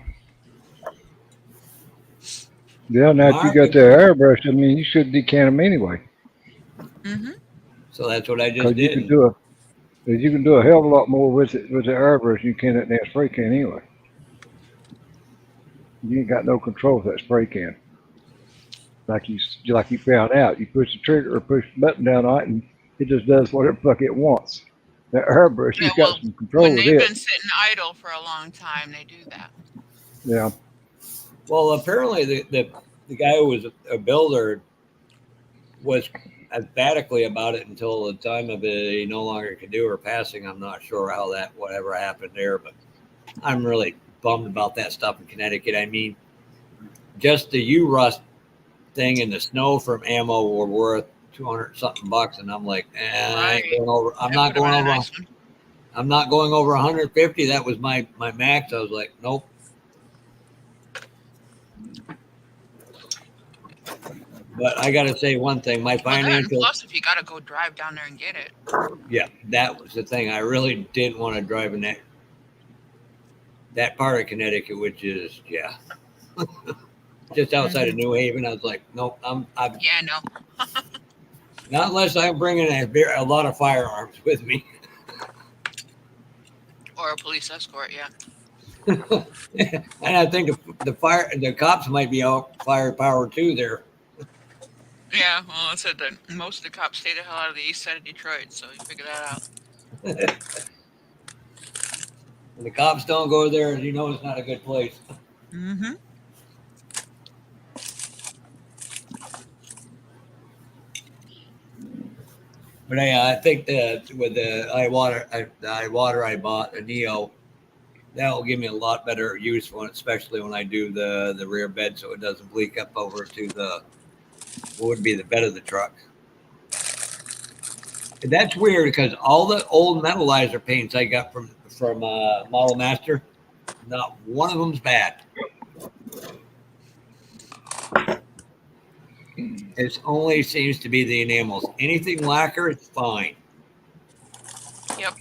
Yeah. Now if you got the airbrush, I mean, you should decant them anyway. So that's what I just did. You can do a hell of a lot more with the airbrush than you can in that spray can anyway. You ain't got no control of that spray can. Like you found out, you push the trigger or push the button down on it, and it just does whatever the fuck it wants. That airbrush, you've got some control with it. When they've been sitting idle for a long time, they do that. Yeah. Well, apparently the guy who was a builder was emphatically about it until the time of it he no longer could do or passing. I'm not sure whatever happened there, but I'm really bummed about that stuff in Connecticut. I mean, just the U-rust thing and the snow from ammo were worth 200 something bucks, and I'm like, I ain't Right. going over. I'm That not would've been going a over. nice one. I'm not going over 150. That was my max. I was like, nope. But I got to say one thing. My Well, that and financial, plus, if you got to go drive down there and get it. yeah, that was the thing. I really didn't want to drive in that part of Connecticut, which is just outside of New Haven. I was like, nope. I'm Yeah, no. not unless I'm bringing a lot of firearms with me. Or a police escort, yeah. And I think the cops might be out firepower too there. Yeah, well, I said that most of the cops stay the hell out of the east side of Detroit, so you figure that out. When the cops don't go there, you know it's not a good place. Mm-hmm. But I think that with the iWater I bought, a Neo, that will give me a lot better use for it, especially when I do the rear bed, so it doesn't leak up over to what would be the bed of the truck. And that's weird because all the old metalizer paints I got from Model Master, not one of them's bad. It only seems to be the enamels. Anything lacquer, it's fine. Yep.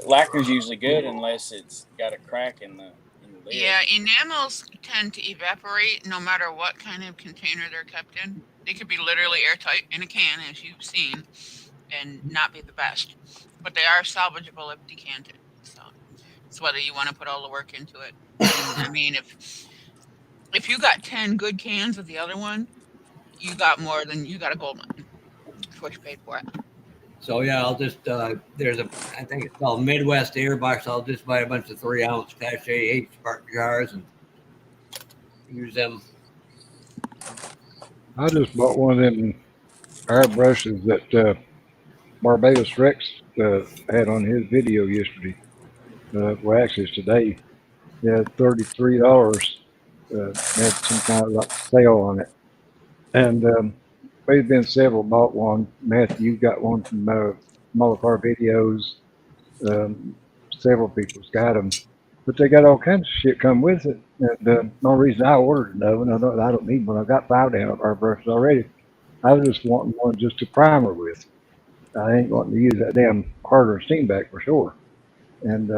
Lacquer's usually good unless it's got a crack in the lid. Yeah, enamels tend to evaporate no matter what kind of container they're kept in. They could be literally airtight in a can, as you've seen, and not be the best. But they are salvageable if decanted. So it's whether you want to put all the work into it. And, I mean, if you got 10 good cans of the other one, you got a gold mine for what you paid for it. So yeah, I'll just there's I think it's called Midwest Airbox. I'll just buy a bunch of 3-ounce Tache H spark jars and use them. I just bought one of them airbrushes that Barbados Rex had on his video yesterday. Well, actually, it's today. Yeah, $33. Had some kind of like sale on it, and there's been several bought one. Matthew, you got one from Small Car Videos. Several people's got them, but they got all kinds of shit come with it. And no reason I ordered another one. I don't need one. I got 5 down our brushes already. I was just wanting one just to primer with. I ain't wanting to use that damn harder steam back for sure. And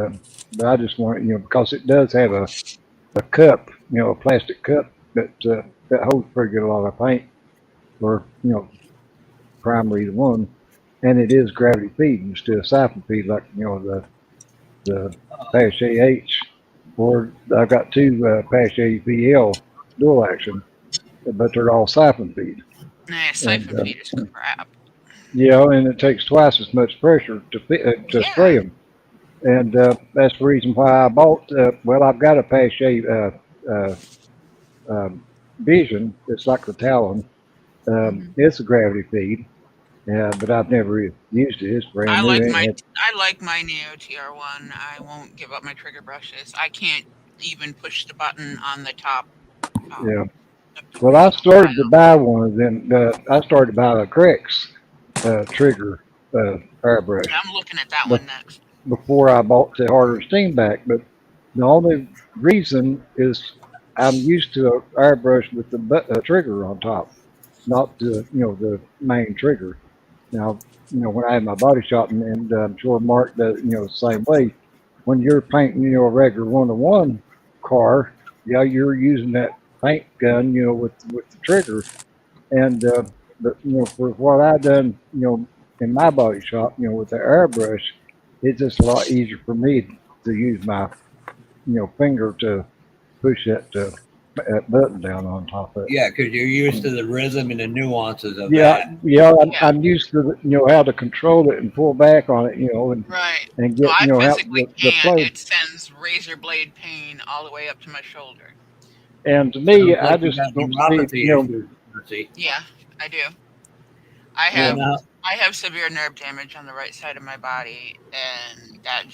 but I just want because it does have a cup, a plastic cup that holds pretty good a lot of paint or primer either one, and it is gravity feed instead of siphon feed like the Pache H, or I've got 2 Pache VL dual action, but they're all siphon feed. Nah, siphon feed is crap. And it takes twice as much pressure to spray them. And that's the reason why I bought. I've got a Pache Vision. It's like the Talon. It's a gravity feed, but I've never used it. It's brand I new. like my Neo TR1. I won't give up my trigger brushes. I can't even push the button on the top. Yeah. Well, I started to buy one, then I started to buy the Crex trigger airbrush. I'm looking at that one next. Before I bought the harder steam back, but the only reason is I'm used to an airbrush with the trigger on top, not the main trigger. Now, when I had my body shop, and I'm sure Mark does, the same way. When you're painting, a regular 1-to-1 car, you're using that paint gun, with the trigger. And but for what I done, in my body shop, with the airbrush, it's just a lot easier for me to use my, finger to push that button down on top of it. Yeah, because you're used to the rhythm and the nuances of that. I'm used to how to control it and pull back on it, Right. and get I how physically the flow. can't. It sends razor blade pain all the way up to my shoulder. And to me, Sounds like I you just got don't neuropathy see, issues, Mercy. Yeah, I do. I have severe nerve damage on the right side of my body, and that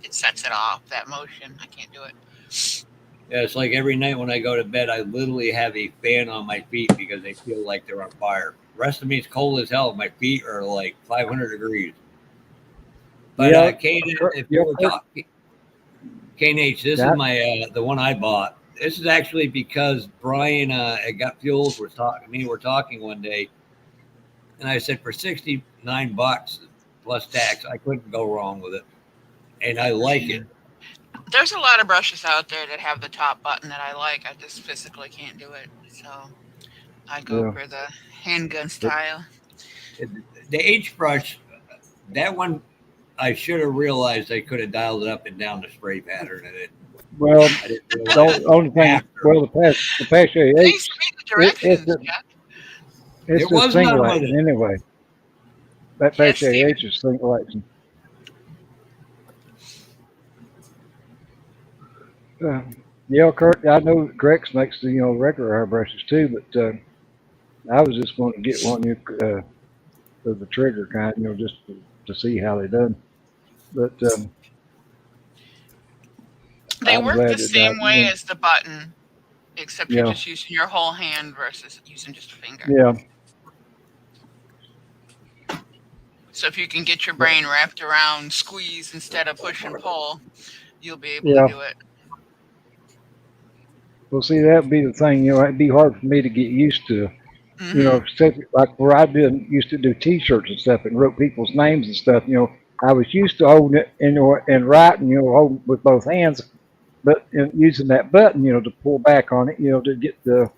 it sets it off. That motion, I can't do it. Yeah, it's like every night when I go to bed, I literally have a fan on my feet because they feel like they're on fire. rest of me is cold as hell. My feet are like 500 degrees. But Yeah, Kane, if yeah, you were talking, H, this Yeah. is my the one I bought. This is actually because Brian at Got Fuels was talking. Me, we're talking one day, and I said for $69 plus tax, I couldn't go wrong with it, and I like it. There's a lot of brushes out there that have the top button that I like. I just physically can't do it, so I go Yeah. for the handgun style. The H brush, that one, I should have realized I could have dialed it up and down the spray pattern, and it. Well, I didn't the realize only thing, after. well, the Apache Please H, read the directions, it's Jeff. it's There was just single none with action it. anyway. That Yes, Apache Steven. H is single action. Yeah, Kurt, I know Grex makes the regular airbrushes too, but I was just going to get one of the trigger kind, just to see how they done. But They I'm work glad the that same way as the button, except you're yeah, just using your whole hand versus using just a finger. yeah, So if you can get your brain wrapped around squeeze instead of push and pull, you'll be able yeah. to do it. Well, see, that'd be the thing. It'd be hard for me to get used to. Mm-hmm. Like where I used to do T-shirts and stuff and wrote people's names and stuff. I was used to holding it and writing, holding with both hands, but using that button, to pull back on it, to get the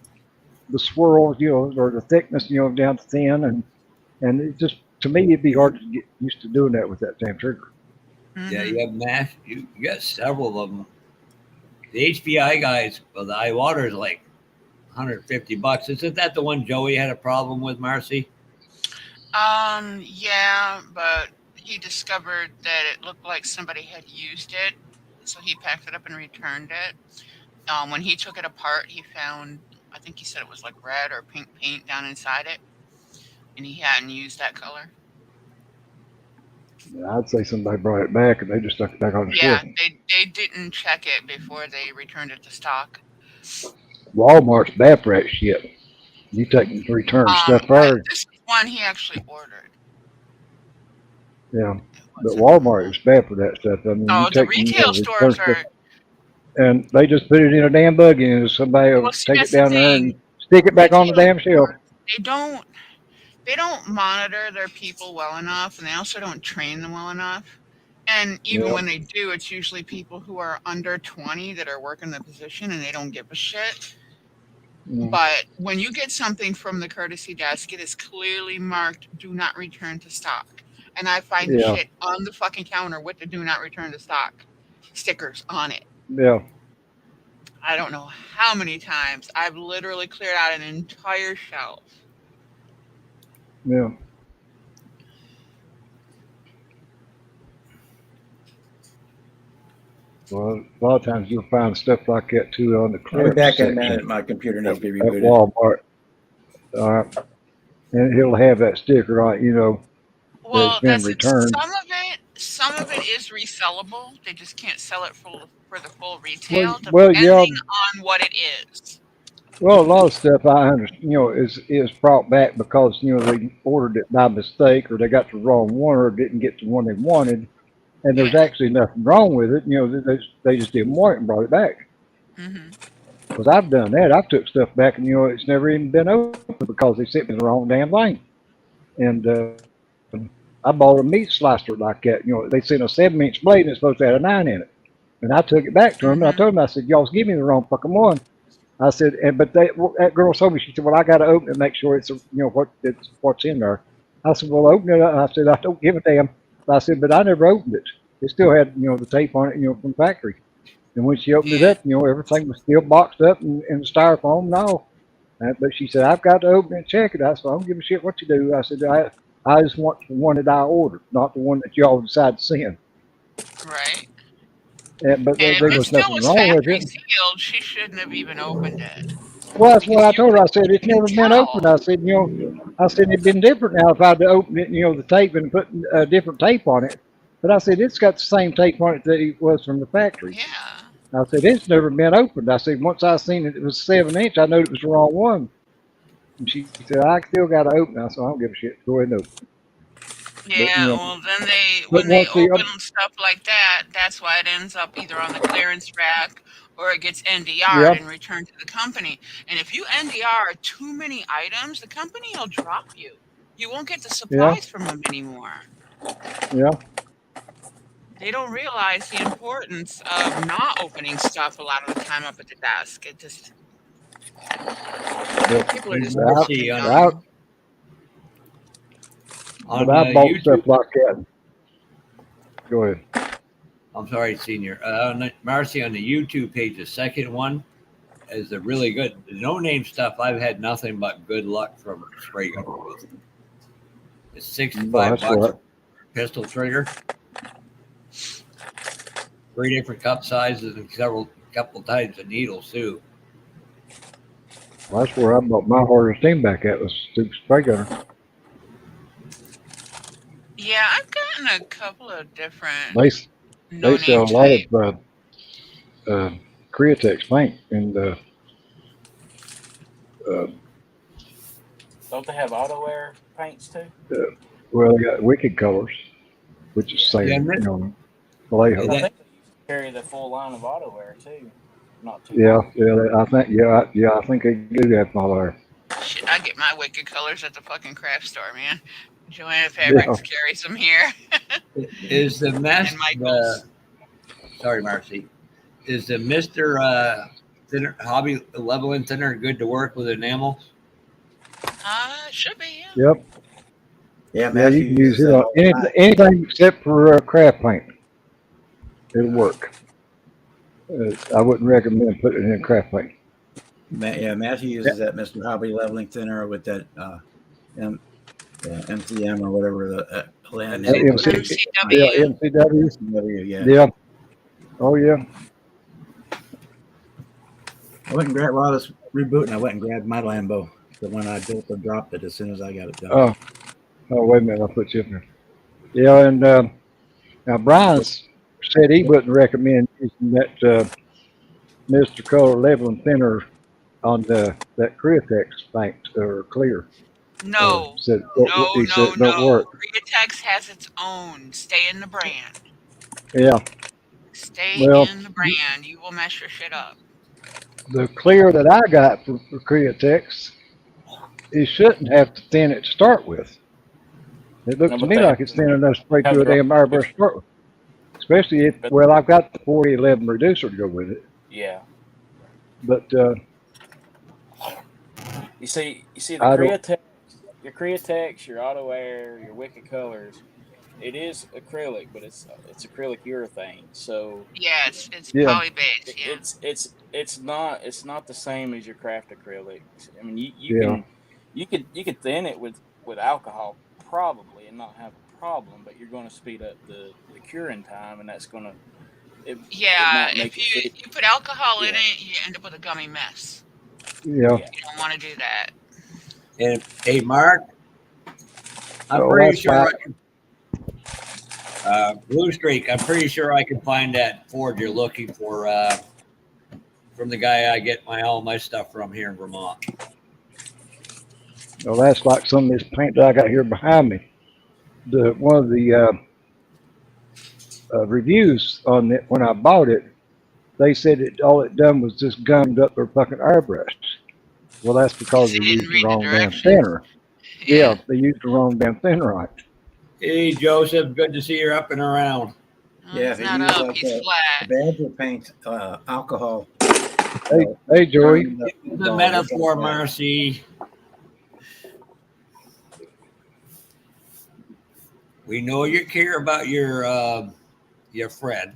swirls, or the thickness, down to thin, and it just to me it'd be hard to get used to doing that with that damn trigger. Mm-hmm. Yeah, you have mash. You got several of them. The HPI guys, well, the iWater is like $150. Isn't that the one Joey had a problem with, Marcy? Yeah, but he discovered that it looked like somebody had used it, so he packed it up and returned it. When he took it apart, he found, I think he said it was like red or pink paint down inside it, and he hadn't used that color. I'd say somebody brought it back and they just stuck it back on the Yeah, shelf. they didn't check it before they returned it to stock. Walmart's bad for that shit. You take and return stuff hard. This one he actually ordered. Yeah, but Walmart is bad for that stuff. I mean, Oh, you the take retail stores are. and they just put it in a damn buggy, and somebody will Well, see, take that's it down the there thing. and stick it back on the Retail damn shelf. stores, they don't monitor their people well enough, and they also don't train them well enough. And even Yeah. when they do, it's usually people who are under 20 that are working the position, and they don't give a shit. Mm. But when you get something from the courtesy desk, it is clearly marked "Do not return to stock." And I find the Yeah. shit on the fucking counter with the "Do not return to stock" stickers on it. Yeah. I don't know how many times I've literally cleared out an entire shelf. Yeah. Well, a lot of times you'll find stuff like that too on the I'll be clearance back in a section minute. My computer needs to be at rebooted. Walmart. And he'll have that sticker on it, that Well, it's been returned. Some of it is resellable. They just can't sell it for the full retail, Well, depending on what it is. Well, a lot of stuff I understand, is brought back because they ordered it by mistake, or they got the wrong one, or didn't get the one they wanted, and there's actually nothing wrong with it. They just didn't want it and brought it back. Because I've done that. I've took stuff back, and it's never even been opened because they sent me the wrong damn thing. And I bought a meat slicer like that. They sent a 7-inch blade, and it's supposed to have a 9 in it. And I took it back to them, and I told them, I said, y'all give me the wrong fucking one. I said, but that girl told me, she said, well, I got to open it and make sure it's what's in there. I said, well, open it up. I said, I don't give a damn. I said, but I never opened it. It still had, the tape on it, from factory. And when she opened it up, everything was still boxed up in styrofoam and all. But she said, I've got to open it and check it. I said, I don't give a shit what you do. I said, I just want the one that I ordered, not the one that y'all decided to send. Right. But and there was nothing wrong with it. Sealed, she shouldn't have even opened it. Well, that's what I told her. I said, it's never been opened. I said, it'd been different now if I'd opened it, the tape and put a different tape on it. But I said, it's got the same tape on it that it was from the factory. Yeah. I said, it's never been opened. I said, once I seen it was 7-inch, I knew it was the wrong one. And she said, I still got to open. I said, I don't give a shit. Go ahead and open. Yeah, But, well, then but when they once the open stuff like that, that's why it ends up either on the clearance rack or it gets NDR'd and returned to the company. And if you NDR too many items, the company will drop you. You won't get the supplies from them anymore. Yeah. They don't realize the importance of not opening stuff a lot of the time up at the desk. It just people are just Marcy, dumb. on I bought YouTube, stuff like that. Go ahead. I'm sorry, Senior. Marcy, on the YouTube page, the second one is the really good. The no-name stuff, I've had nothing but good luck from spray gun with. It's $65 pistol trigger. 3 different cup sizes and couple types of needles too. Well, that's where I bought my hardest thing back at was Stupid Spray Gunner. Yeah, I've gotten a couple of different They no sell a name lot type. of Createx paint and Don't they have auto wear paints too? well, they got Wicked Colors, which is saying, Vallejo. I think they used to carry the full line of auto wear too. Not too Yeah, long. I think they do have all there. Shit, I get my Wicked Colors at the fucking craft store, man. Joanna Fabrics carries them here. Is the mess? And Michaels. Sorry, Marcy. Is the Mr. Thinner Hobby Leveling Thinner good to work with enamels? Should be. Yeah. Yep. Yeah, you can use it on anything except for craft paint. It'll work. I wouldn't recommend putting it in craft paint. Matthew uses that Mr. Hobby Leveling Thinner with that MCM or whatever the MCW. MCW. Yeah. Oh yeah. I went and grabbed while I was rebooting. I went and grabbed my Lambo, the one I built and dropped it as soon as I got it done. Oh, wait a minute. I'll put you in there. Yeah, and now Brian said he wouldn't recommend using that Mr. Color Leveling Thinner on that Createx paint or clear. No. He said, no. Don't work. Createx has its own. Stay in the brand. Yeah. Stay in the brand. You will mess your shit up. The clear that I got for Createx, you shouldn't have to thin it to start with. It looks to me like it's thin enough to spray through a damn airbrush to start with. Especially if, well, I've got the 4011 reducer to go with it. Yeah. But you see the Createx, your Auto Air, your Wicked Colors. It is acrylic, but it's acrylic urethane. So yeah, it's poly-based. Yeah. It's not the same as your craft acrylics. I mean, you could thin it with alcohol probably and not have a problem, but you're going to speed up the curing time, and that's going to if you put alcohol in it, you end up with a gummy mess. Yeah. You don't want to do that. And hey, Mark, I'm pretty sure Blue Streak. I'm pretty sure I can find that Ford you're looking for from the guy I get all my stuff from here in Vermont. Well, that's like some of this paint that I got here behind me. One of the reviews on it when I bought it, they said all it done was just gummed up their fucking airbrush. Well, that's because they used the wrong damn thinner. Yeah, they used the wrong damn thinner right. Hey, Joseph, good to see you're up and around. Yeah, if you use like the Badger paint alcohol. Hey, Joey. The metaphor, Marcy. We know you care about your friend.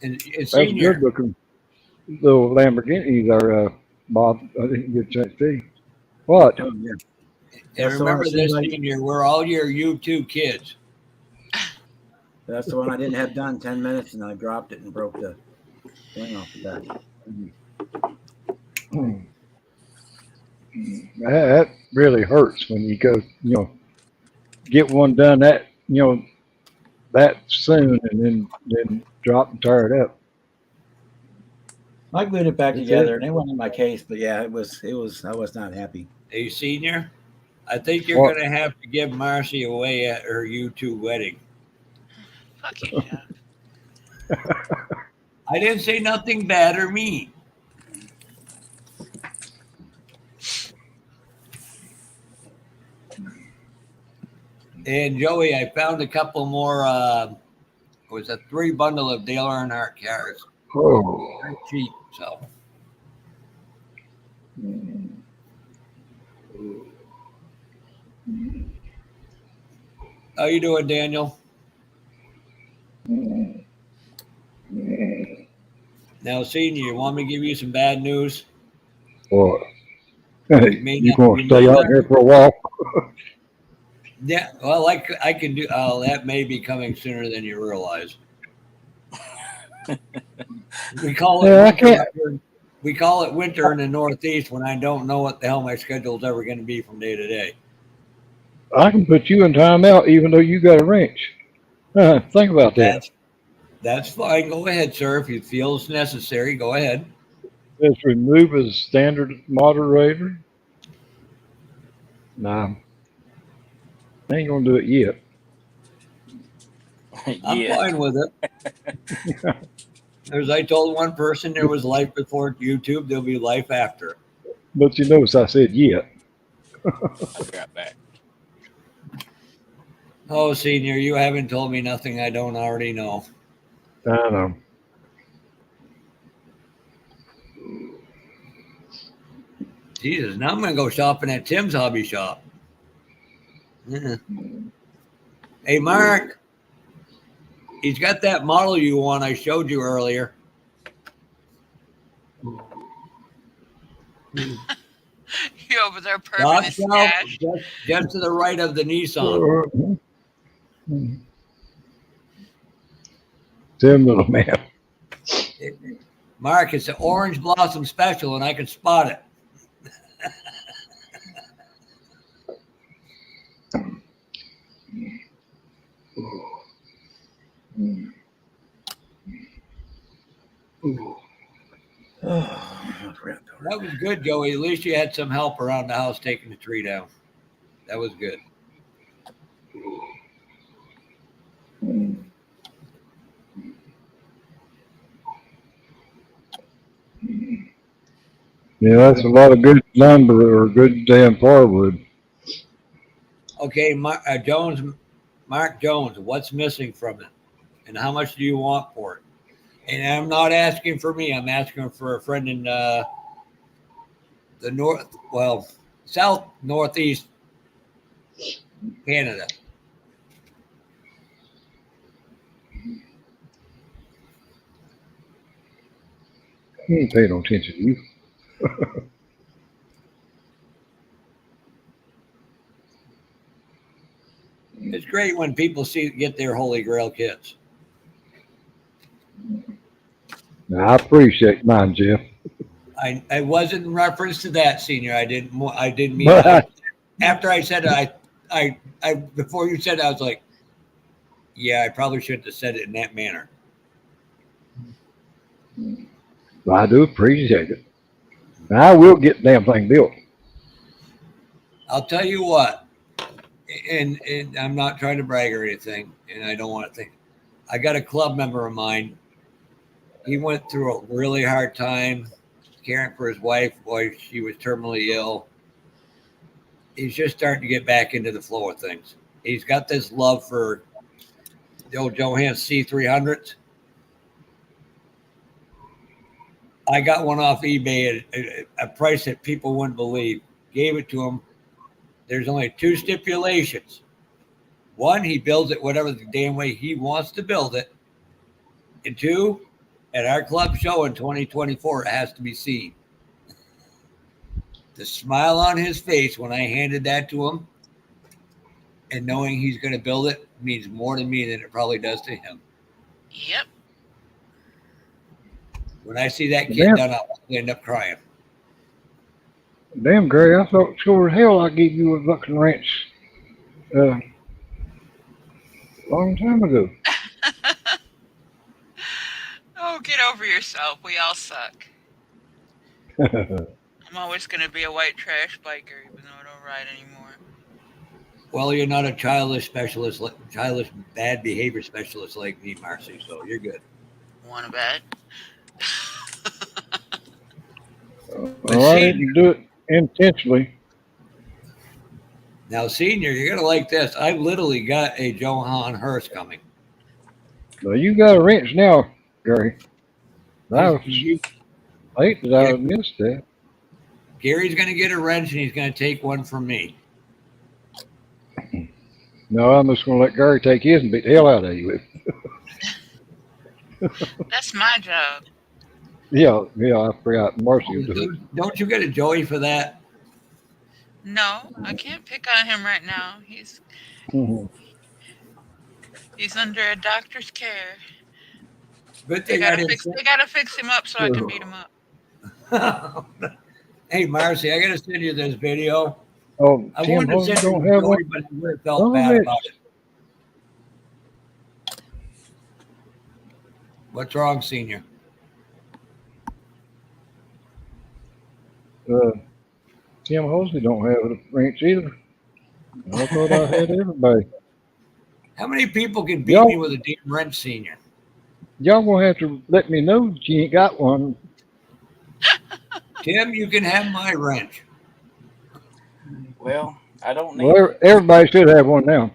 And Senior. Good looking little Lamborghinis are, Bob. I didn't get a chance to see. What? Oh, yeah. And remember this, Senior, we're all your YouTube kids. That's the one I didn't have done 10 minutes, and I dropped it and broke the thing off the back. That really hurts when you go, get one done that soon and then drop and tear it up. I glued it back That's together, it. and it went in my case. But yeah, it was. I was not happy. Hey, Senior, I think you're What? going to have to give Marcy away at her YouTube wedding. Fuck you, Jeff. I didn't say nothing bad or mean. And Joey, I found a couple more. It was a 3 bundle of Dale Earnhardt cars. Oh. Very cheap. So how you doing, Daniel? Now, Senior, you want me to give you some bad news? What? may You not- gonna you stay may out not- here for a while? Yeah, well, I can do. That may be coming sooner than you realize. We call it Yeah, I winter. can't. We call it winter in the Northeast when I don't know what the hell my schedule is ever going to be from day to day. I can put you in timeout even though you got a wrench. Think about that. That's fine. Go ahead, sir. If you feel it's necessary, go ahead. Just remove as standard moderator. Nah, I ain't gonna do it yet. I'm Yeah. fine with it. As I told one person, there was life before YouTube. There'll be life after. But you notice I said yet. I got back. Oh, Senior, you haven't told me nothing I don't already know. I know. Jesus, now I'm going to go shopping at Tim's hobby shop. Hey, Mark, he's got that model you want I showed you earlier. You over there perving his stash? Just to the right of the Nissan. Tim, little man. Mark, it's an orange blossom special, and I can spot it. That was good, Joey. At least you had some help around the house taking the tree down. That was good. Yeah, that's a lot of good lumber or good damn firewood. Okay, Mark Jones, what's missing from it? And how much do you want for it? And I'm not asking for me. I'm asking for a friend in the south northeast Canada. He ain't paying no attention to you. It's great when people get their Holy Grail kits. Now, I appreciate mine, Jeff. I wasn't in reference to that, Senior. I didn't mean after I said it, I before you said it, I was like, yeah, I probably shouldn't have said it in that manner. Well, I do appreciate it. Now, I will get the damn thing built. I'll tell you what, and I'm not trying to brag or anything, and I don't want to think. I got a club member of mine. He went through a really hard time caring for his wife while she was terminally ill. He's just starting to get back into the flow of things. He's got this love for the old Johannes C300s. I got one off eBay at a price that people wouldn't believe. Gave it to him. There's only 2 stipulations. One, he builds it whatever the damn way he wants to build it. And 2, at our club show in 2024, it has to be seen. The smile on his face when I handed that to him and knowing he's going to build it means more to me than it probably does to him. Yep. When I see that kid done, I'll end up crying. Damn, Gary, I thought sure as hell I gave you a fucking wrench a long time ago. Oh, get over yourself. We all suck. I'm always going to be a white trash biker, even though I don't ride anymore. Well, you're not a childish specialist, childish bad behavior specialist like me, Marcy. So you're good. Want to bet? Well, I didn't do it intentionally. Now, Senior, you're gonna like this. I literally got a Johan Hurst coming. Well, you got a wrench now, Gary. I He's- hate that I missed that. Gary's gonna get a wrench, and he's gonna take one from me. No, I'm just going to let Gary take his and beat the hell out of you with it. That's my job. Yeah, I forgot. Marcy will do it. Don't you get a Joey for that? No, I can't pick on him right now. He's under a doctor's care. Good They thing gotta fix him up so I can beat him up. Hey, Marcy, I gotta send you this video. Oh, I Tim wanted to Holmes send don't you have Joey, one? but I really felt bad about it. What's wrong, Senior? Tim Hosley don't have a wrench either. I thought I had everybody. How many people can beat me with a damn wrench, Senior? Y'all gonna have to let me know that you ain't got one. Tim, you can have my wrench. Well, I don't need. Well, everybody should have one now.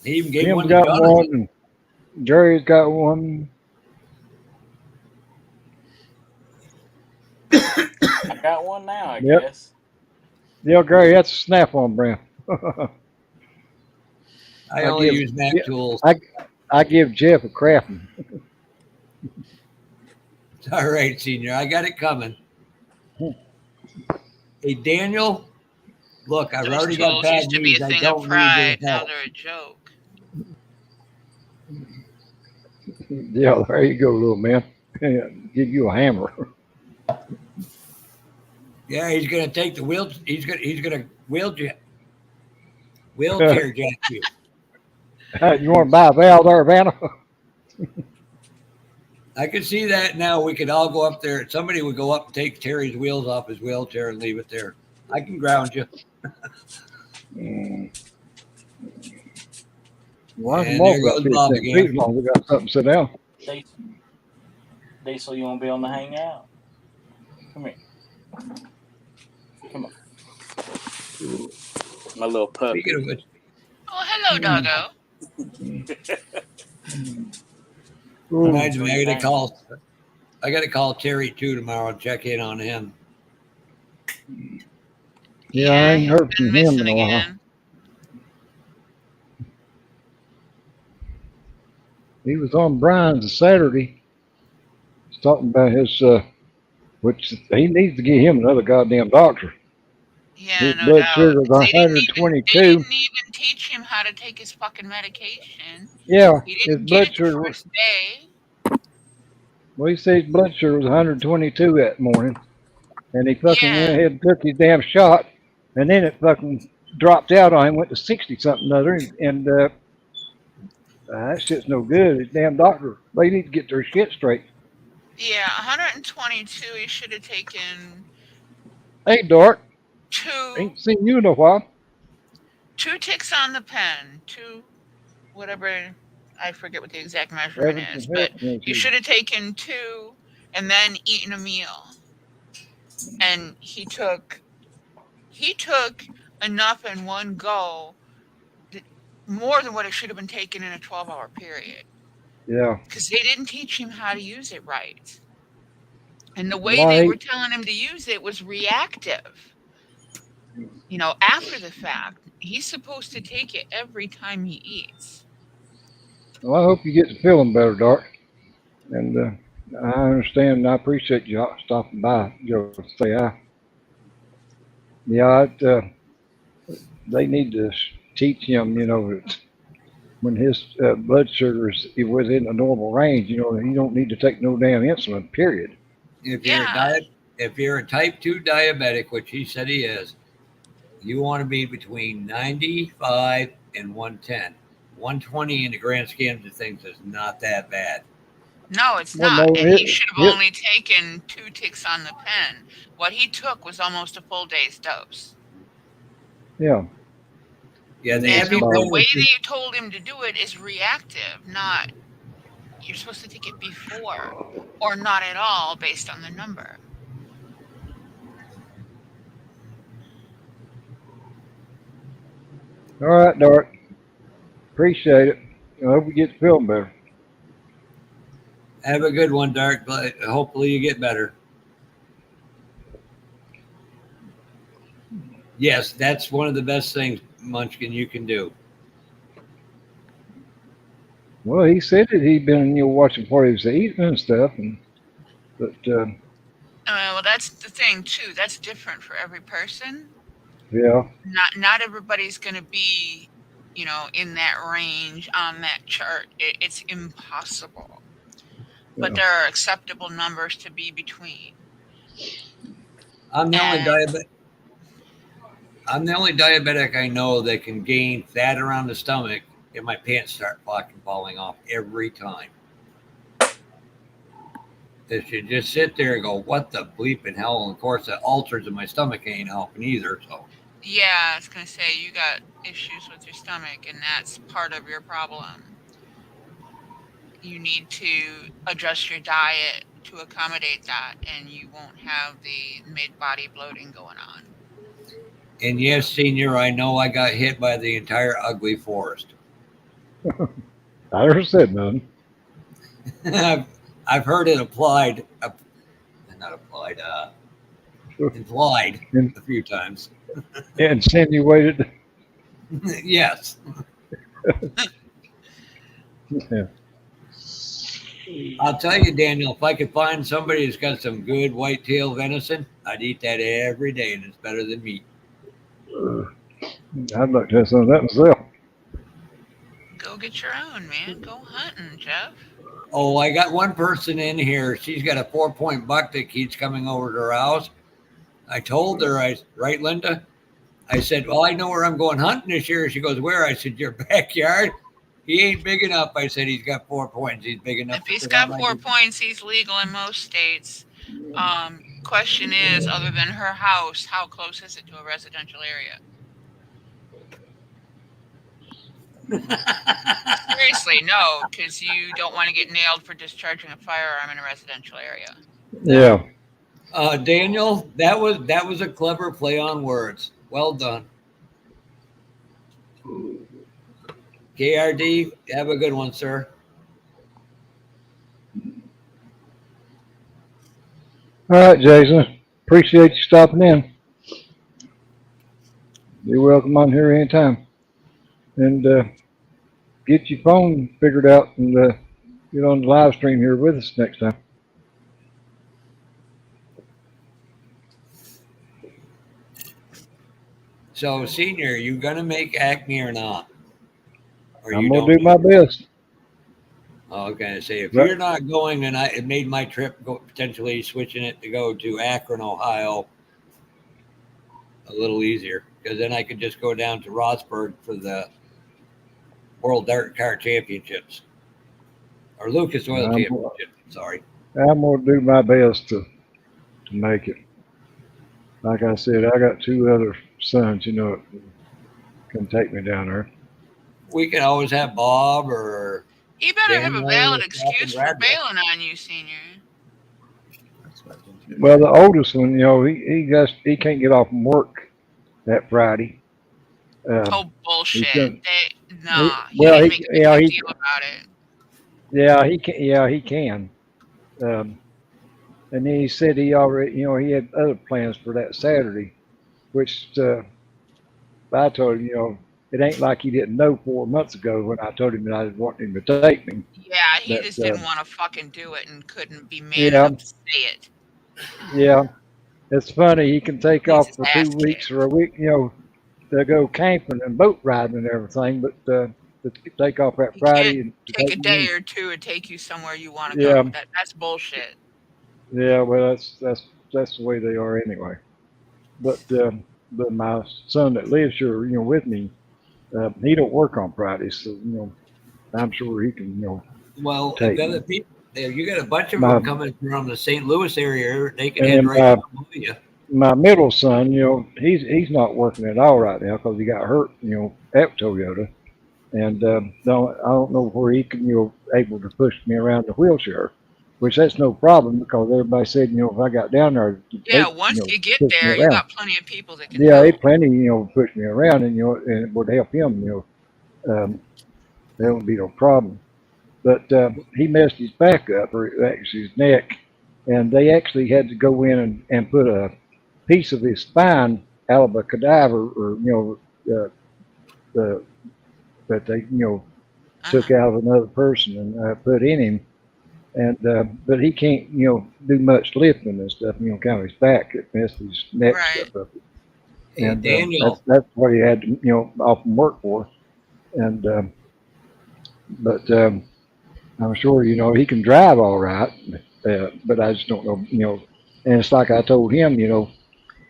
He even gave Tim's one to got Jonathan. one, and Jerry's got one. I got one now, I Yep. guess. Yeah, Gary, that's a Snap-on brand. I only use Mac tools. I give Jeff a Craftsman. All right, Senior, I got it coming. Hey, Daniel, look, I've Those already got tools bad used to be news. a I thing don't of pride. need your Now help. they're a joke. Yeah, there you go, little man. Give you a hammer. Yeah, he's gonna take the wheel. He's gonna wheelchair jack you. You want to buy a valve there, Vanna? I can see that now. We could all go up there. Somebody would go up and take Terry's wheels off his wheelchair and leave it there. I can ground you. Well, And there goes Bob again. as long as we got something to sit down. Diesel, you want to be on the Hangout? Come here. Come on. My little puppy. Speaking of which, Oh, hello, doggo. reminds me, I gotta call Terry too tomorrow and check in on him. Yeah, I ain't heard from him in a while. Again. He was on Brian's Saturday. He's talking about his, which he needs to get him another goddamn doctor. Yeah, His no blood doubt. sugar was They didn't 122. even teach him how to take his fucking medication. Yeah, He his didn't blood get it the sugar was. first day. Well, he said his blood sugar was 122 that morning, and he fucking went ahead and took his damn shot, and then it fucking dropped out on him, went to 60 something other, and that shit's no good. His damn doctor, they need to get their shit straight. Yeah, 122. He should have taken Hey, Dart, two ain't seen you in a while. ticks on the pen, whatever. I forget what the exact measurement is, but you should have taken 2 and then eaten a meal. And he took enough in one go, more than what it should have been taken in a 12-hour period. Yeah. Because they didn't teach him how to use it right. And the way they were telling him to use it was reactive. You know, after the fact, he's supposed to take it every time he eats. Well, I hope you get to feeling better, Dart. And I understand and I appreciate you stopping by, Joe, to say hi. Yeah, they need to teach him, you know, that when his blood sugar is within the normal range, you know, you don't need to take no damn insulin, period. If you're a type 2 diabetic, which he said he is, you want to be between 95 and 110. 120 in the grand scheme of things is not that bad. No, it's Well, not. no, And he should have it, only taken 2 ticks on the pen. What he took was almost a full day's dose. yeah. Yeah, the And epi the Well, way that you told him to do it is reactive, not you're supposed to take it before or not at all based on the number. all right, Dart. Appreciate it. I hope we get to feeling better. have a good one, Dark. But hopefully you get better. Yes, that's one of the best things, Munchkin, you can do. Well, he said that he'd been, watching part of his eating and stuff, but Well, that's the thing too. That's different for every person. yeah, Not everybody's going to be, in that range on that chart. It's impossible. But Yeah. there are acceptable numbers to be between. I'm the only And diabetic. I'm the only diabetic I know that can gain fat around the stomach and my pants start fucking falling off every time. That should just sit there and go, what the bleeping hell? And of course, the ulcers in my stomach ain't helping either. So yeah, I was going to say you got issues with your stomach, and that's part of your problem. You need to adjust your diet to accommodate that, and you won't have the mid-body bloating going on. And yes, Senior, I know I got hit by the entire ugly forest. I never said nothing. I've heard it applied, not applied, implied a few times. Insinuated. Yes. Yeah. I'll tell you, Daniel, if I could find somebody that's got some good whitetail venison, I'd eat that every day, and it's better than meat. I'd like to have some of that myself. Go get your own, man. Go hunting, Jeff. Oh, I got one person in here. She's got a 4-point buck that keeps coming over to her house. I told her, right, Linda? I said, well, I know where I'm going hunting this year. She goes, where? I said, your backyard. He ain't big enough. I said, he's got 4 points. He's big enough. If he's got 4 points, he's legal in most states. Question is, other than her house, how close is it to a residential area? Seriously, no, because you don't want to get nailed for discharging a firearm in a residential area. Yeah. Daniel, that was a clever play on words. Well done. KRD, have a good one, sir. All right, Jason. Appreciate you stopping in. You're welcome on here anytime. And get your phone figured out and get on the live stream here with us next time. So, Senior, you gonna make Acme or not? Or I'm gonna do my best. I was gonna say, if Right. you're not going, and it made my trip potentially switching it to go to Akron, Ohio, a little easier, because then I could just go down to Rossburg for the World Dart Car Championships or Lucas Oil Championship. Sorry, I'm gonna do my best to make it. Like I said, I got 2 other sons, can take me down there. we can always have Bob or. He better have a Daniel valid or excuse for Captain Bradley. bailing on you, Senior. Well, the oldest one, he can't get off from work that Friday. Oh, bullshit. done- He well, didn't make a big he- deal about it. Yeah, he can. Yeah, he can. And then he said he already, he had other plans for that Saturday, which I told him, it ain't like he didn't know 4 months ago when I told him that I wanted him to take me. Yeah, he But, just didn't want to fucking do it and couldn't be man Yeah. enough to say it. Yeah, it's funny. He can take He's off his for ass 2 weeks or a week, to go camping and boat riding and everything, but to take off that You Friday can't and to take a me. day or two and take you somewhere you want to Yeah. go. That's bullshit. Yeah, well, that's the way they are anyway. But my son that lives here, with me, he don't work on Fridays, so I'm sure he can, Well, take if You got a bunch of My- them coming from the St. Louis area. They can And head then, right down to you. my middle son, he's not working at all right now because he got hurt, at Toyota. And I don't know where he can, able to push me around the wheelchair, which that's no problem because everybody said, if I got down there, Yeah, once you get push me there, you around. got plenty of people that can Yeah, they help. plenty, push me around, and and it would help him. There won't be no problem. But he messed his back up, or actually his neck, and they actually had to go in and put a piece of his spine out of a cadaver, or the that they took out of another person and put in him. And but he can't do much lifting and stuff. Kind of his back, it messed his neck Right. stuff up. Hey, And Daniel, that's what he had to often work for. And but I'm sure he can drive all right. But I just don't know. And it's like I told him,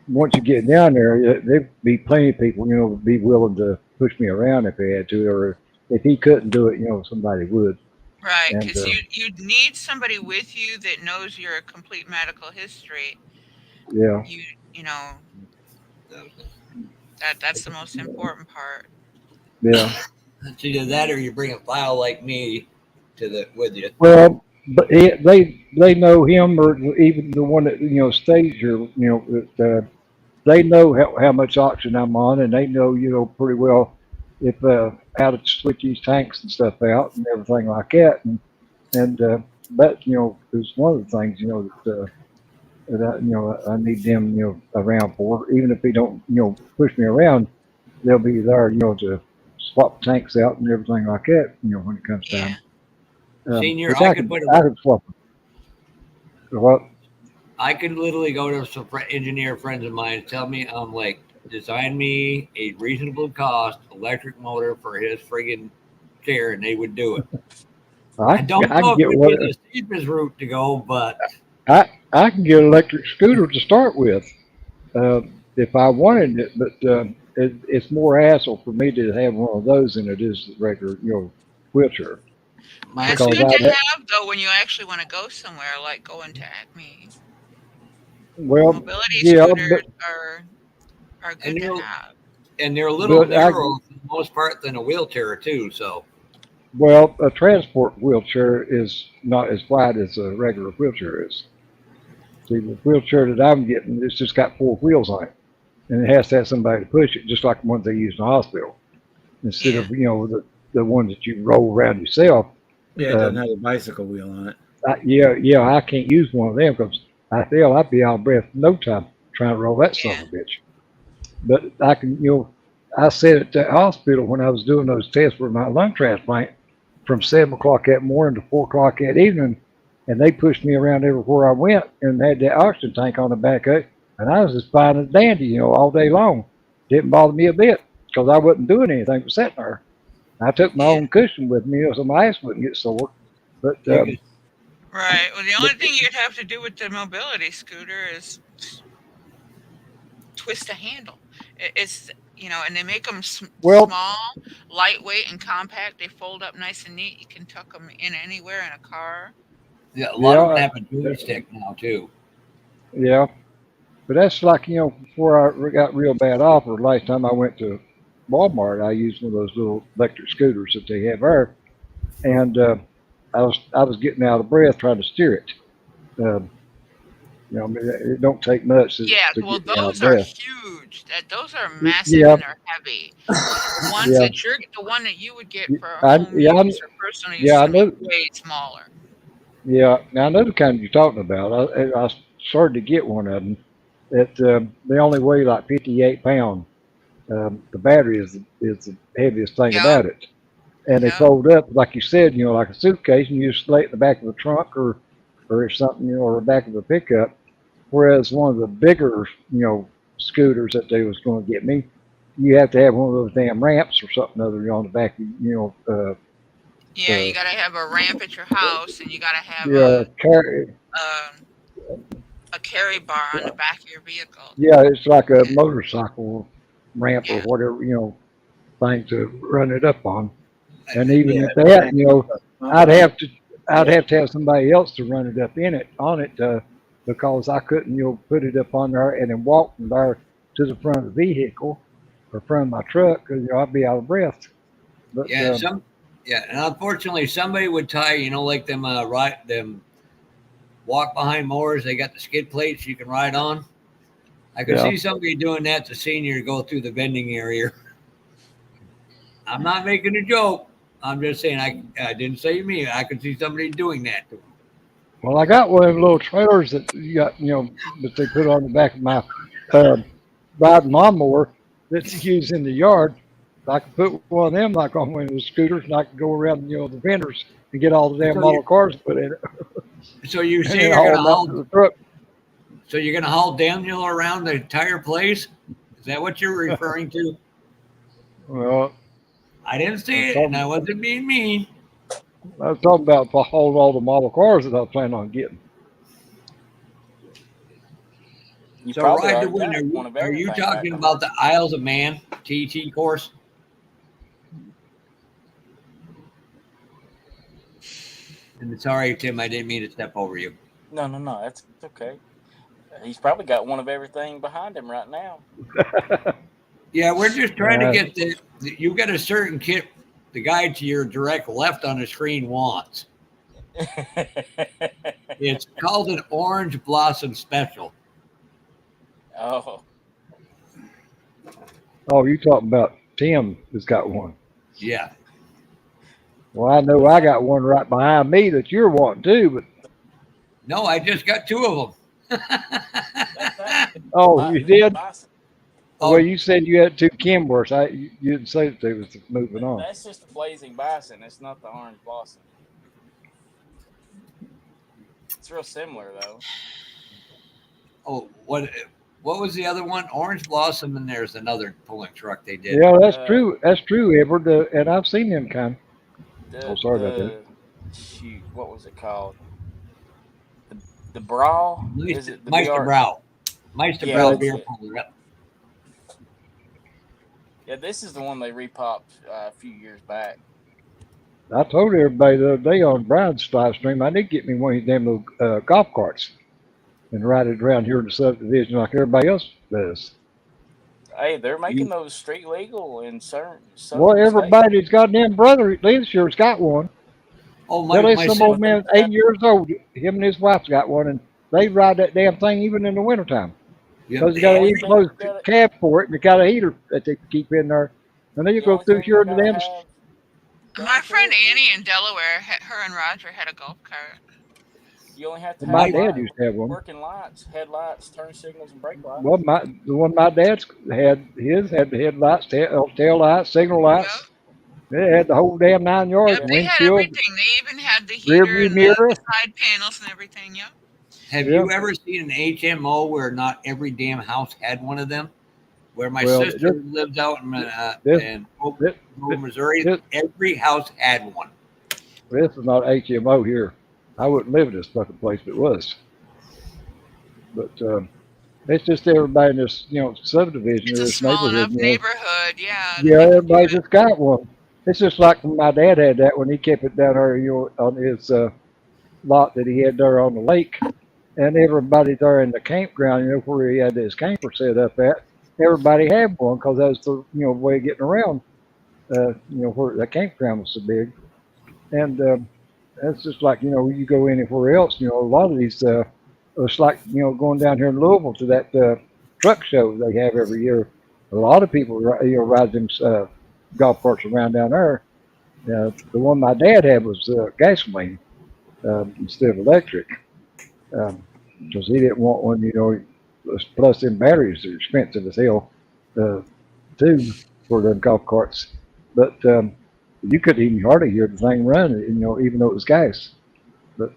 once you get down there, there'd be plenty of people, would be willing to push me around if they had to, or if he couldn't do it, somebody would. Right, And because you need somebody with you that knows your complete medical history. yeah, You know that's the most important part. yeah. it's either that or you bring a file like me with you. Well, but they know him, or even the one that stays here. They know how much oxygen I'm on, and they know pretty well if how to switch these tanks and stuff out and everything like that. And that is one of the things that I need them around for. Even if they don't push me around, they'll be there to swap tanks out and everything like that. When it comes Yeah. time. Senior, Which I I could could put I could swap them. What? I could literally go to some engineer friends of mine and tell me, I'm like, design me a reasonable cost electric motor for his friggin' chair, and they would do it. I don't I know can if it get would be the cheapest route to go, but I can get an electric scooter to start with if I wanted it, but it's more hassle for me to have one of those than it is the regular wheelchair. my It's Because good to I have though when you actually want to go somewhere, like going to Acme. well Mobility yeah, scooters are good and to they're have. a little but narrower for the most part than a wheelchair too. So a transport wheelchair is not as wide as a regular wheelchair is. See, the wheelchair that I'm getting, it's just got 4 wheels on it, and it has to have somebody to push it, just like the ones they use in the hospital, instead Yeah. of the ones that you roll around yourself. Yeah, it doesn't have a bicycle wheel on it. Yeah, I can't use one of them because I feel I'd be out of breath in no time trying to roll that son of a bitch. But I can, I said at the hospital when I was doing those tests for my lung transplant from 7 o'clock that morning to 4 o'clock that evening, and they pushed me around everywhere I went and had that oxygen tank on the back of it, and I was as fine as dandy, all day long. Didn't bother me a bit because I wasn't doing anything but sitting there. I took my own cushion with me so my ass wouldn't get sore. But Right. Well, the only thing you'd have to do with the mobility scooter is twist a handle. It's and they make them Well- small, lightweight, and compact. They fold up nice and neat. You can tuck them in anywhere in a car. yeah, a lot of them Yeah, have a joystick now too. yeah, but that's like before I got real bad off, or last time I went to Walmart, I used one of those little electric scooters that they have there, and I was getting out of breath trying to steer it. I mean, it don't take much to Well, get me out of those are breath. huge. Those are massive Yeah, and they're heavy. The ones yeah, the one that you would get for I, home yeah, use or personal use yeah, I is gonna know. be way smaller. Yeah, now I know the kind you're talking about. I started to get one of them. They only weigh like 58 pounds. The battery is the heaviest thing Yeah. about it, and they Yeah. fold up like you said, like a suitcase, and you just lay it in the back of a trunk or something, or the back of a pickup. Whereas one of the bigger, scooters that they was going to get me, you have to have one of those damn ramps or something other on the back. Yeah, you gotta have a ramp at your house, and you gotta have a carry bar on the back of your vehicle. Yeah, it's like a motorcycle ramp or Yeah. whatever, thing to run it up on. And even Yeah, at that, I'd have to I'd have to have somebody else to run it up on it, because I couldn't, put it up on there and then walk from there to the front of the vehicle or front of my truck because, I'd be out of breath. But, Yeah, and unfortunately somebody would tie, like them them walk behind mowers, they got the skid plates you can ride on. I could see somebody doing that to senior go through the vending area. I'm not making a joke. I'm just saying I didn't say me. I could see somebody doing that. well, I got one of the little trailers that you got, that they put on the back of my riding lawnmower that's used in the yard. I could put one of them like on one of the scooters, and I could go around, the vendors and get all the damn model cars put in it. So you And say then you're haul gonna them out haul? to the truck. So you're gonna haul Daniel around the entire place? Is that what you're referring to? Well, I didn't say it, and I wasn't being mean. I was talking about if I hauled all the model cars that I was planning on getting. You So probably Ride to already Win, got one of are you everything back talking home. about the Isles of Man TT course? And sorry, Tim, I didn't mean to step over you. No, that's okay. He's probably got one of everything behind him right now. Yeah, we're just trying to get you got a certain kit the guy to your direct left on the screen wants. It's called an Orange Blossom Special. Oh. Oh, you talking about Tim has got one. Yeah. Well, I know I got one right behind me that you're wanting too, but no, I just got two of them. Oh, you did? Bison. Well, you said you had two Kenworths. You didn't say that they was moving on. That's just the Blazing Bison. It's not the Orange Blossom. It's real similar though. Oh, what was the other one? Orange Blossom, and there's another pulling truck they did. Yeah, that's true. That's true, Edward. And I've seen them kind. Sorry about that. Shoot, what was it called? The Brawl? Is it the Meister Brau? Meister Brau beer puller. Yeah, this is the one they repopped a few years back. I told everybody the other day on Brian's live stream, I need to get me one of these damn little golf carts and ride it around here in the subdivision like everybody else does. Hey, they're making those street legal in certain well, everybody's goddamn brother at least here's got one. Oh, some old man, 8 years old. Him and his wife's got one, and they ride that damn thing even in the wintertime. Because you got an enclosed cab for it, and you got a heater that they keep in there. And then you go through here in the damn. My friend Annie in Delaware, her and Roger had a golf cart. You only have to my dad used to have one. Working lights, headlights, turn signals, and brake lights. Well, the one my dad's had the headlights, tail lights, signal lights. Yep. It had the whole damn 9 yards. Yep, they had everything. They even had the heater and the side panels and everything. Yep. Have you ever seen an HMO where not every damn house had one of them? Where my sister lived out in Missouri, every house had one. This is not HMO here. I wouldn't live in this fucking place if it was. But it's just everybody in this, subdivision. It's a small enough neighborhood, yeah. Yeah, everybody just got one. It's just like when my dad had that when he kept it down there, on his lot that he had there on the lake. And everybody there in the campground, where he had his camper set up at, everybody had one because that was the, way of getting around, where the campground was so big. And that's just like, you go anywhere else, a lot of these, it's like, going down here in Louisville to that truck show they have every year. A lot of people, ride them golf carts around down there. The one my dad had was gasoline instead of electric. Because he didn't want one, plus them batteries are expensive as hell, too, for them golf carts. But you couldn't even hardly hear the thing running, even though it was gas. But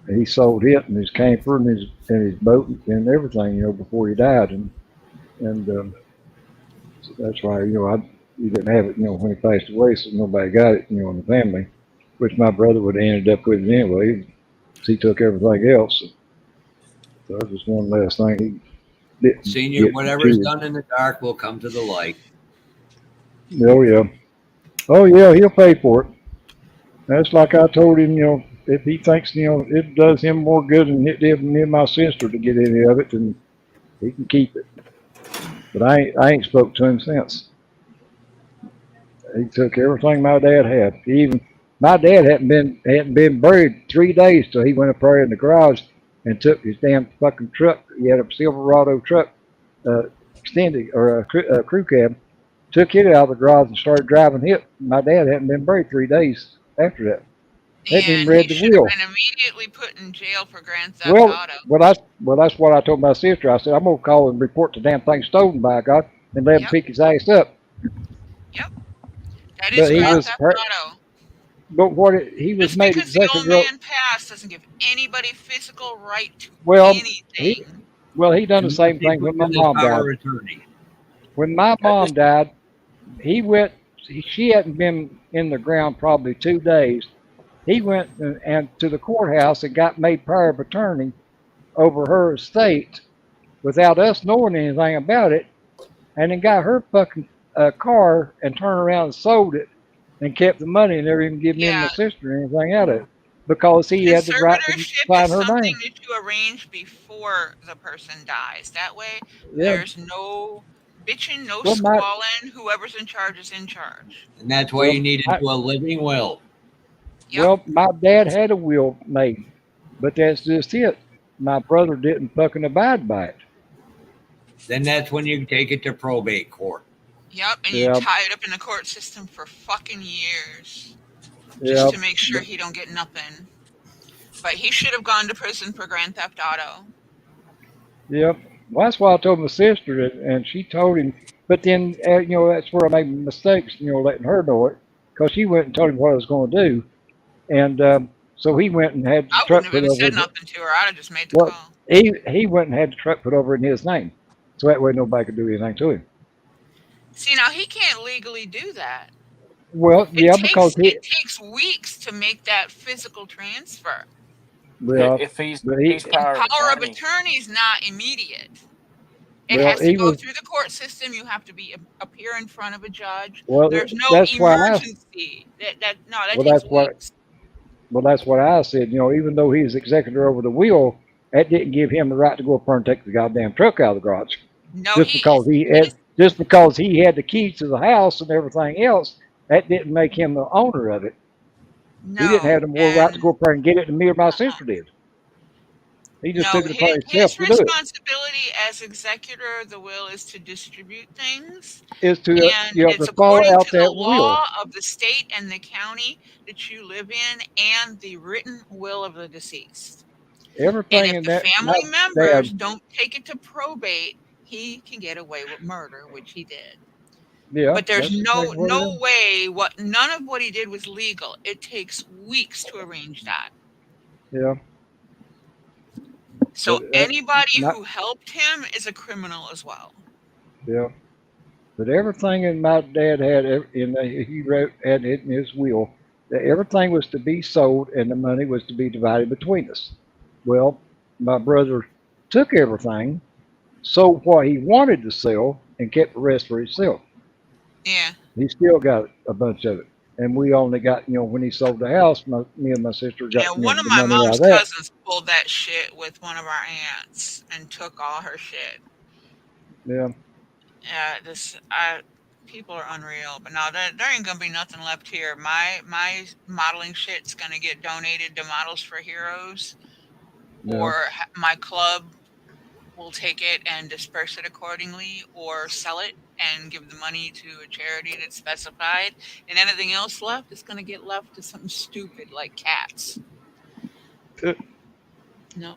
he sold it and his camper and his boat and everything, before he died, and so that's why he didn't have it, when he passed away, so nobody got it, in the family, which my brother would have ended up with it anyway. He took everything else. So that was one last thing. Senior, whatever's done in the dark will come to the light. Oh yeah, he'll pay for it. That's like I told him, if he thinks, it does him more good than it did me and my sister to get any of it, then he can keep it. But I ain't spoke to him since. He took everything my dad had. My dad hadn't been buried 3 days till he went up there in the garage and took his damn fucking truck. He had a Silverado truck, extended or a crew cab. Took it out of the garage and started driving it. My dad hadn't been buried 3 days after that. Hadn't even And read he the should have will. been immediately put in jail for grand theft Well, auto. that's what I told my sister. I said I'm gonna call and report the damn thing stolen by God and let him Yep. pick his ass up. Yep. That is But he grand was, theft auto. but he was Just made because the old executive. man passed doesn't give anybody physical right to Well, anything. he done the Unless same he thing put when my in his mom died. power of attorney. When my mom died, he went. She hadn't been in the ground probably 2 days. He went and to the courthouse and got made power of attorney over her estate without us knowing anything about it, and then got her fucking car and turned around and sold it and kept the money and never even give me and Yeah, my sister anything out of it because he had the right to conservatorship is sign her something name. that you arrange before the person dies. That way, Yeah. there's no bitching, no Well, my squalling. Whoever's in charge is in charge. And that's why well, you need to do a living will. Yep. my dad had a will made, but that's just it. My brother didn't fucking abide by it. Then that's when you take it to probate court. Yep. And you Yeah, tie it up in the court system for fucking years yeah, just to make sure he don't get nothing. But he should have gone to prison for grand theft auto. yeah. Well, that's why I told my sister that, and she told him. But then, that's where I made mistakes, letting her know it, because she went and told him what I was going to do, and so he went and had the I wouldn't truck have put even over. said nothing to her. I'd have just made the Well, call. he went and had the truck put over in his name, so that way nobody could do anything to him. See, now he can't legally do that. Well, yeah, because It takes weeks to make that physical transfer. If he's power of Power of attorney, attorney is not immediate. It well, has to he go was. through the court system. You have to appear in front of a judge. Well, There's no that's why emergency. That well, takes that's what. weeks. Well, that's what I said. Even though he's executor over the will, that didn't give him the right to go up there and take the goddamn truck out of the garage. No, Just because he had the keys to the house and everything else, that didn't make him the owner of it. He didn't no, have the more right to go up there and get it than me or my sister did. He just no. took it upon himself His to do it. responsibility as executor of the will is to distribute things, Is to and it's to follow according out to the that will. law of the state and the county that you live in, and the written will of the deceased. And Everything if in the that. family My members dad. don't take it to probate, he can get away with murder, which he did. Yeah, But there's that's exactly what it no is. way none of what he did was legal. It takes weeks to arrange that. Yeah, So but anybody not. who helped him is a criminal as well. Yeah. But everything in my dad had he wrote had it in his will that everything was to be sold and the money was to be divided between us. Well, my brother took everything, sold what he wanted to sell, and kept the rest for himself. Yeah. He still got a bunch of it, and we only got when he sold the house, me and my sister got Yeah, one of the my money out mom's of that. cousins pulled that shit with one of our aunts and took all her shit. Yeah, Yeah, people are unreal. But no, there ain't gonna be nothing left here. My modeling shit's gonna get donated to Models for Heroes, yeah, or my club will take it and disperse it accordingly, or sell it and give the money to a charity that's specified. And anything else left is gonna get left to something stupid like cats. No,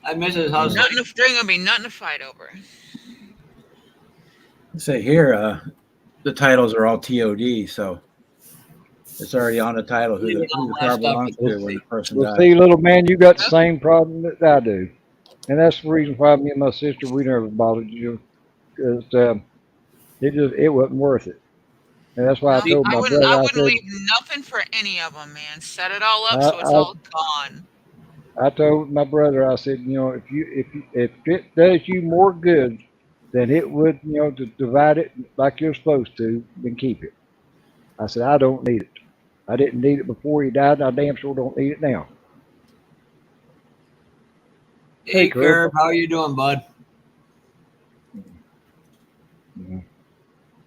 Mrs. Hussey. there ain't gonna be nothing to fight over. Say here, the titles are all TOD, so it's already on the title who the car belongs to when the person well, dies. see, little man, you got the same problem that I do, and that's the reason why me and my sister we never bothered you, because it wasn't worth it, and that's why I No, told my brother. I I wouldn't said leave nothing for any of them, man. Set it all up I, so it's I all gone. I told my brother. I said, if it does you more good than it would, to divide it like you're supposed to, then keep it. I said I don't need it. I didn't need it before he died, and I damn sure don't need it now. Hey, Curb. Curb, how you doing, bud?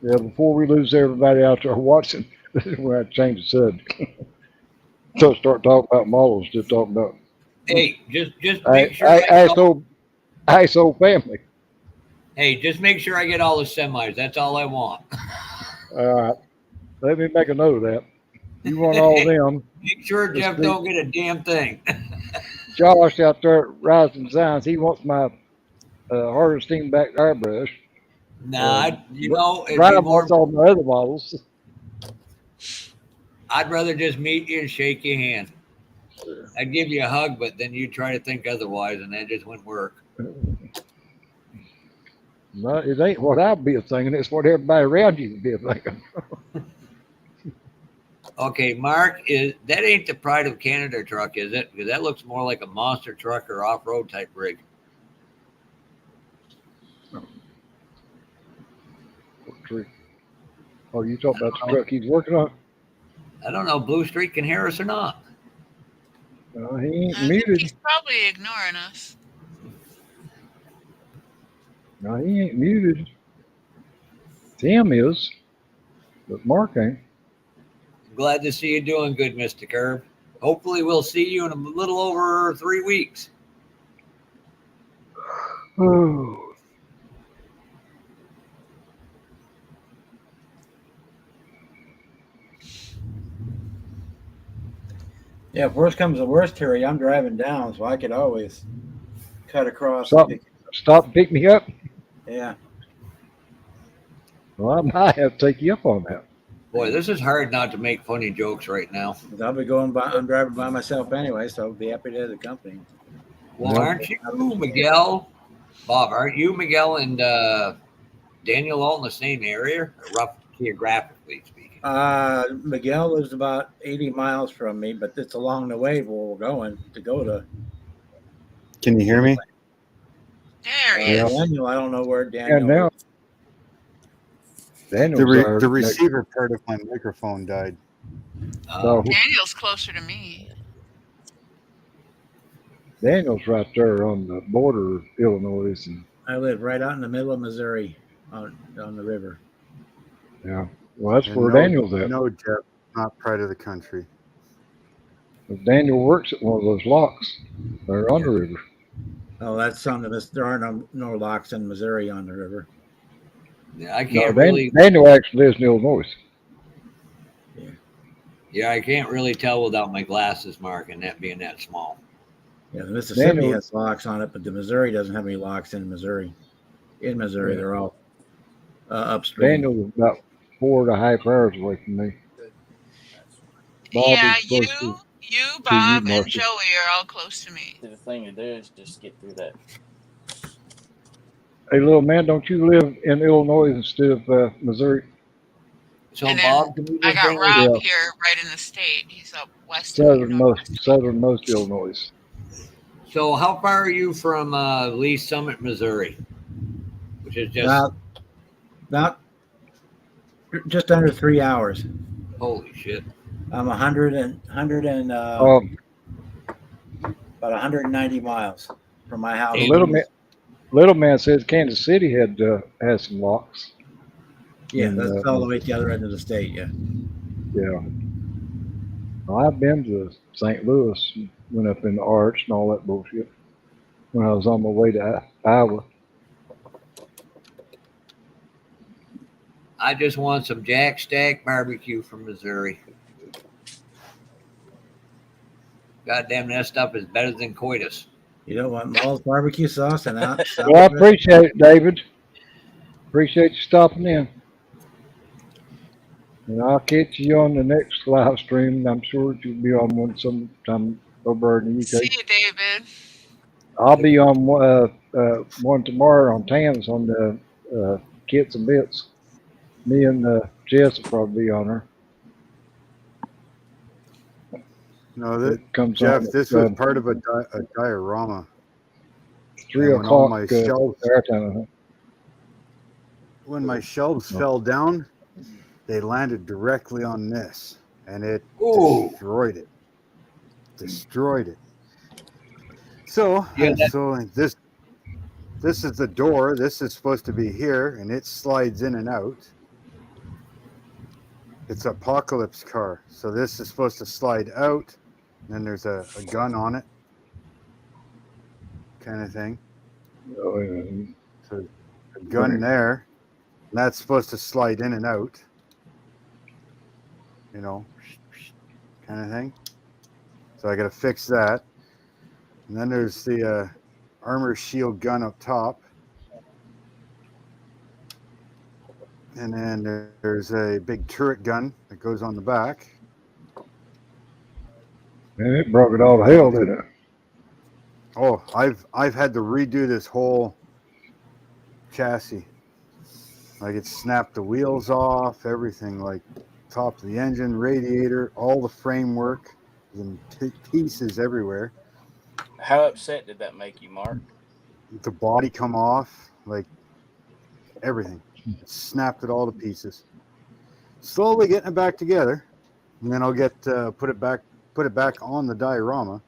Yeah, before we lose everybody out there watching, this is where I change the subject. So start talking about models, just talking about Hey, just make sure I ISO family. Hey, just make sure I get all the semis. That's all I want. All right, let me make a note of that. You want all them. Make sure Jeff don't get a damn thing. Josh out there at Rising Designs, he wants my harvesting back airbrush. Nah, you know, it'd be Brian more. wants all my other models. I'd rather just meet you and shake your hand. I'd give you a hug, but then you'd try to think otherwise, and that just wouldn't work. No, it ain't what I'll be thinking. It's what everybody around you will be thinking. Okay, Mark, that ain't the Pride of Canada truck, is it? Because that looks more like a monster truck or off-road type rig. Oh, you talking about the truck he's working on? I don't know, Blue Streak can hear us or not. He ain't I think muted. he's probably ignoring us. No, he ain't muted. Tim is, but Mark ain't. Glad to see you doing good, Mr. Curb. Hopefully we'll see you in a little over 3 weeks. Oh. Yeah, if worst comes to worst, Terry, I'm driving down, so I could always cut across. Stop and pick me up? Yeah. Well, I might have to take you up on that. Boy, this is hard not to make funny jokes right now. I'll be going by. I'm driving by myself anyway, so I'll be happy to have the company. Well, aren't you, Miguel? Bob, aren't you, Miguel, and Daniel all in the same area, rough geographically speaking? Miguel lives about 80 miles from me, but it's along the way where we're going to go to. Can you hear me? There he is. Daniel, I don't know where Daniel. And now, The receiver part of my microphone died. Daniel's closer to me. Daniel's right there on the border of Illinois. And I live right out in the middle of Missouri, on the river. Yeah, well, that's where Daniel's at. No, Jeff, not part of the country. Daniel works at one of those locks. They're on the river. Oh, that's something. There are no locks in Missouri on the river. Yeah, I can't really. Daniel actually lives in Illinois. Yeah, I can't really tell without my glasses, Mark, and that being that small. Yeah, the Mississippi has locks on it, but the Missouri doesn't have any locks in Missouri. In Missouri, they're all upstream. Daniel is about 4.5 hours away from me. Bob you, Bob, and Joey are all close to me. The thing to do is just get through that. Hey, little man, don't you live in Illinois instead of Missouri? So, and Bob, I got Rob here right in the state. He's up west. Southernmost Illinois. So, how far are you from Lee Summit, Missouri? Which is just about just under 3 hours. Holy shit! I'm about 190 miles from my house. Little man says Kansas City has some locks. Yeah, that's all the way to the other end of the state. Yeah. Yeah. Well, I've been to St. Louis, went up in the Arch and all that bullshit when I was on my way to Iowa. I just want some Jack Stack barbecue from Missouri. Goddamn, that stuff is better than coitus. You don't want Mull's barbecue sauce and out? Well, I appreciate it, David. Appreciate you stopping in. And I'll catch you on the next live stream. I'm sure you'll be on one sometime over in the UK. See you, David. I'll be on one tomorrow on Tams on the Kits and Bits. Me and Jess will probably be on her. No, Jeff, this was part of a diorama. 3 o'clock. My shelves, when my shelves fell down, they landed directly on this. and it Ooh. destroyed it. So, Yeah, so this is the door. This is supposed to be here, and it slides in and out. It's an apocalypse car. So this is supposed to slide out, and then there's a gun on it, kind of thing. Oh, yeah. So a gun there, and that's supposed to slide in and out, you know, kind of thing. So I got to fix that. And then there's the armor shield gun up top. And then there's a big turret gun that goes on the back. And it brought it all to hell, didn't it? Oh, I've had to redo this whole chassis. Like it snapped the wheels off, everything, like top of the engine, radiator, all the framework, and pieces everywhere. How upset did that make you, Mark? The body come off, like everything. It snapped it all to pieces. Slowly getting it back together, and then I'll get put it back on the diorama.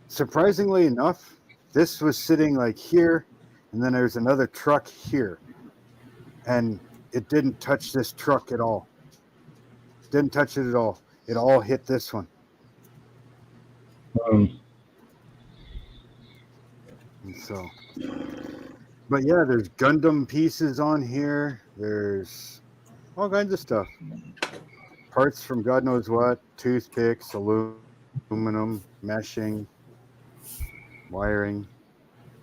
Surprisingly enough, this was sitting like here, and then there's another truck here, and it didn't touch this truck at all. Didn't touch it at all. It all hit this one. And so, but yeah, there's Gundam pieces on here. There's all kinds of stuff. Parts from God knows what, toothpicks, aluminum, meshing, wiring.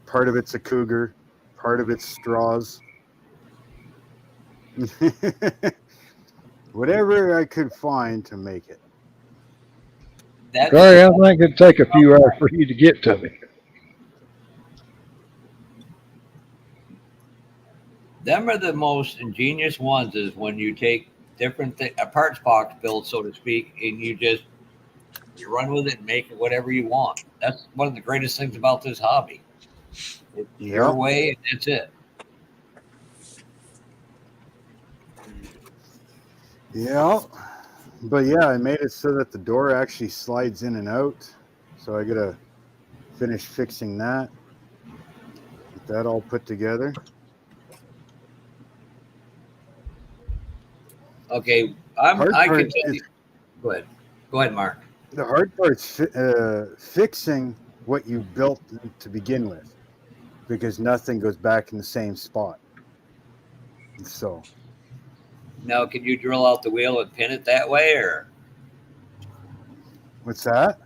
Part of it's a Cougar, part of it's straws. Whatever I could find to make it. Gary, I think it'd take a few hours for you to get to me. Them are the most ingenious ones, is when you take different a parts box build, so to speak, and you run with it and make it whatever you want. That's one of the greatest things about this hobby. It's your way, and that's it. Yeah, but yeah, I made it so that the door actually slides in and out. So I gotta finish fixing that. Get that all put together. Okay, I can tell you. Go ahead, Mark. The hard part's fixing what you built to begin with, because nothing goes back in the same spot. So now, can you drill out the wheel and pin it that way, or what's that?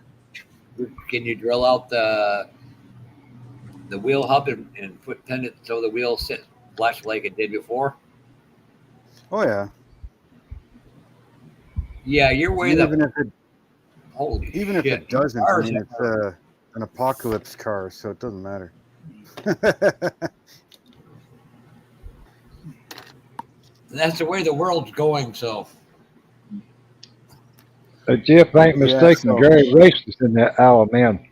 Can you drill out the wheel hub and pin it so the wheel sits flush like it did before? Oh yeah. Yeah, your way. Even if it doesn't, I Cars mean, it's an apocalypse car, so it doesn't matter. That's the way the world's going. So, Jeff ain't mistaken. Gary raced us in that Isle of Man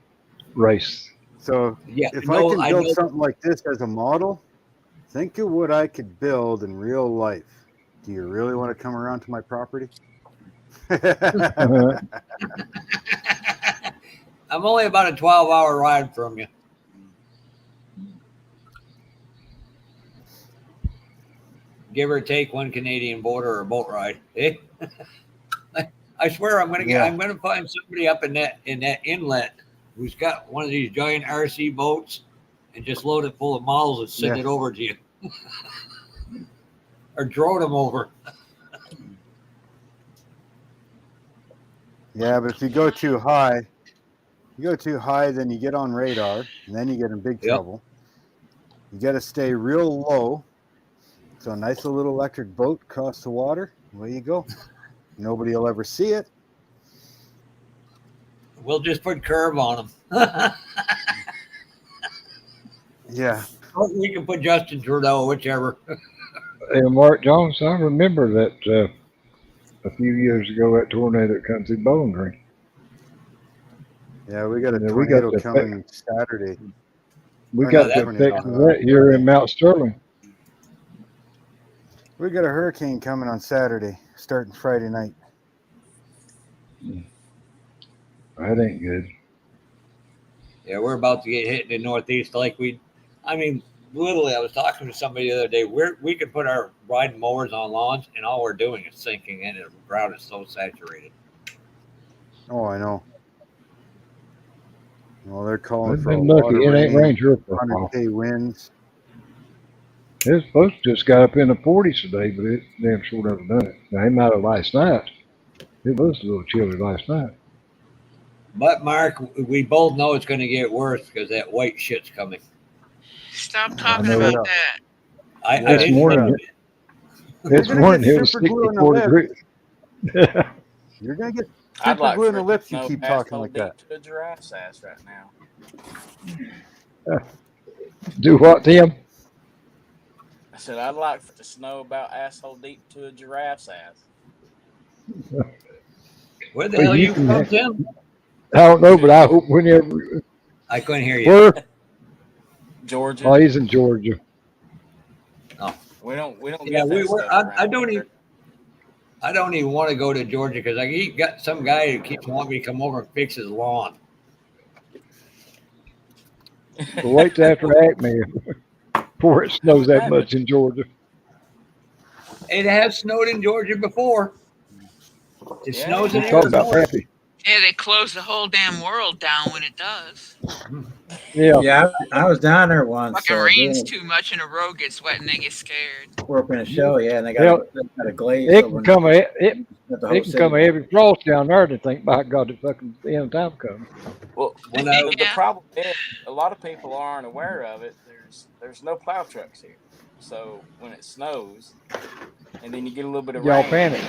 race. So if I can build something like this as a model, think of what I could build in real life. Do you really want to come around to my property? I'm only about a 12-hour ride from you. Give or take one Canadian border or boat ride. Eh? I swear I'm gonna find somebody up in that inlet who's got one of these giant RC boats and just load it full of models and send it over to you. Or drone them over. Yeah, but if you go too high, then you get on radar, and then you get in big trouble. You got to stay real low. So a nice little electric boat across the water. Away you go. Nobody will ever see it. We'll just put curve on them. Yeah. Or we can put Justin Trudeau, whichever. Hey, Mark Jones, I remember that a few years ago, that tornado that comes through Bowling Green. Yeah, we got a tornado coming Saturday. We got to fix that here in Mount Sterling. We got a hurricane coming on Saturday, starting Friday night. That ain't good. Yeah, we're about to get hit in the Northeast literally, I was talking to somebody the other day. We could put our riding mowers on lawns, and all we're doing is sinking in. The ground is so saturated. Oh, I know. Well, they're calling I've for a been lot lucky. of It ain't rain, rained here for a while. 100K winds. It's supposed to just got up in the 40s today, but it damn sure never done it. Now, it might have last night. It was a little chilly last night. But Mark, we both know it's going to get worse because that white shit's coming. Stop talking know about that. that. I This didn't morning, this gonna morning get it was super glue on the 64 lips. degrees. You're going to get I'd super like glue in for the it to lips. You snow keep past talking like deep that. to a giraffe's ass right now. Do what, Tim? I said I'd like for it to snow about asshole deep to a giraffe's ass. Where the Well, hell you you can from, have- Tim? I don't know, but I hope whenever. I couldn't hear you. Where? Georgia. Oh, he's in Georgia. We don't Yeah, get that stuff around I don't here. even. I don't even want to go to Georgia because I got some guy who keeps wanting me to come over and fix his lawn. But wait till after Acme before it snows that much in Georgia. It has snowed in Georgia before. It Yeah, snows it in You talk about Arizona. happy. Yeah, they close the whole damn world down when it does. Yeah. Yeah, I was down there once. Fucking rains too much and the road gets wet and they get scared. Working a show, yeah, and they Yeah. got a glaze It over can come a it the whole can come a city. heavy frost down there to think, by God, the fucking end of time coming. Well, the problem is a lot of people aren't aware of it. There's no plow trucks here, so when it snows, and then you get a little bit of Y'all rain, panic.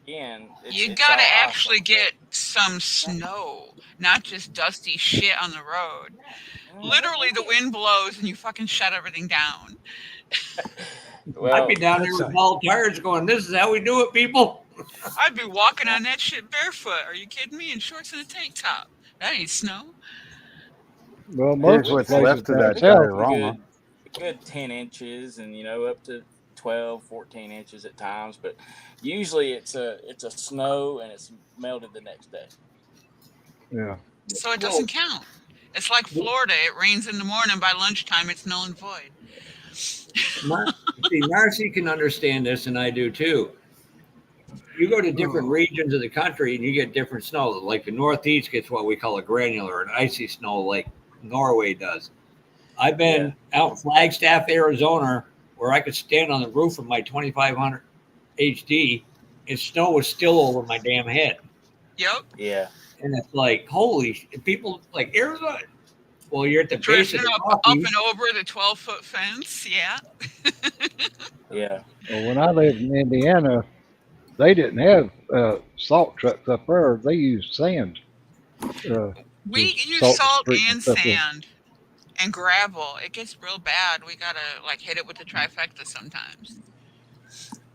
You it's gotta all actually get some snow, not just dusty shit on the road. Literally, the wind blows and you fucking shut everything down. Well, I'd be down there with bald tires going, "This is how we do it, people." I'd be walking on that shit barefoot. Are you kidding me? In shorts and a tank top. That ain't snow. Well, Here's most what's places left of down that south. diorama. good 10 inches and up to 12, 14 inches at times, but usually it's a snow and it's melted the next day. Yeah. So it doesn't count. It's like Florida. It rains in the morning. By lunchtime, it's null and void. See, Marcy can understand this, and I do too. You go to different regions of the country, and you get different snow. Like the Northeast gets what we call a granular, an icy snow, like Norway does. I've been out in Flagstaff, Arizona, where I could stand on the roof of my 2500 HD, and snow was still over my damn head. Yep. Yeah. And it's like, holy, people like Arizona. Well, you're at the base of Drifting the up Rockies. and over the 12-foot fence. Yeah. Yeah. Well, when I lived in Indiana, they didn't have salt trucks up there. They used sand. We use salt and stuff. sand and gravel. It gets real bad. We gotta hit it with the trifecta sometimes.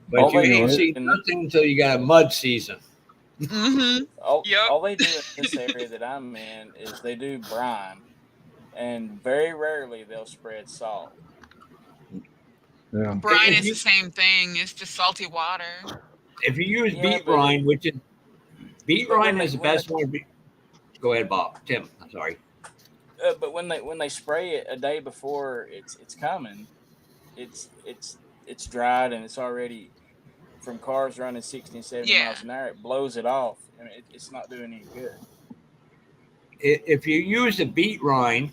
But you ain't seen nothing until you got a mud season. Mm-hmm. All they do in this area that I'm in is they do brine, and very rarely they'll spread salt. Yeah. Brine is the same thing. It's just salty water. If you use beet brine, which is beet brine is the best one. Go ahead, Bob. Tim, I'm sorry. But when they spray it a day before it's coming, it's dried and it's already from cars running 60 and 70 miles an hour. It blows it off, and it's not doing any good. If you use the beet rind,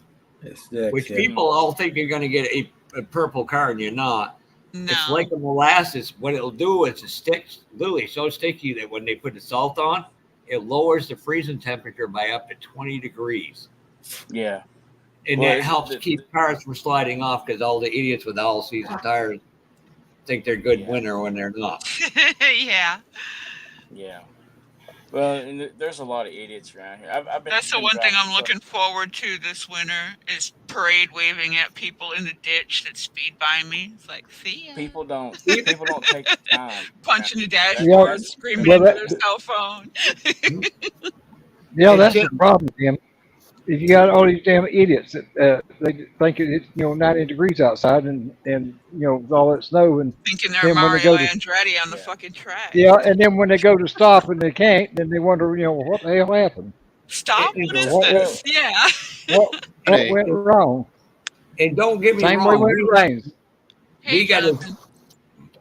which people all think you're going to get a purple car, and you're not. No. It's like a molasses. What it'll do is it sticks, literally so sticky that when they put the salt on, it lowers the freezing temperature by up to 20 degrees. Yeah. And that helps keep cars from sliding off because all the idiots with all-season tires think they're good winter when they're not. Yeah. Yeah. Well, and there's a lot of idiots around here. That's the one thing I'm looking forward to this winter is parade waving at people in the ditch that speed by me. It's like, see ya. People don't take the time. Punching the dashboard, screaming into their cell phone. Yeah, that's the problem, Tim. you got all these damn idiots that they think it's 90 degrees outside and with all that snow, and Thinking they're then when they Mario go to Andretti on the Yeah. fucking track. yeah, and then when they go to stop and they can't, then they wonder what the hell happened? Stop? And, What is What went this? Yeah. what went wrong? and don't get me Same way wrong. when it rains. Hey, We got as Jonathan.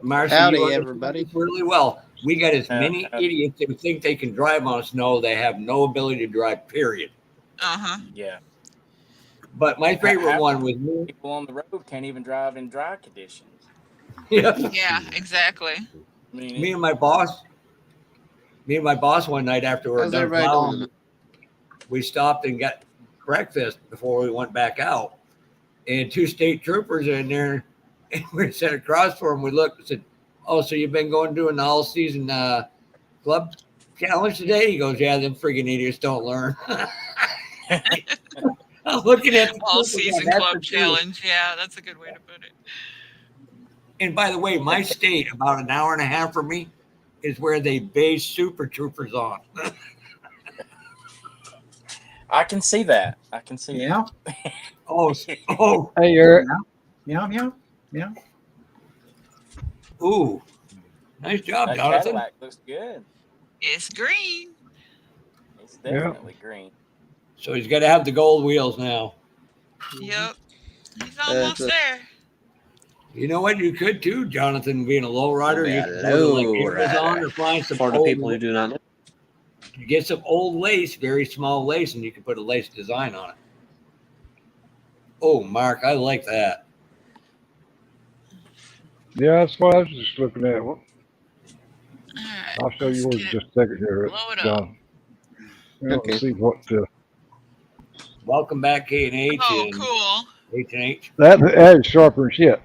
Marcia, Howdy, you understand everybody. this really well. We got as many Uh, idiots that think they can drive on snow. They have no ability to drive. Period. Uh-huh. Yeah. But my favorite Half one was me. people on the road can't even drive in dry conditions. Yeah. Yeah, exactly. I mean, Me and my boss. Me and my boss one night after we were How's done everybody plowing, doing? we stopped and got breakfast before we went back out. And two state troopers in there, and we sat across from them. We looked and said, "Oh, so you've been going doing the all season club challenge today?" He goes, "Yeah, them friggin' idiots don't learn." I'm looking at the All troopers, season that's club the truth. challenge. Yeah, that's a good way to put it. And by the way, my state, about an hour and a half from me, is where they base super troopers on. I can see that. I can see Yeah. Oh, Hey, Eric. Yeah. ooh, nice job, that Jonathan. Cadillac looks good. It's green. It's definitely green. So he's got to have the gold wheels now. Yep. He's almost there. You know what? You could too, Jonathan, being a low rider. You could go to like Amazon or find some For the old, people who do not know. you get some old lace, very small lace, and you can put a lace design on it. Oh, Mark, I like that. Yeah, that's what I was just looking at. All right. I'll show you let's in get just a second here, Blow it up. John. Okay. Let's see what Welcome back, K&H Oh, and cool. H&H. that is sharper than shit.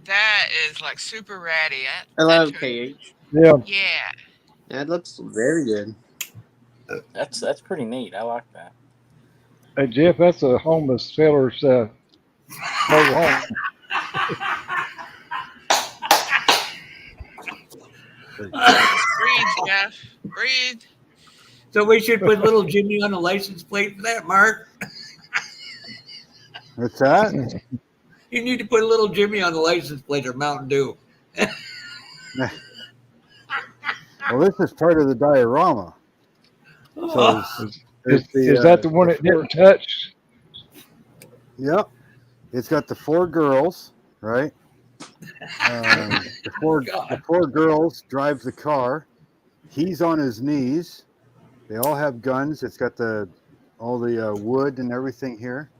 That is like super ratty. Hello, KH. Yeah, Yeah. That looks very good. That's pretty neat. I like that. hey Jeff, that's a homeless feller's mobile home. Breathe, Jeff. Breathe. So we should put little Jimmy on the license plate for that, Mark. What's that? You need to put a little Jimmy on the license plate or Mountain Dew. Well, this is part of the diorama. So Is that the one that didn't touch? Yep. It's got the four girls, right? The four girls drive the car. He's on his knees. They all have guns. It's got all the wood and everything here.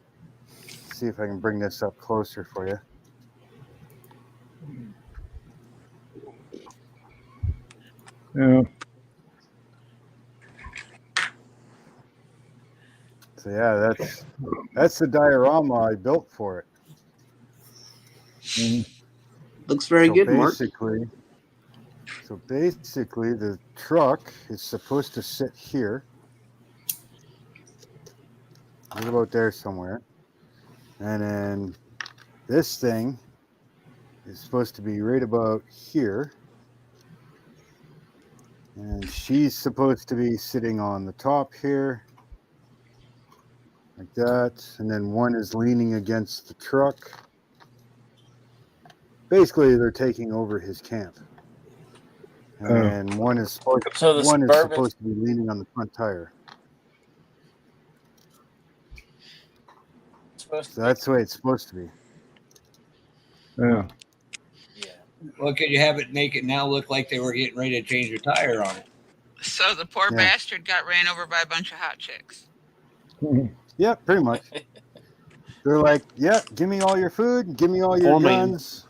Let's see if I can bring this up closer for you. Yeah. So yeah, that's the diorama I built for it. Looks very good, Mark. So basically, the truck is supposed to sit here. Right about there somewhere. And then this thing is supposed to be right about here. And she's supposed to be sitting on the top here. Like that. And then one is leaning against the truck. Basically, they're taking over his camp. And one is supposed to be leaning on the front tire. So that's the way it's supposed to be. Yeah. Yeah. Well, could you have it make it now look like they were getting ready to change a tire on it? So the poor bastard got ran over by a bunch of hot chicks. Yeah, pretty much. They're like, yeah, give me all your food, give me all your guns.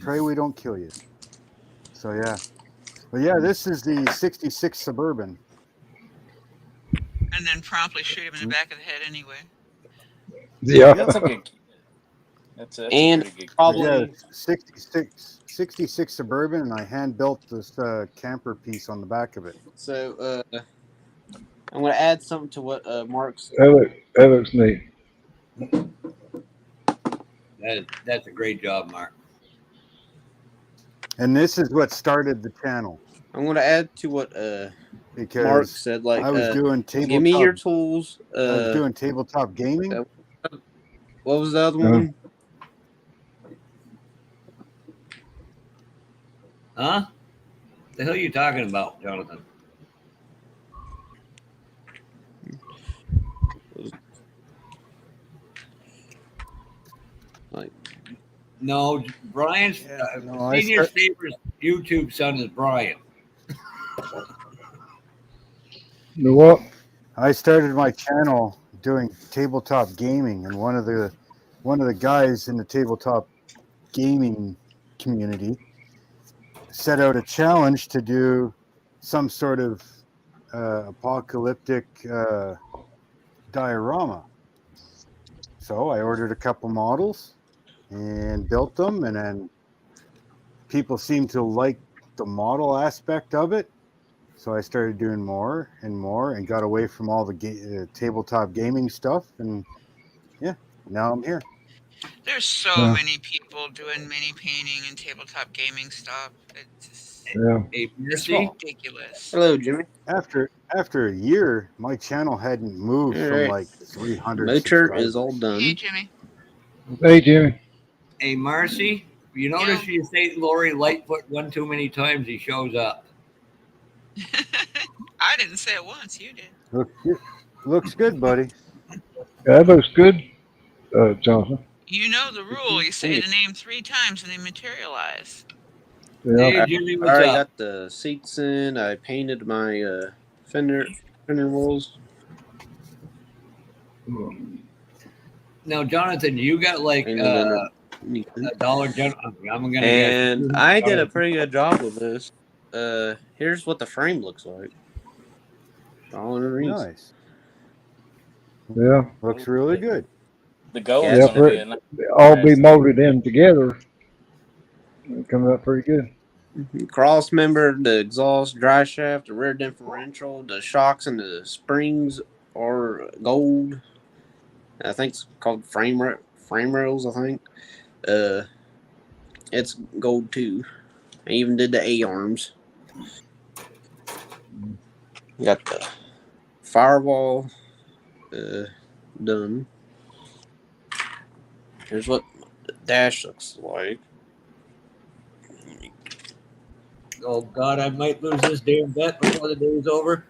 Pray we don't kill you. So yeah. But yeah, this is the 66 Suburban. And then promptly shoot him in the back of the head anyway. Yeah. That's a good kid. That's And a pretty good probably Yeah, 66 Suburban, and I hand built this camper piece on the back of it. so. I'm going to add something to what Mark's. That looks neat. That's a great job, Mark. And this is what started the channel. I'm going to add to what because Mark said, like, I was doing tabletop. give me your tools. I was doing tabletop gaming. What was the other one? Huh? The hell are you talking about, Jonathan? Like, no, Brian's senior Saber's YouTube son is Brian. You know what? I started my channel doing tabletop gaming, and one of the guys in the tabletop gaming community set out a challenge to do some sort of apocalyptic diorama. So I ordered a couple models and built them, and then people seemed to like the model aspect of it. So I started doing more and more and got away from all the tabletop gaming stuff. And yeah, now I'm here. There's so many people doing mini painting and tabletop gaming stuff. It's ridiculous. Hello, Jimmy. After a year, my channel hadn't moved from like 300 Motor subscribers. is all done. Hey, Jimmy. Hey, Jimmy. Hey, Marcy, you notice you say Lori Lightfoot one too many times, he shows up. I didn't say it once. You did. Looks good, buddy. Yeah, that looks good, Jonathan. You know the rule. You say the name 3 times and they materialize. Yeah. Hey, Jimmy, I what's already up? got the seats in. I painted my fender rolls. Now, Jonathan, you got like a Dollar General. I'm gonna and guess. I did a pretty good job with this. Here's what the frame looks like. All underneath. Nice. Yeah. Looks really good. The goal Yeah, is going to be a nice they all be molded in together. It come out pretty good. Cross member, the exhaust, dry shaft, the rear differential, the shocks and the springs are gold. I think it's called frame rails. I think it's gold too. I even did the A arms. Got the firewall done. Here's what the dash looks like. Oh God, I might lose this damn bet before the day's over.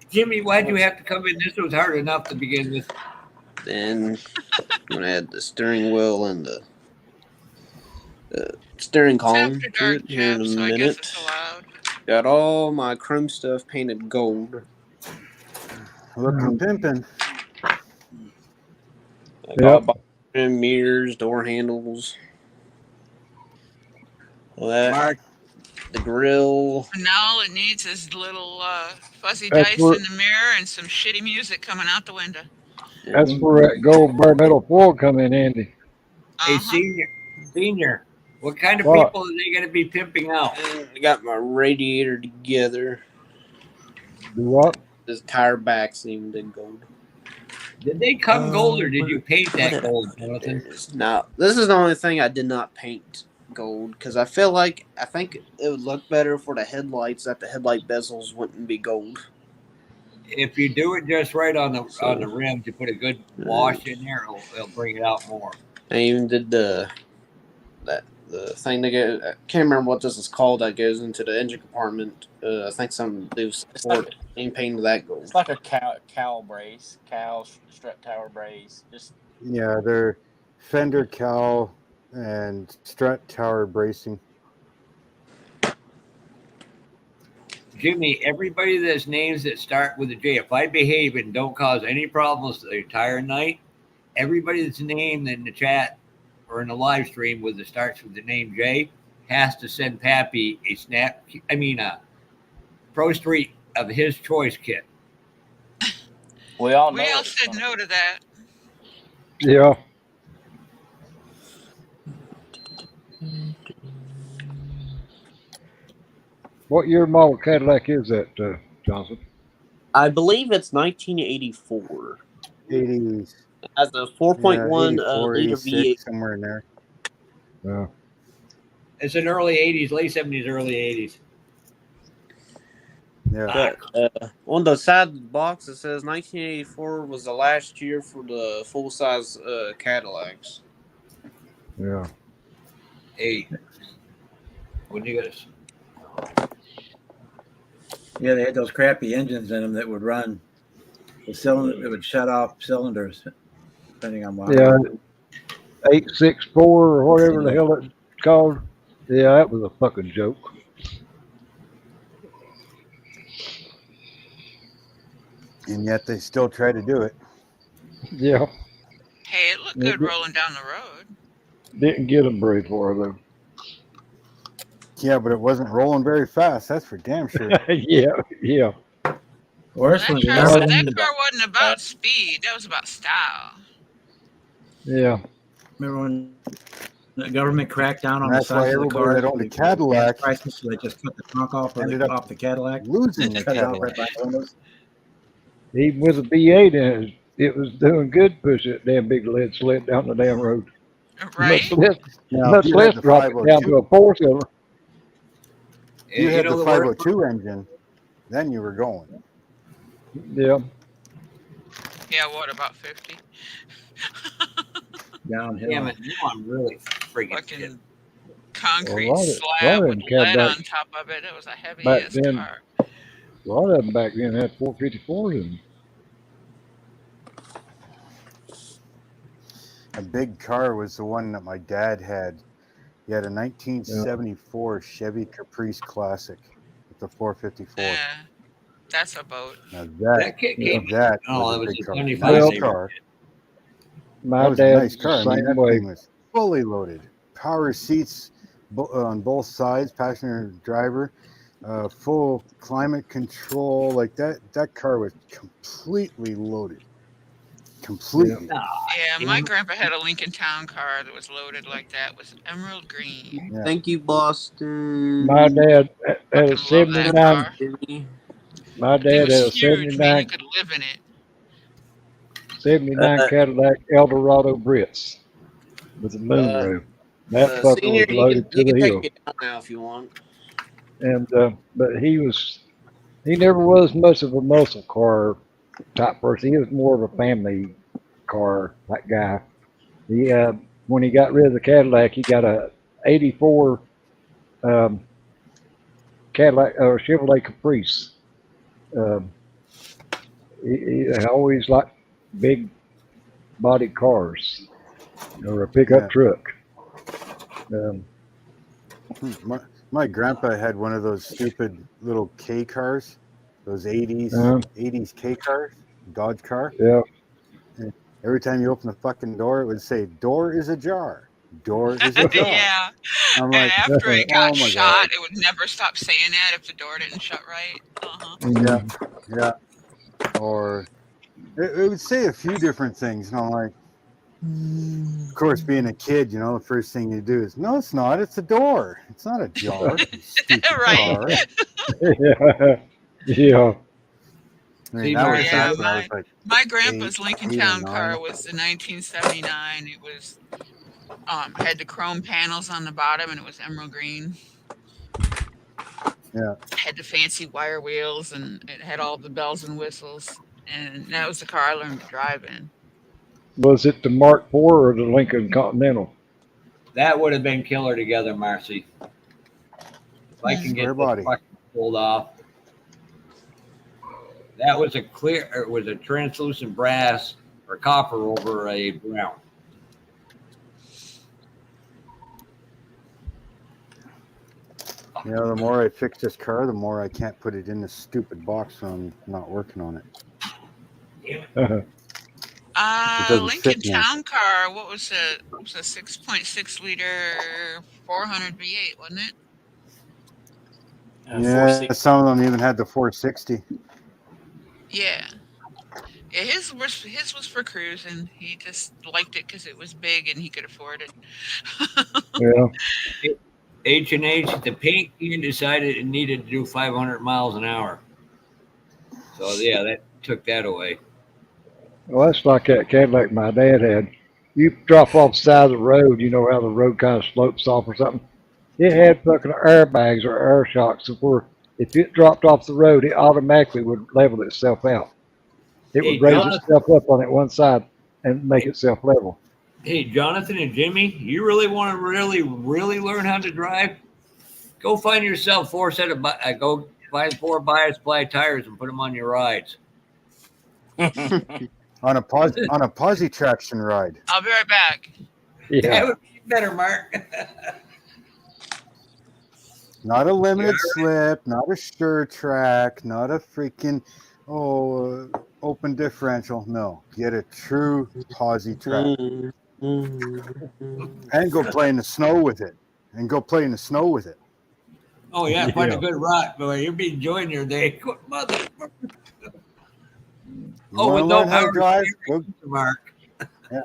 Jimmy, why'd you have to come in? This was hard enough to begin with. Then I'm gonna add the steering wheel and the steering column to it here in a minute. Got all my chrome stuff painted gold. Looking pimping. I got trim, mirrors, door handles. All that. Mark. The grill. And now all it needs is little fuzzy dice in the mirror and some shitty music coming out the window. That's where that gold bare metal foil come in handy. Hey, senior, what kind of What? people are they going to be pimping out? I got my radiator together. Do what? This tire back's even did gold. Did they come gold or did you paint that gold, Jonathan? No, this is the only thing I did not paint gold because I think it would look better for the headlights that the headlight bezels wouldn't be gold. If you do it just right on the rims, you put a good wash in there, it'll bring it out more. I even did the thing that goes. I can't remember what this is called. That goes into the engine compartment. I think some do support and painted that gold. It's like a cowl brace, strut tower brace. Just Yeah, they're fender cowl and strut tower bracing. Jimmy, everybody that's names that start with a J, if I behave and don't cause any problems the entire night, everybody that's named in the chat or in the live stream that starts with the name J has to send Pappy a Pro Street of his choice kit. We all said no to that. Yeah. What year model Cadillac is that, Johnson? I believe it's 1984. 80s. It has a 4.1 liter 86, V8. somewhere in there. Yeah. It's in early 80s, late 70s, early 80s. Yeah. On the side of the box, it says 1984 was the last year for the full size Cadillacs. Yeah. Hey, what do you guys? Yeah, they had those crappy engines in them that would run the cylinder. It would shut off cylinders depending on why. Yeah. 864 or whatever the hell it's called. Yeah, that was a fucking joke. And yet they still try to do it. Yeah. Hey, it looked good rolling down the road. Didn't get them very far though. Yeah, but it wasn't rolling very fast. That's for damn sure. Yeah, yeah. Worse That ones, car wasn't about speed. That was about style. Yeah. Remember when the government cracked down on And the that's why size of the everybody cars? that owned a Cadillac Prices, so they just cut the trunk off ended up off the Cadillac. losing the Cut it off right Cadillac. by the windows. Even with a V8 in it, it was doing good pushing that damn big lead sled down the damn road. Right? Now, if you had the drop it down to 502, a four cylinder. if you had the the 502 engine, then you were going. Yeah. Yeah, what, about 50? Downhill. Damn it! Now I'm really freaking Fucking concrete Well, a lot slab of with them lead on Cadillacs top of it. It was a heavy back ass then, car. a lot of them back then had 454s in them. A big car was the one that my dad had. He had a 1974 Chevy Caprice Classic with the 454. Yeah, that's a boat. Now That kid came. that Oh, was it a was big a car. 25 Nice Sabre. car. My That was a dad nice car. I was the mean, same that way. thing was fully loaded. Power seats on both sides, passenger and driver, full climate control. Like that car was completely loaded. Completely. Yeah, my grandpa had a Lincoln Town car that was loaded like that. It was emerald green. Yeah. Thank you, Boston. My dad had a Fucking love that 79. car. My It dad had was a huge, man. You 79, could live in it. 79 Cadillac Eldorado Brits with a moonroof. That fucker Senior, was loaded to you the can take hill. me out now if you want. And but he never was much of a muscle car type person. He was more of a family car type guy. He when he got rid of the Cadillac, he got a '84 Cadillac or Chevrolet Caprice. Um, he always liked big body cars or a pickup truck. My grandpa had one of those stupid little K cars, those 80s K cars, Dodge car. Yeah. And every time you open the fucking door, it would say, "Door is ajar. Door is ajar." Yeah. I'm And like, after it got oh my shot, God. it would never stop saying that if the door didn't shut right. Yeah. Or it would say a few different things, and I'm like, of course, being a kid, you know, the first thing you do is, no, it's not. It's a door. It's not a jar. You stupid car. Yeah. Yeah. I mean, that was Yeah, back when I was like my grandpa's 8 Lincoln or Town 9. car was the 1979. It was had the chrome panels on the bottom and it was emerald green. Yeah. Had the fancy wire wheels and it had all the bells and whistles. And that was the car I learned to drive in. Was it the Mark IV or the Lincoln Continental? That would have been killer together, Marcy. If I can get this fucking pulled off. That was it was a translucent brass or copper over a brown. You know, the more I fix this car, the more I can't put it in this stupid box when I'm not working on it. Lincoln fit now. Town car, what was it? It was a 6.6 liter 400 V8, wasn't it? Yeah, some of them even had the 460. Yeah. Yeah, his was for cruising. He just liked it because it was big and he could afford it. Yeah. H&H, the paint can decided it needed to do 500 miles an hour. So, yeah, that took that away. Well, that's like that Cadillac my dad had. You drop off the side of the road, you know how the road kind of slopes off or something. It had fucking airbags or air shocks where if it dropped off the road, it automatically would level itself out. It Hey, would raise Jonathan. itself up on it one side and make itself level. Hey, Jonathan and Jimmy, you really want to really learn how to drive? Go find yourself 4 set of go find 4 bias ply tires and put them on your rides. On a posi traction ride. I'll be right back. That Yeah. would be better, Mark. Not a limited slip, not a sure track, not a freaking open differential. No, get a true posi track. And go play in the snow with it. Oh yeah, find a good rock, boy. You'll be enjoying your day. Mother. You want to learn how to drive? Go, Mark. Yeah.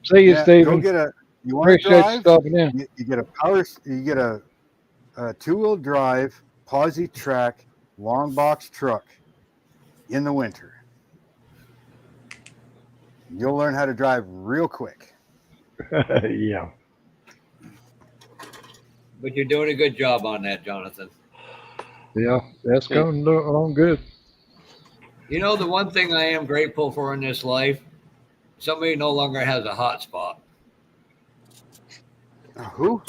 See you, Stephen. Go get a. You want to Appreciate drive? you stopping in. You get a power. You get a 2-wheel drive posi track long box truck in the winter. You'll learn how to drive real quick. Yeah. But you're doing a good job on that, Jonathan. Yeah, that's going along good. You know, the one thing I am grateful for in this life, somebody no longer has a hot spot. Who?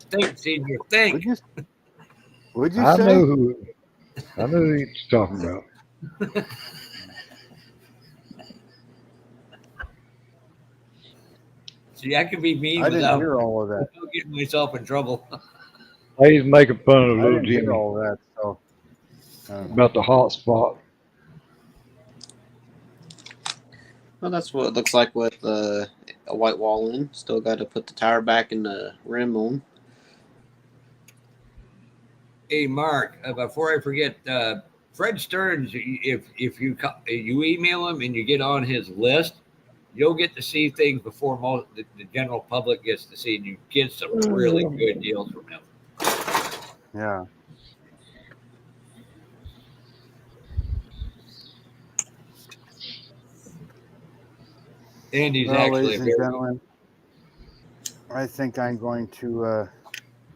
Think, senior, think. What'd you I say? know who he's talking about. See, I can be mean I didn't without hear all of that. getting myself in trouble. He's making fun of I little didn't hear Jimmy all that. So about the hot spot. Well, that's what it looks like with a white wall in. Still got to put the tire back and the rim on. Hey, Mark, before I forget, Fred Stearns, if you email him and you get on his list, you'll get to see things before most the general public gets to see, and you get some really good deals from him. yeah. Andy's Well, actually ladies and gentlemen, I think I'm going to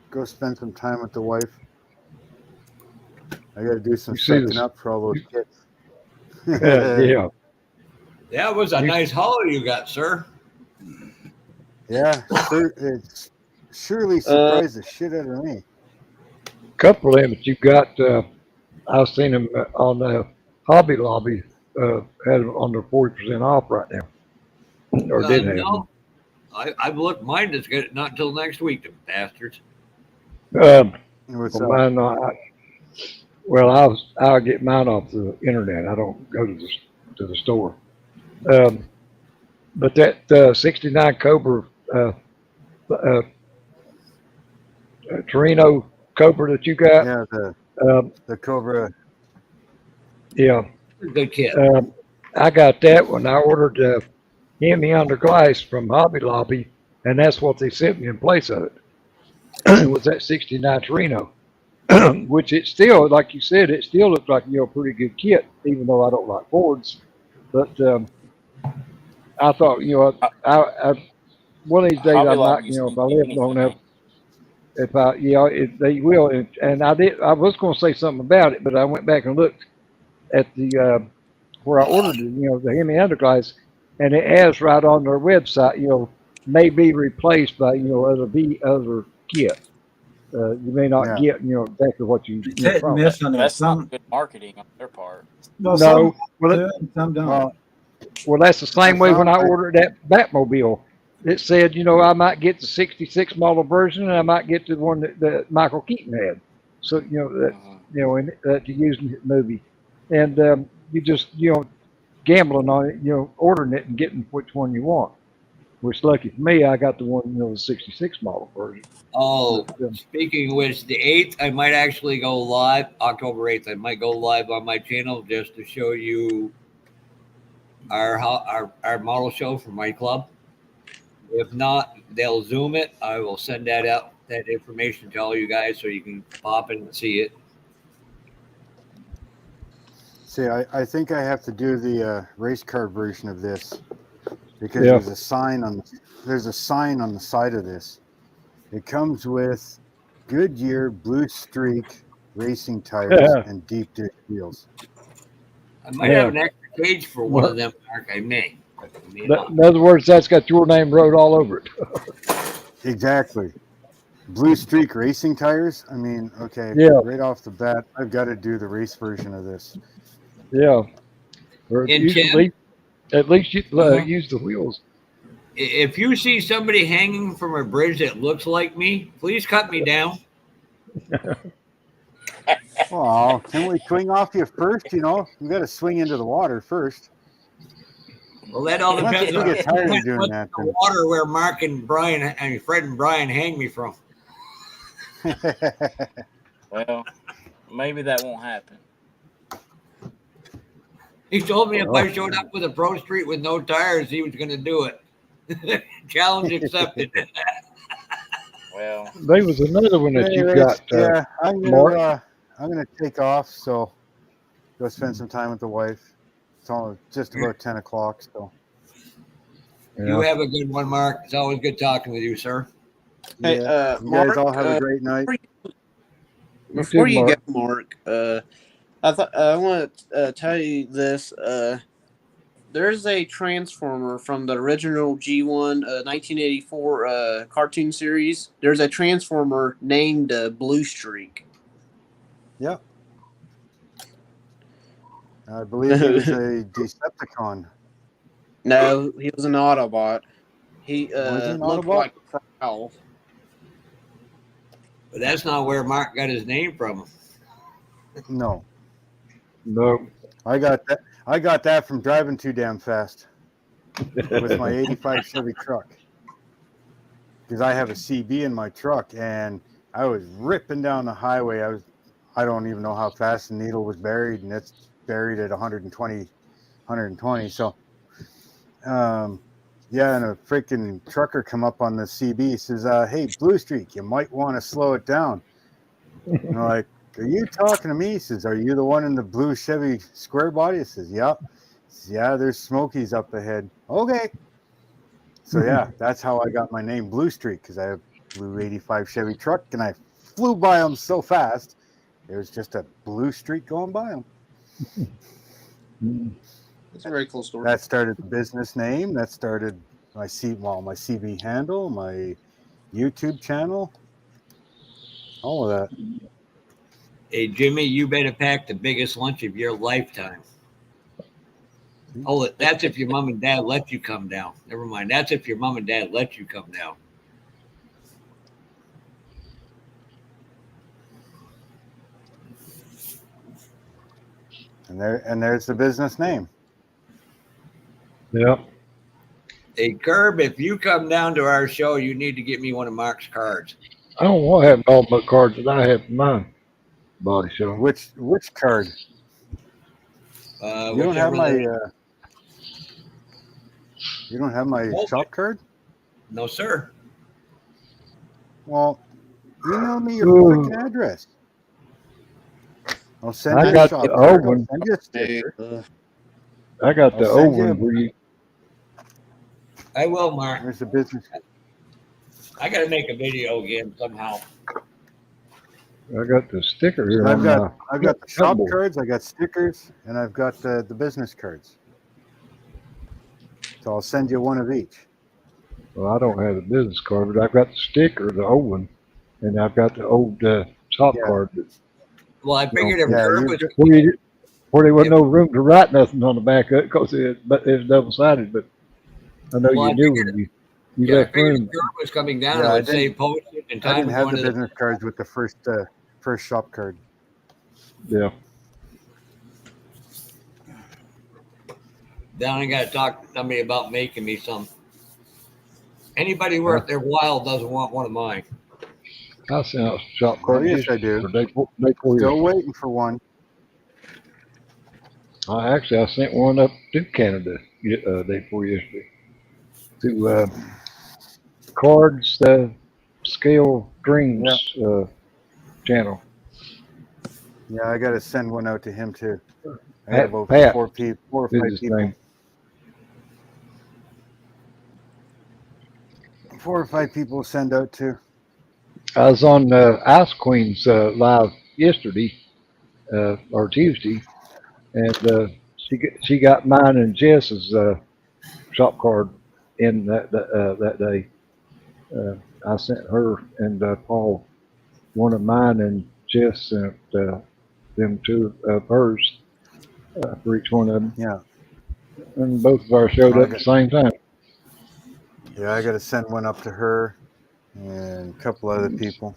go spend some time with the wife. I got to do some setting up for all those kids. Yeah. That was a nice holiday you got, sir. Yeah, it's surely surprised the shit out of me. Couple of them that you got, I've seen them on Hobby Lobby, had them under 40% off right now. Or did have No, I've looked. Mine is good. Not until next week, the bastards. them. What's Well, up? I'll get mine off the internet. I don't go to the store. But that 69 Cobra Torino Cobra that you got, Yeah, the Cobra. yeah, Good kid. I got that one. I ordered Hemi under glass from Hobby Lobby, and that's what they sent me in place of it. It was that 69 Torino, which it still, like you said, it still looks like a pretty good kit, even though I don't like Fords. But I thought, I one of these days I might, if I live long enough, they will. And I was going to say something about it, but I went back and looked at the where I ordered it, the Hemi underglass, and it has right on their website, may be replaced by, other kit. You may not get, exactly what you Hit and miss on that. That's not good marketing on their part. No, No, some don't. well, that's the same way when I ordered that Batmobile. It said, I might get the 66 model version, and I might get the one that Michael Keaton had. So, that you used in the movie. And you just, gambling on it, ordering it and getting which one you want. Which, lucky for me, I got the one, the 66 model version. Oh, speaking of which, the 8th, I might actually go live. October 8th, I might go live on my channel just to show you our model show for my club. If not, they'll Zoom it. I will send that out, that information to all you guys so you can pop in and see it. See, I think I have to do the race car version of this because Yeah. there's a sign on the side of this. It comes with Goodyear Blue Streak racing tires, and deep dish wheels. I might have an extra cage for one of them, Mark. I may. In other words, that's got your name wrote all over it. Exactly. Blue Streak racing tires. I mean, okay, Yeah. right off the bat, I've got to do the race version of this. Yeah. Or And usually, at least you use the wheels. If you see somebody hanging from a bridge that looks like me, please cut me down. Well, can we swing off you first? You know, you got to swing into the water first. Well, that all Once depends you on get tired of doing that, the water where Mark and Brian and Fred and Brian hang me from. Well, maybe that won't happen. He told me if I showed up with a Pro Street with no tires, he was going to do it. Challenge accepted. Well, there was another one that you got. Yeah, I'm gonna take off, so go spend some time with the wife. It's all just about 10 o'clock, so. You have a good one, Mark. It's always good talking with you, sir. Hey, you Mark, guys all have a great night. Before you go, Mark, I want to tell you this. There's a Transformer from the original G1 1984 cartoon series. There's a Transformer named Blue Streak. Yep. I believe he was a Decepticon. No, he was an Autobot. He Was he an looked Autobot? like Prowl. But that's not where Mark got his name from. No. No. I got that from driving too damn fast with my 85 Chevy truck. Because I have a CB in my truck, and I was ripping down the highway. I don't even know how fast the needle was buried, and it's buried at 120. So, yeah, and a freaking trucker come up on the CB, says, hey, Blue Streak, you might want to slow it down. And I'm like, are you talking to me? He says, are you the one in the blue Chevy square body? He says, yep. He says, yeah, there's Smokies up ahead. Okay. So, yeah, that's how I got my name Blue Streak, because I have a blue 85 Chevy truck, and I flew by them so fast, there was just a blue streak going by them. That's a very cool story. That started the business name. That started my CB handle, my YouTube channel, all of that. Hey, Jimmy, you better pack the biggest lunch of your lifetime. Oh, that's if your mom and dad let you come down. Never mind. That's if your mom and dad let you come down. And there's the business name. Yep. Hey, Curb, if you come down to our show, you need to get me one of Mark's cards. I don't want to have all my cards that I have in my body show. Which card? You don't have my you don't have my shop card? No, sir. Well, email me your freaking address. I'll send you a shop the card. old one. I'll send you a sticker. I got the old one where you. I will, Mark. There's the business. I got to make a video again somehow. I got the sticker here. I've got the shop cards, I got stickers, and I've got the business cards. So I'll send you one of each. Well, I don't have the business card, but I've got the sticker, the old one, and I've got the old shop card. Well, I figured if Curb was where there wasn't no room to write nothing on the back of it because it was double-sided, but I know you knew when you left room. If Curb was coming down, I would say post it in time. I didn't have the business cards with the first shop card. Yeah. Down and got to talk to somebody about making me some. Anybody worth their while doesn't want one of mine. I sent out shop card. Yes, I do. Still waiting for one. I sent one up to Canada day before yesterday. To Cards Scale Dreams channel. Yeah, I got to send one out to him too. I have about Pat, 4 or 5 people. 4 or 5 people send out to. I was on Ice Queen's live yesterday, or Tuesday, and she got mine and Jess's shop card in that day. I sent her and Paul one of mine, and Jess sent them two of hers for each one of them. Yeah. And both of ours showed up at the same time. Yeah, I got to send one up to her and a couple other people.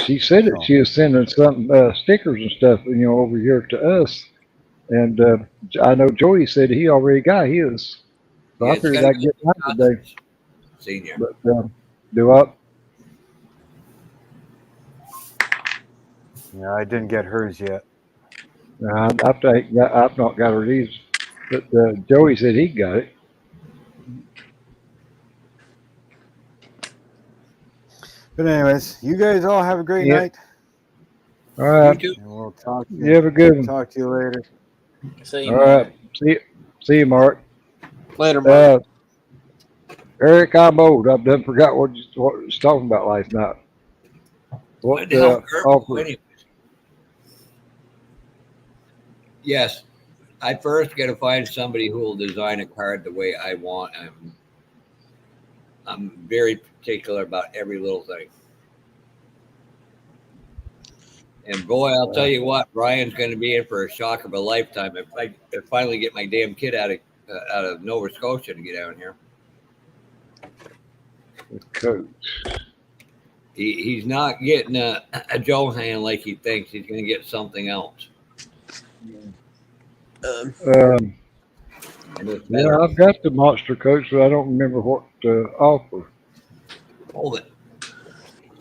She said that she was sending some stickers and stuff, over here to us. And I know Joey said he already got his. So Yeah, I it's figured gotta I'd get mine today. Senior. But do I? Yeah, I didn't get hers yet. I've not got her either. But Joey said he got it. But anyways, you guys all have a great night. All right. You too. And we'll talk. You have a good one. Talk to you later. See you, All Mark. right. See you, Mark. Later, Mark. Eric, I'm old. I've done forgot what you was talking about last night. What the hell, offer? anyways. Yes, I first got to find somebody who will design a card the way I want. I'm very particular about every little thing. And boy, I'll tell you what, Brian's going to be in for a shock of a lifetime if I finally get my damn kid out of Nova Scotia to get down here. The coach. He's not getting a Johan like he thinks. He's going to get something else. Yeah, I've got the monster coach, but I don't remember what to offer. Hold it.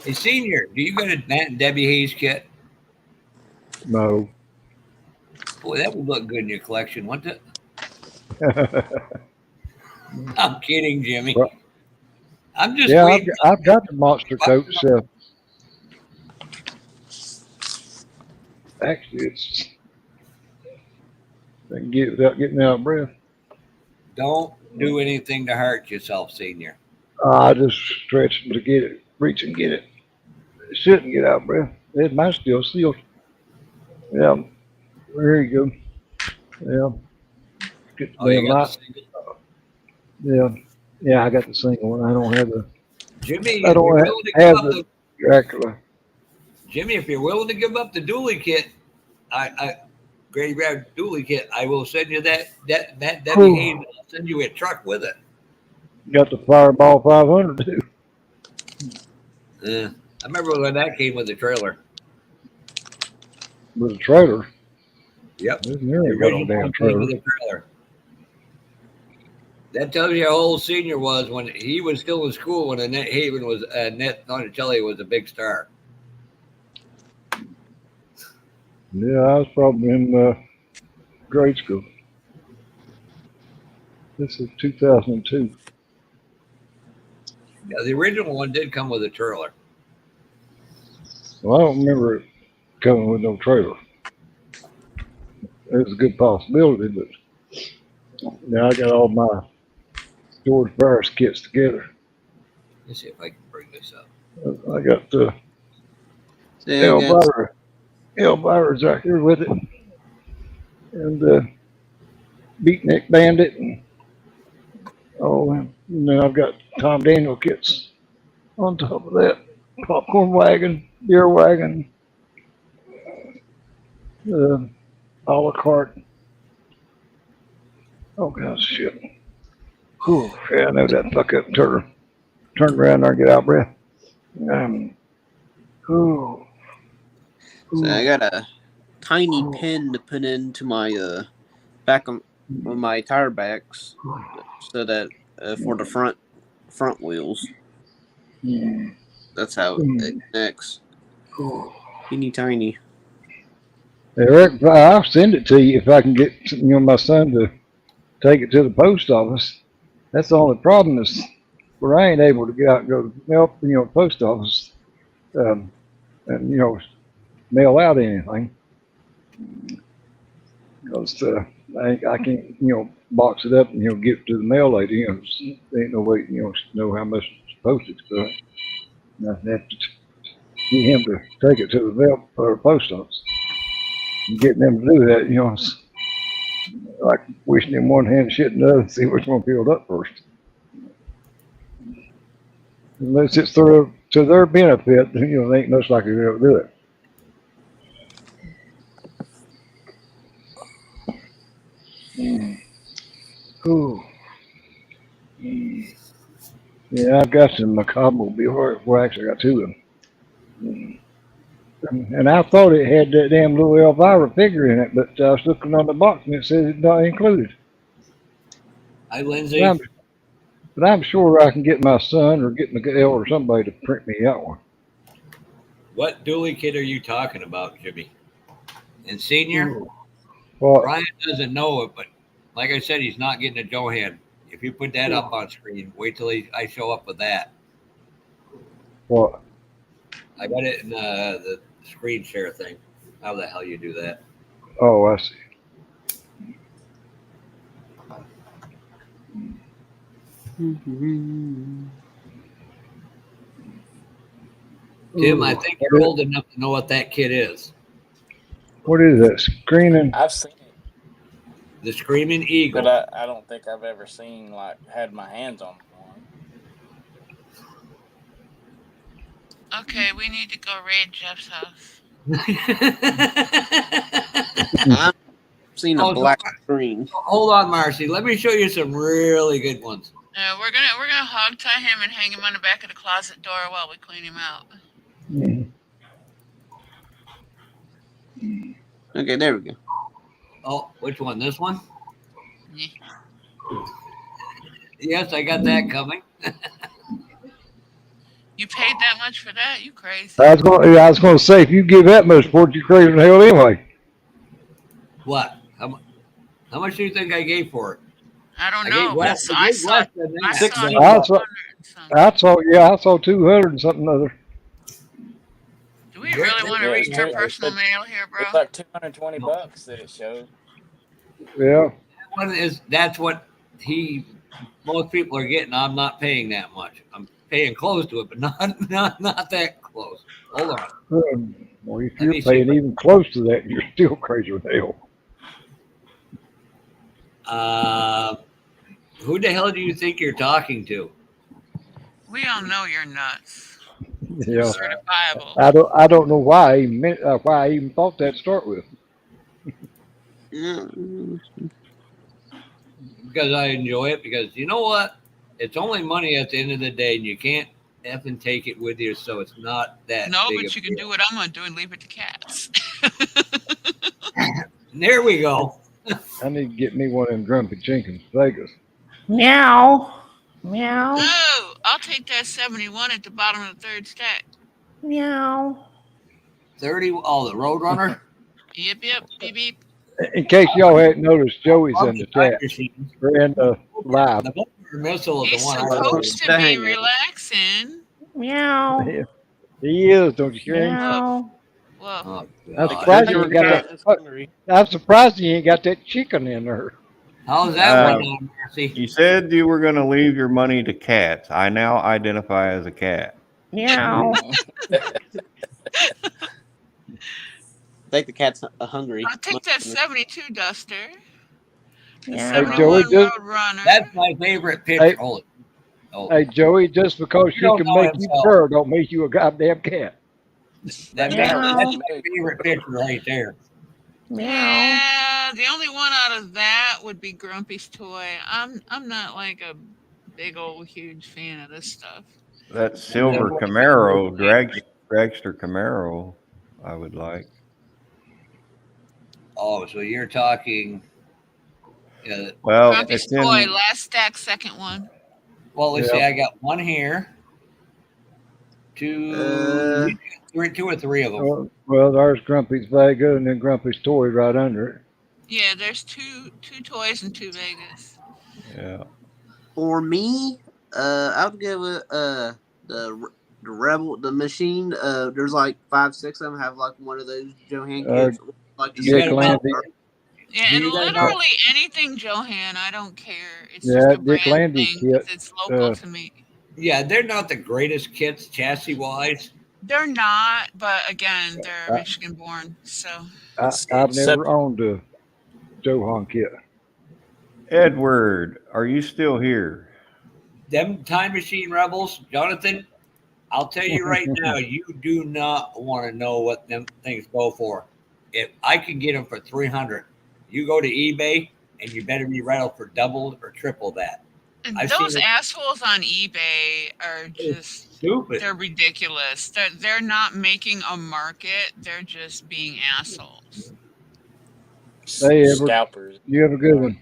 Hey, Senior, do you got a Matt and Debbie Hayes kit? No. Boy, that would look good in your collection, wouldn't it? I'm kidding, Jimmy. Well, I'm just waiting. I've got the monster coach. Actually, it's I can get it without getting out of breath. Don't do anything to hurt yourself, Senior. I just stretch to get it, reach and get it. It shouldn't get out of breath. It might still sealed. Yeah, there you go. Yeah. Get the You got the single? Yeah, I got the single one. I don't have the. Jimmy, I don't have the Dracula. Jimmy, if you're willing to give up the dually kit, Grady Brad dually kit, I will send you that Debbie Hayes. I'll send you a truck with it. Got the Fireball 500 too. I remember when that came with the trailer. With a trailer. Yep. There's nearly got a damn trailer. That tells you how old Senior was when he was still in school when Annette Haven was Annette Donatelli was a big star. Yeah, I was probably in grade school. This is 2002. Yeah, the original one did come with a trailer. Well, I don't remember it coming with no trailer. There's a good possibility, but now I got all my George Barris kits together. Let's see if I can bring this up. I got the Elvira's right here with it, and Beatnik Bandit, and then I've got Tom Daniel kits on top of that. Popcorn Wagon, Beer Wagon, a la carte. Oh gosh, shit. Whew, yeah, I know that fuck up turn around there and get out of breath. So I got a tiny pin to put into my back of my tire backs, so that for the front wheels. That's how it connects. Teeny tiny. Eric, I'll send it to you if I can get my son to take it to the post office. That's the only problem is where I ain't able to get out and go to the post office and mail out anything because I can't box it up and give it to the mail lady. There ain't no way know how much postage. So I have to get him to take it to the mail or post office. And getting them to do that, you know, it's like wishing in one hand, shit in the other, and see which one filled up first. Unless it's to their benefit, you know, they ain't much likely to ever do it. Ooh. Yeah, I've got some macabre before. Well, actually, I got two of them. And I thought it had that damn little Elvira figure in it, but I was looking on the box and it says it's not included. Hi, Lindsay. But I'm sure I can get my son or get Miguel or somebody to print me out one. What dually kit are you talking about, Jimmy? And senior? Well, Brian doesn't know it, but like I said, he's not getting a Johan. If you put that up on screen, wait till I show up with that. What? I got it in the screen share thing. How the hell you do that? Oh, I see. Tim, I think you're old enough to know what that kit is. What is that? Screaming? I've seen it, The Screaming Eagle. but I don't think I've ever seen had my hands on one. Okay, we need to go raid Jeff's house. I've seen a black screen. Hold on, Marcy. Let me show you some really good ones. We're gonna hog tie him and hang him on the back of the closet door while we clean him out. Okay, there we go. Oh, which one? This one? Yeah. Yes, I got that coming. You paid that much for that? You crazy? I was going to say, if you give that much for it, you're crazy in hell anyway. What? How much do you think I gave for it? I don't know. I saw 200 and something other. Do we really want to reach our personal mail here, bro? It's like $220 that it showed. Yeah. That's what most people are getting. I'm not paying that much. I'm paying close to it, but not that close. Hold on. Well, if you're paying even close to that, you're still crazy with hell. Who the hell do you think you're talking to? We all know you're nuts. Yeah. Certifiable. I don't know why I even thought that to start with. Because I enjoy it. Because you know what? It's only money at the end of the day, and you can't effing take it with you, so it's not that. No, big but you can do what I'm gonna do and leave it to cats. There we go. I need to get me one of them Grumpy Jenkins Vegas. Meow. Meow. Oh, I'll take that 71 at the bottom of the third stack. Meow. 30. Oh, the Roadrunner. Yep. Beep beep. In case y'all hadn't noticed, Joey's in the chat. We're in the live. The missile is He's the one supposed to be relaxing. Meow. He is, don't you hear him? Meow. Whoa. I'm surprised you ain't got that. I'm surprised you ain't got that chicken in there. How's that one, Marcy? You said you were going to leave your money to cats. I now identify as a cat. Meow. I think the cat's hungry. I'll take that 72 Duster. Hey, Joey, that's my favorite picture. Hey, Joey, just because she can make you purr, don't make you a goddamn cat. That's my favorite picture right there. Yeah, the only one out of that would be Grumpy's toy. I'm not like a big old huge fan of this stuff. That silver Camaro, dragster Camaro, I would like. Oh, so you're talking. Well, Grumpy's toy, last stack, second one. Well, let's see. I got one here. Two or three of them. Well, there's Grumpy's Vega and then Grumpy's toy right under it. Yeah, there's two toys and two Vegas. Yeah. For me, I would go with the Rebel, the machine. There's like 5, 6 of them have like one of those Johan kits. Like yeah, and literally anything Johan, I don't care. It's just a brand thing. It's local to me. Yeah, they're not the greatest kits chassis wise, They're not, but again, they're Michigan born, so. I've never owned a Johan kit. Edward, are you still here? Them Time Machine Rebels, Jonathan, I'll tell you right now, you do not want to know what them things go for. If I can get them for 300, you go to eBay and you better be ready for double or triple that. Those assholes on eBay are just stupid. They're ridiculous. They're not making a market. They're just being assholes. Hey, Edward, Scalpers. you have a good one.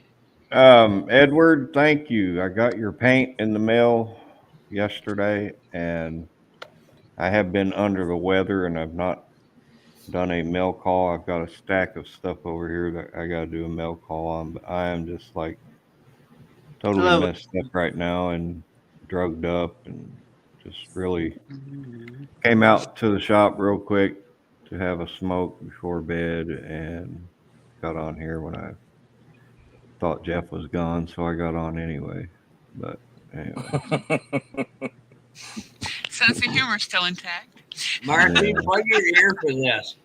Edward, thank you. I got your paint in the mail yesterday, and I have been under the weather, and I've not done a mail call. I've got a stack of stuff over here that I got to do a mail call on, but I am just like totally messed up right now and drugged up, and just really came out to the shop real quick to have a smoke before bed and got on here when I thought Jeff was gone, so I got on anyway. But anyway. Sense of humor still intact. Marcy, plug your ear for this.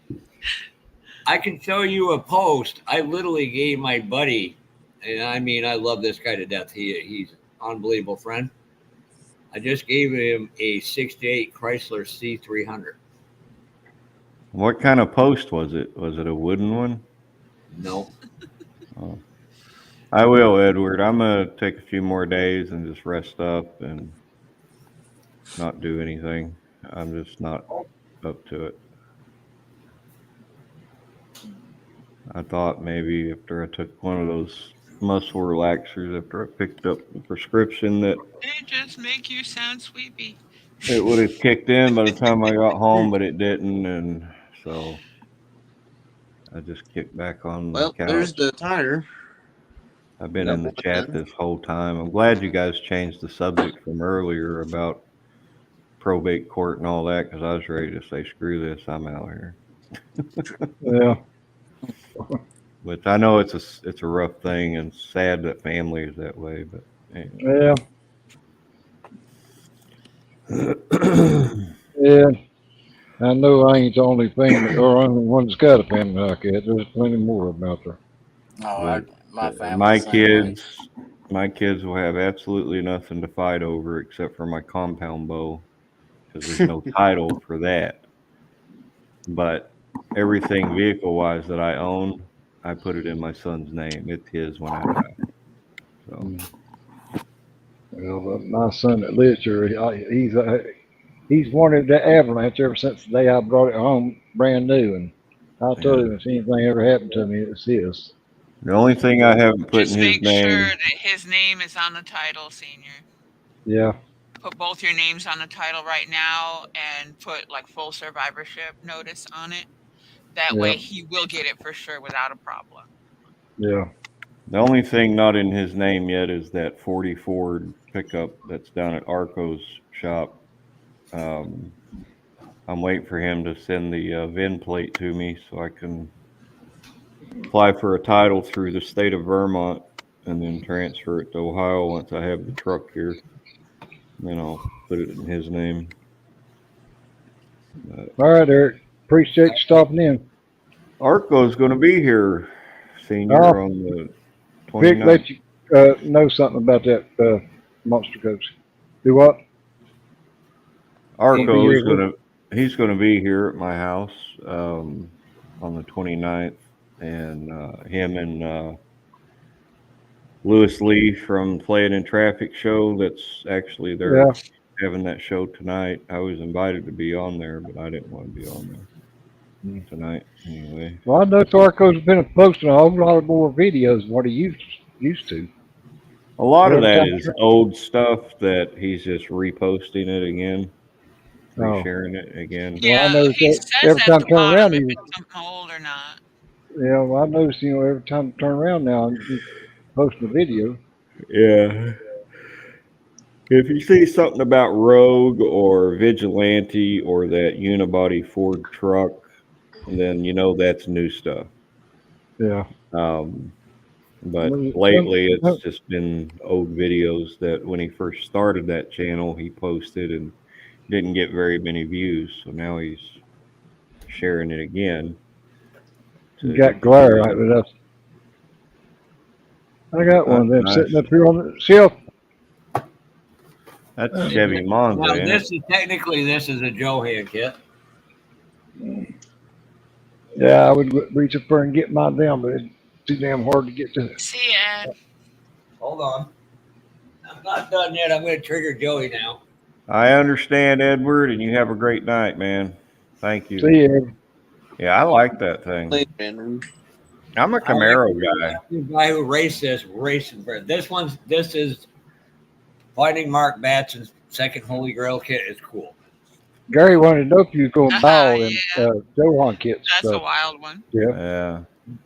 I can show you a post. I literally gave my buddy, and I mean, I love this guy to death. He's an unbelievable friend. I just gave him a 68 Chrysler C300. What kind of post was it? Was it a wooden one? No. Oh. I will, Edward. I'm going to take a few more days and just rest up and not do anything. I'm just not up to it. I thought maybe after I took one of those muscle relaxers, after I picked up the prescription, that they just make you sound sweepy. It would have kicked in by the time I got home, but it didn't, and so I just kicked back on the couch. There's the tire. I've been in the chat this whole time. I'm glad you guys changed the subject from earlier about probate court and all that, because I was ready to say, screw this, I'm out here. Yeah. Which I know it's a rough thing and sad that family is that way, but anyway. Yeah. I know I ain't the only family or only one that's got a family like that. There's plenty more about there. Oh, my family. My kids will have absolutely nothing to fight over except for my compound bow, because there's no title for that. But everything vehicle-wise that I own, I put it in my son's name. It's his when I die. So. Well, my son that lives here, he's wanted the Avalanche ever since the day I brought it home, brand new. And I told him if anything ever happened to me, it's his. The only thing I haven't put just in his name. Just make sure that his name is on the title, Senior. Yeah. Put both your names on the title right now and put like full survivorship notice on it. That way he will get it for sure without a problem. Yeah. The only thing not in his name yet is that 40 Ford pickup that's down at Arco's shop. I'm waiting for him to send the VIN plate to me so I can apply for a title through the state of Vermont and then transfer it to Ohio once I have the truck here. Then I'll put it in his name. All right, Eric. Appreciate you stopping in. Arco's going to be here, Senior, on the 29th. Vic let you know something about that monster coach. Do what? Arco's he's going to be here at my house on the 29th, and him and Lewis Lee from Playing in Traffic show. That's actually they're having that show tonight. I was invited to be on there, but I didn't want to be on there tonight anyway. Well, I know Arco's been posting a whole lot more videos than what he used to. A lot of that is old stuff that he's just reposting it again, resharing it again. Yeah, well, I know he says every time I turn around, if it's something old or not. Yeah, well, I noticed, every time I turn around now, he's posting a video. Yeah. If you see something about Rogue or Vigilante or that unibody Ford truck, then that's new stuff. Yeah. But lately it's just been old videos that when he first started that channel, he posted, and didn't get very many views, so now he's sharing it again. You got glare right with us. I got one of them Nice. sitting up here on the shelf. That's Chevy Monza. Now, ain't this is technically a Johan kit. Yeah, I would reach up there and get mine down, but it's too damn hard to get to. See ya. Hold on. I'm not done yet. I'm going to trigger Joey now. I understand, Edward, and you have a great night, man. Thank you. See ya. Yeah, I like that thing. I'm a Camaro guy. The guy who raced this racing for this is Fighting Mark Batson's second Holy Grail kit. Is cool. Gary wanted to know if you was going to buy all them Johan kits. That's a wild one. Yeah.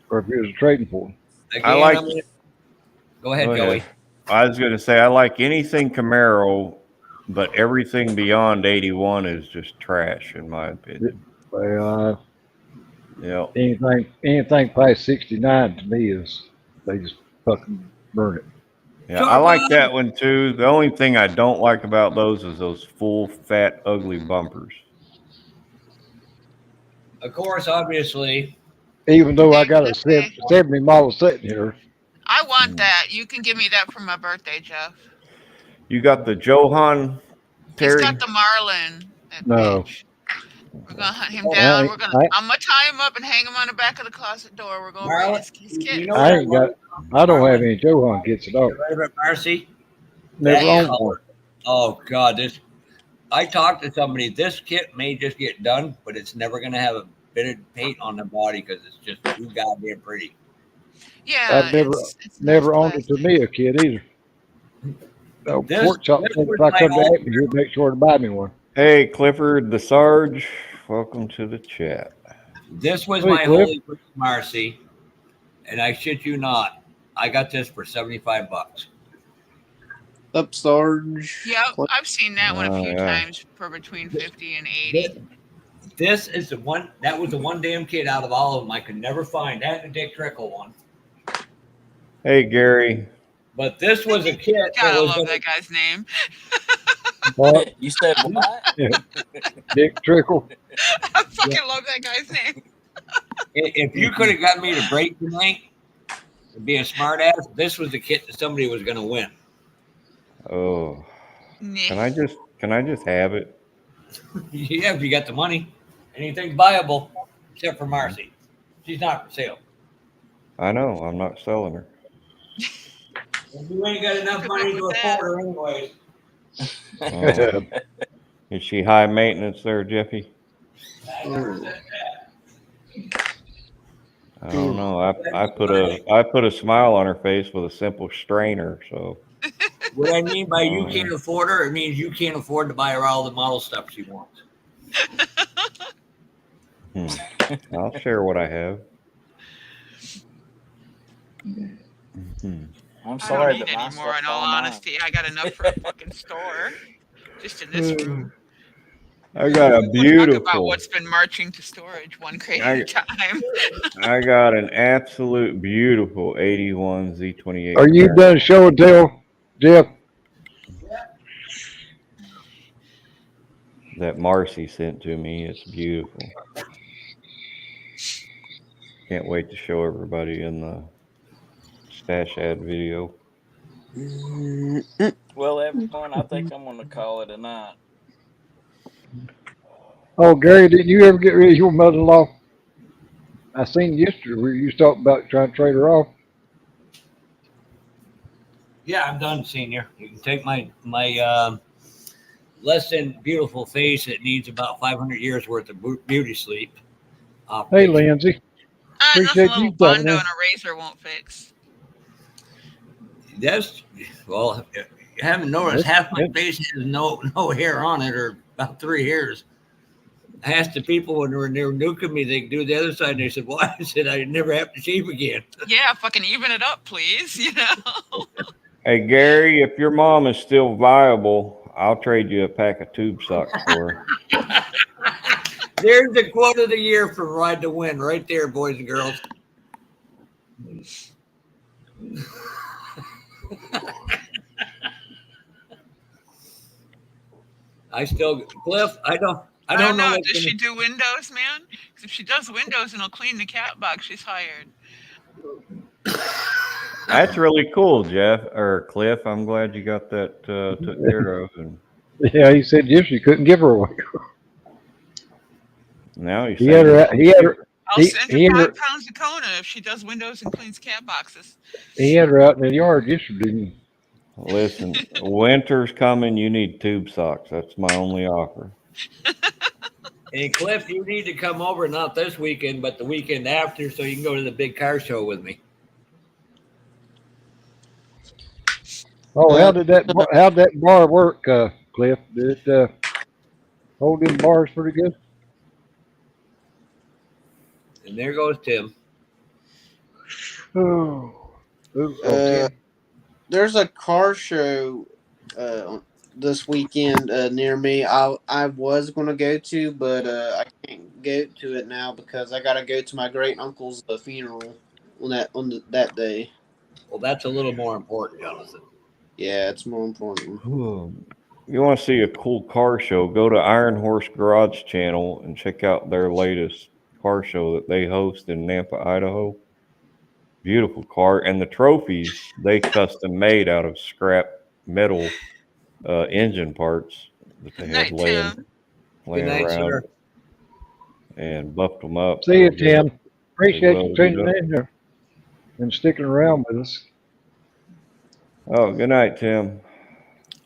Or if he was trading for them. Again, I like. Go ahead, Joey. I was going to say I like anything Camaro, but everything beyond 81 is just trash, in my opinion. Yeah. Anything past 69 to me is they just fucking burn it. Yeah, I like that one too. The only thing I don't like about those is those full, fat, ugly bumpers. Of course, obviously. Even though I got a 70 model sitting here. I want that. You can give me that for my birthday, Jeff. You got the Johan, Terry? He's got the Marlin. No. We're gonna hunt him down. I'm gonna tie him up and hang him on the back of the closet door. We're gonna raise his kid. I don't have any Johan kits at all. Marcy? Never owned one. Oh God, I talked to somebody. This kit may just get done, but it's never gonna have a bit of paint on the body because it's just too goddamn pretty. Yeah, I've never owned it to me a kid either. No, pork chop. If I come back, you'd make sure to buy me one. Hey, Clifford the Sarge, welcome to the chat. This was my Holy Grail, Marcy, and I shit you not, I got this for $75. Up, Sarge. Yeah, I've seen that one a few times for between 50 and 80. This is the one that was the one damn kid out of all of them I could never find. That and the Dick Trickle one. Hey, Gary. But this was a kid. Gotta love that guy's name. What? You said what? Dick Trickle. I fucking love that guy's name. If you could have got me to break tonight and be a smart ass, this was the kit that somebody was going to win. Oh, can I just have it? Yeah, if you got the money, anything's viable except for Marcy. She's not for sale. I know. I'm not selling her. You ain't got enough money to afford her anyways. Is she high maintenance there, Jeffy? I don't know. I put a smile on her face with a simple strainer. So what I mean by you can't afford her, it means you can't afford to buy her all the model stuff she wants. I'll share what I have. I'm sorry. I don't need any more, in all honesty. I got enough for a fucking store. Just in this room. I got a beautiful. We'll talk about what's been marching to storage one crate at a time. I got an absolute beautiful 81 Z28. Are you done show and tell, Jeff? That Marcy sent to me. It's beautiful. Can't wait to show everybody in the stash ad video. Well, everyone, I think I'm going to call it a night. Oh, Gary, didn't you ever get rid of your mother-in-law? I seen yesterday where you was talking about trying to trade her off. Yeah, I'm done, senior. You can take my less than beautiful face that needs about 500 years worth of beauty sleep. Hey, Lindsay. Nothing a little Bondo and a razor won't fix. That's, well, you haven't noticed half my face has no hair on it, or about 3 hairs. I asked the people when they were nuking me, they could do the other side, and they said, why? I said, I never have to shave again. Yeah, fucking even it up, please, you know? Hey, Gary, if your mom is still viable, I'll trade you a pack of tube socks for her. There's the quote of the year from Ride to Win right there, boys and girls. Cliff, I don't know. Does she do windows, man? Because if she does windows and will clean the cat box, she's hired. That's really cool, Jeff or Cliff. I'm glad you got that took care of. And Yeah, he said yes, you couldn't give her away. now He had her. I'll send her 5 pounds of Kona if she does windows and cleans cat boxes. He had her out in the yard yesterday. Listen, winter's coming. You need tube socks. That's my only offer. And Cliff, you need to come over not this weekend, but the weekend after, so you can go to the big car show with me. Oh, how'd that bar work, Cliff? Did it hold them bars pretty good? And there goes Tim. There's a car show this weekend near me. I was going to go to, but I can't go to it now because I got to go to my great uncle's funeral on that day. Well, that's a little more important, Jonathan. Yeah, it's more important. You want to see a cool car show? Go to Iron Horse Garage Channel and check out their latest car show that they host in Nampa, Idaho. Beautiful car, and the trophies they custom made out of scrap metal engine parts that they had laying around and buffed them up. See you, Tim. Appreciate you tuning in here and sticking around with us. Oh, good night, Tim.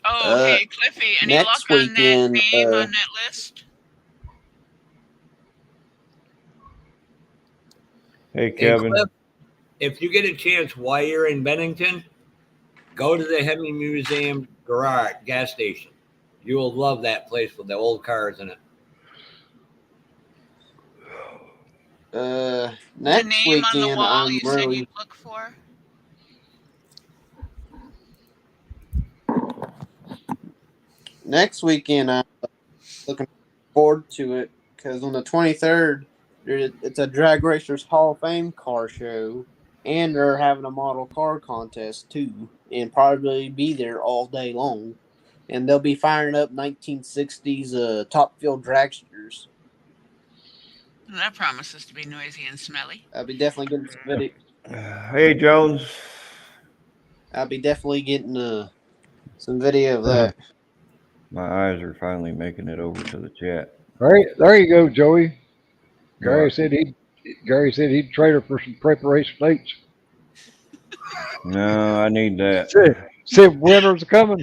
Oh, hey, Cliffy, any luck on that name on that list? Hey, Kevin. Cliff, if you get a chance while you're in Bennington, go to the Hemi Museum garage gas station. You will love that place with the old cars in it. Next the name weekend, on the wall I'm you really... said you'd look for? Next weekend, I'm looking forward to it because on the 23rd, it's a Drag Racers Hall of Fame car show, and they're having a model car contest too, and probably be there all day long. And they'll be firing up 1960s top fuel dragsters. Well, that promises to be noisy and smelly. I'll be definitely getting some video. Hey, Jones. I'll be definitely getting some video of that. My eyes are finally making it over to the chat. All right, there you go, Joey. Gary What? said he'd trade her for some preparation dates. No, I need that. Said winter's coming.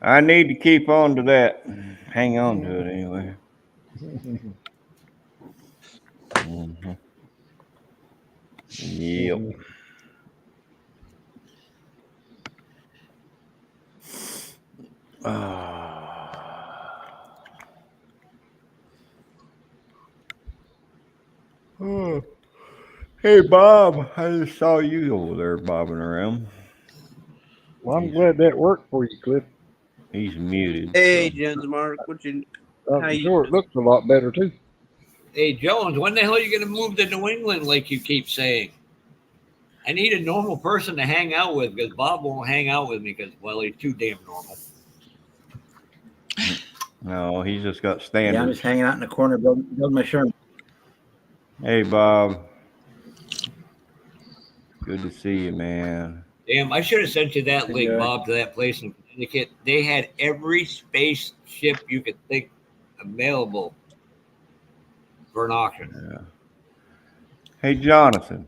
I need to keep on to that. Hang on to it anyway. Mm-hmm. Yep. Oh. Hey, Bob. I just saw you over there bobbing around. Well, I'm glad that worked for you, Cliff. He's muted. Hey, Jones Mark, I'm sure it looks a lot better too. Hey, Jones, when the hell are you going to move to New England like you keep saying? I need a normal person to hang out with because Bob won't hang out with me because, well, he's too damn normal. No, he's just got standards. Yeah, I'm just hanging out in the corner building my Sherman. Hey, Bob. Good to see you, man. Damn, I should have sent you that link, Bob, to that place in Connecticut. They had every spaceship you could think available for an auction. Yeah. Hey, Jonathan,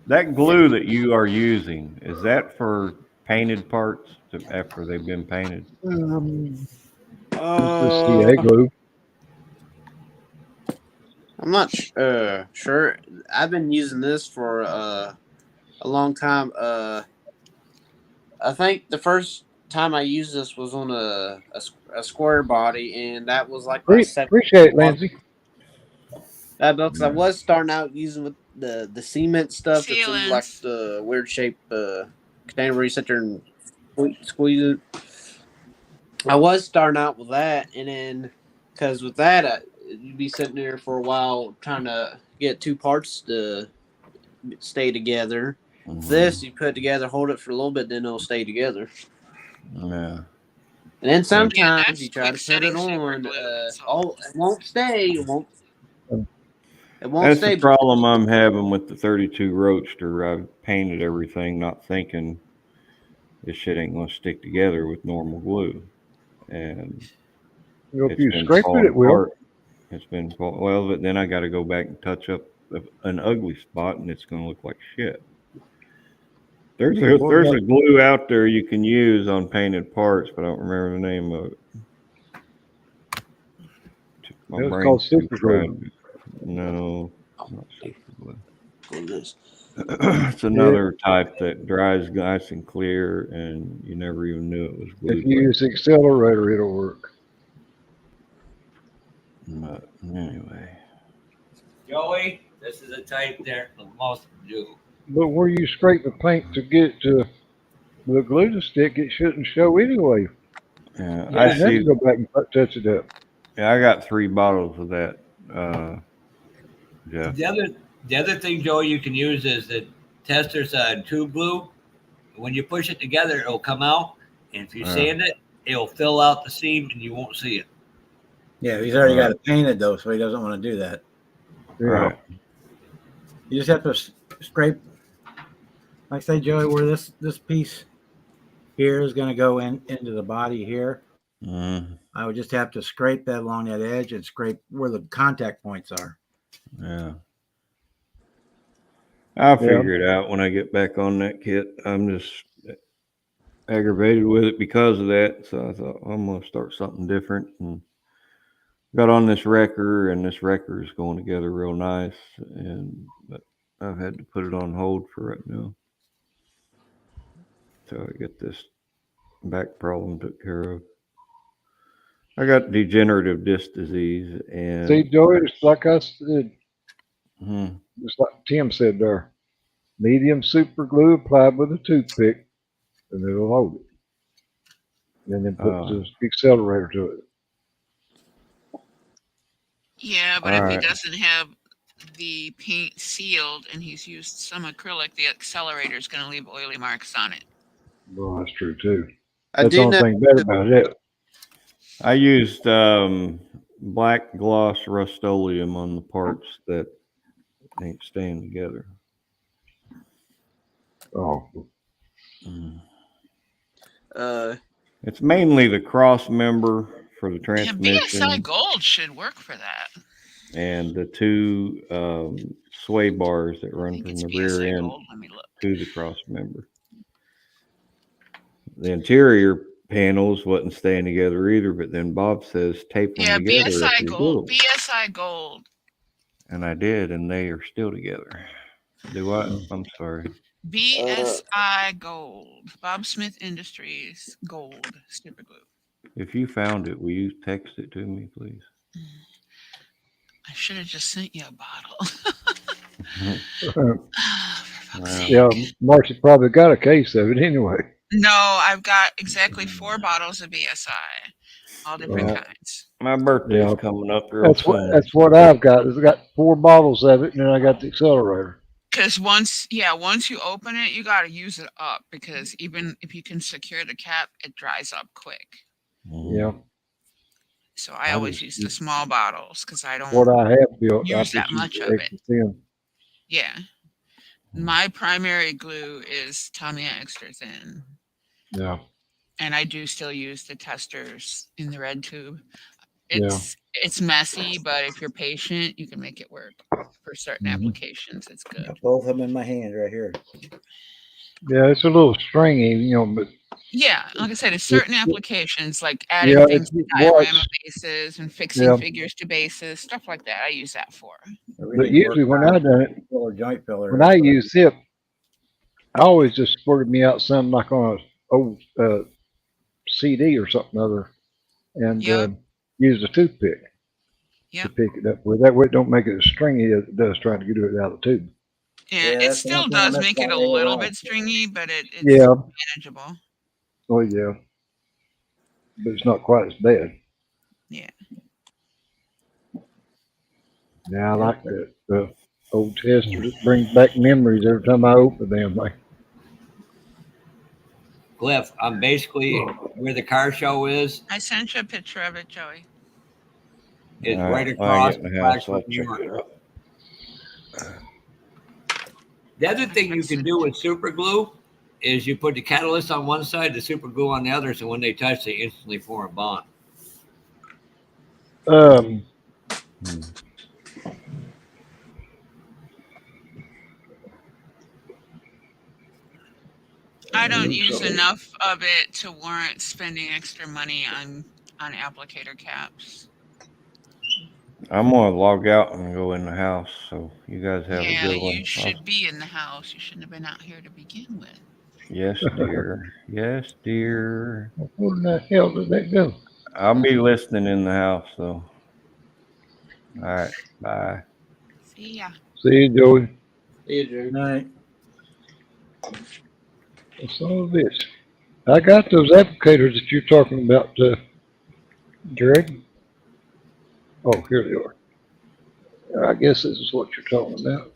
that glue that you are using, is that for painted parts after they've been painted? CA glue. I'm not sure. I've been using this for a long time. I think the first time I used this was on a square body, and that was like appreciate it, Lindsay. Because I was starting out using with the cement stuff that's in like the weird shaped container where you sit there and squeeze it. I was starting out with that, and then because with that you'd be sitting there for a while trying to get two parts to stay together. Mm-hmm. This you put together, hold it for a little bit, then it'll stay together. Yeah. And then sometimes that's you try to quick put setting it super on. glue. That's all. It won't stay. It won't That's stay. the problem I'm having with the 32 Roadster. I've painted everything not thinking this shit ain't going to stick together with normal glue. And If it's you been scrape it, falling it will. apart. It's been well, but then I got to go back and touch up an ugly spot, and it's going to look like shit. There's a glue out there you can use on painted parts, but I don't remember the name of it. My It's brain's called too super fried. glue. No, not super glue. Goodness. It's another type that dries nice and clear, and you never even knew it was If glued. you use the accelerator, it'll work. But anyway. Joey, this is a type that most do. But where you scrape the paint to get it to the glue to stick, it shouldn't show anyway. Yeah, You I never see. go back and touch it up. Yeah, I got 3 bottles of that. Yeah. The other thing, Joey, you can use is the tester's tube glue. When you push it together, it'll come out, and if you sand it, it'll fill out the seam, and you won't see it. Yeah, he's already got it painted though, so he doesn't want to do that. Yeah. Right. You just have to scrape, like say, Joey, where this piece here is going to go into the body here. I would just have to scrape that along that edge and scrape where the contact points are. Yeah. I'll figure it out when I get back on that kit. I'm just aggravated with it because of that. So I thought I'm going to start something different, and got on this wrecker, and this wrecker is going together real nice. But I've had to put it on hold for right now. So I get this back problem took care of. I got degenerative disc disease, and See, Joey, it's like I said, just like Tim said there, medium super glue applied with a toothpick, and it'll hold it. And then put the accelerator to it. Yeah, but if he doesn't have the paint sealed and he's used some acrylic, the accelerator is going to leave oily marks on it. Well, that's true too. I That's the only thing bad about it. I used black gloss Rust-Oleum on the parts that ain't staying together. Oh. It's mainly the cross member for the transmission. BSI Gold should work for that. And the 2 sway bars that run from the rear end to the cross member. The interior panels wasn't staying together either, but then Bob says tape them together. BSI Gold. BSI Gold. And I did, and they are still together. Do I? I'm sorry. BSI Gold. Bob Smith Industries Gold super glue. If you found it, will you text it to me, please? I should have just sent you a bottle. Yeah, Marcy probably got a case of it anyway. No, I've got exactly 4 bottles of BSI, all different kinds. My birthday's coming up real soon. That's what I've got. I've got 4 bottles of it, and then I got the accelerator. Because once you open it, you got to use it up, because even if you can secure the cap, it dries up quick. Yeah. So I always use the small bottles because I don't what I have built, use that much of it. Thin. Yeah. My primary glue is Tamiya Extra Thin. Yeah. And I do still use the testers in the red tube. It's messy, but if you're patient, you can make it work. For certain applications, it's good. Got both of them in my hand right here. Yeah, it's a little stringy, but yeah, like I said, it's certain applications like adding things to diorama bases and fixing figures to bases, stuff like that. I use that for. But usually when I done it, when I use it, I always just squirted me out something like on an old CD or something other, and use a toothpick to pick it up with. That way it don't make it as stringy as it does trying to get it out of the tube. Yeah, it still does make it a little bit stringy, but it's manageable. Oh yeah, but it's not quite as bad. Yeah. Yeah, I like that. The old tester. It brings back memories every time I open them. Cliff, I'm basically where the car show is. I sent you a picture of it, Joey. It's All right right, when I across get in from the house, I'll Blacksburg, New check York. it out. The other thing you can do with super glue is you put the catalyst on one side, the super glue on the other, so when they touch, they instantly form a bond. I don't use enough of it to warrant spending extra money on applicator caps. I'm gonna log out and go in the house. So you guys have a Yeah, good one. you should be in the house. You shouldn't have been out here to begin with. Yes, dear. Yes, dear. Where in the hell did that go? I'll be listening in the house, though. All right. Bye. See ya. See you, Joey. See you, Jerry. All right. What's all this? I got those applicators that you're talking about, Greg. Oh, here they are. I guess this is what you're talking about.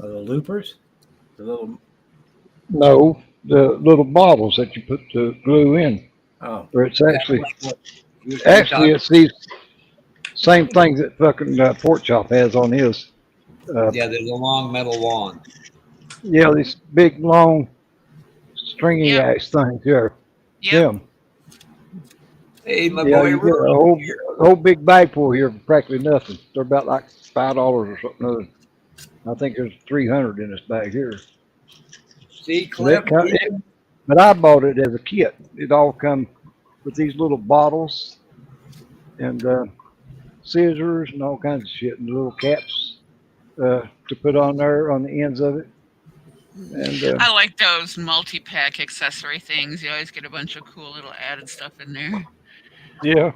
Are the loopers? The little. No, the little bottles that you put the glue in. Oh. Where it's actually, You're it's these same things that fucking Pork Chop has on his. Yeah, there's a long metal wand. Yeah, these big, long, stringy ass things here. Yep. Hey, my Yeah, boy, you get a whole big bag full here for practically nothing. They're about like $5 or something other. I think there's 300 in this bag here. See, Cliff? But I bought it as a kit. It all come with these little bottles and scissors and all kinds of shit and little caps to put on there on the ends of it. And I like those multi-pack accessory things. You always get a bunch of cool little added stuff in there. yeah.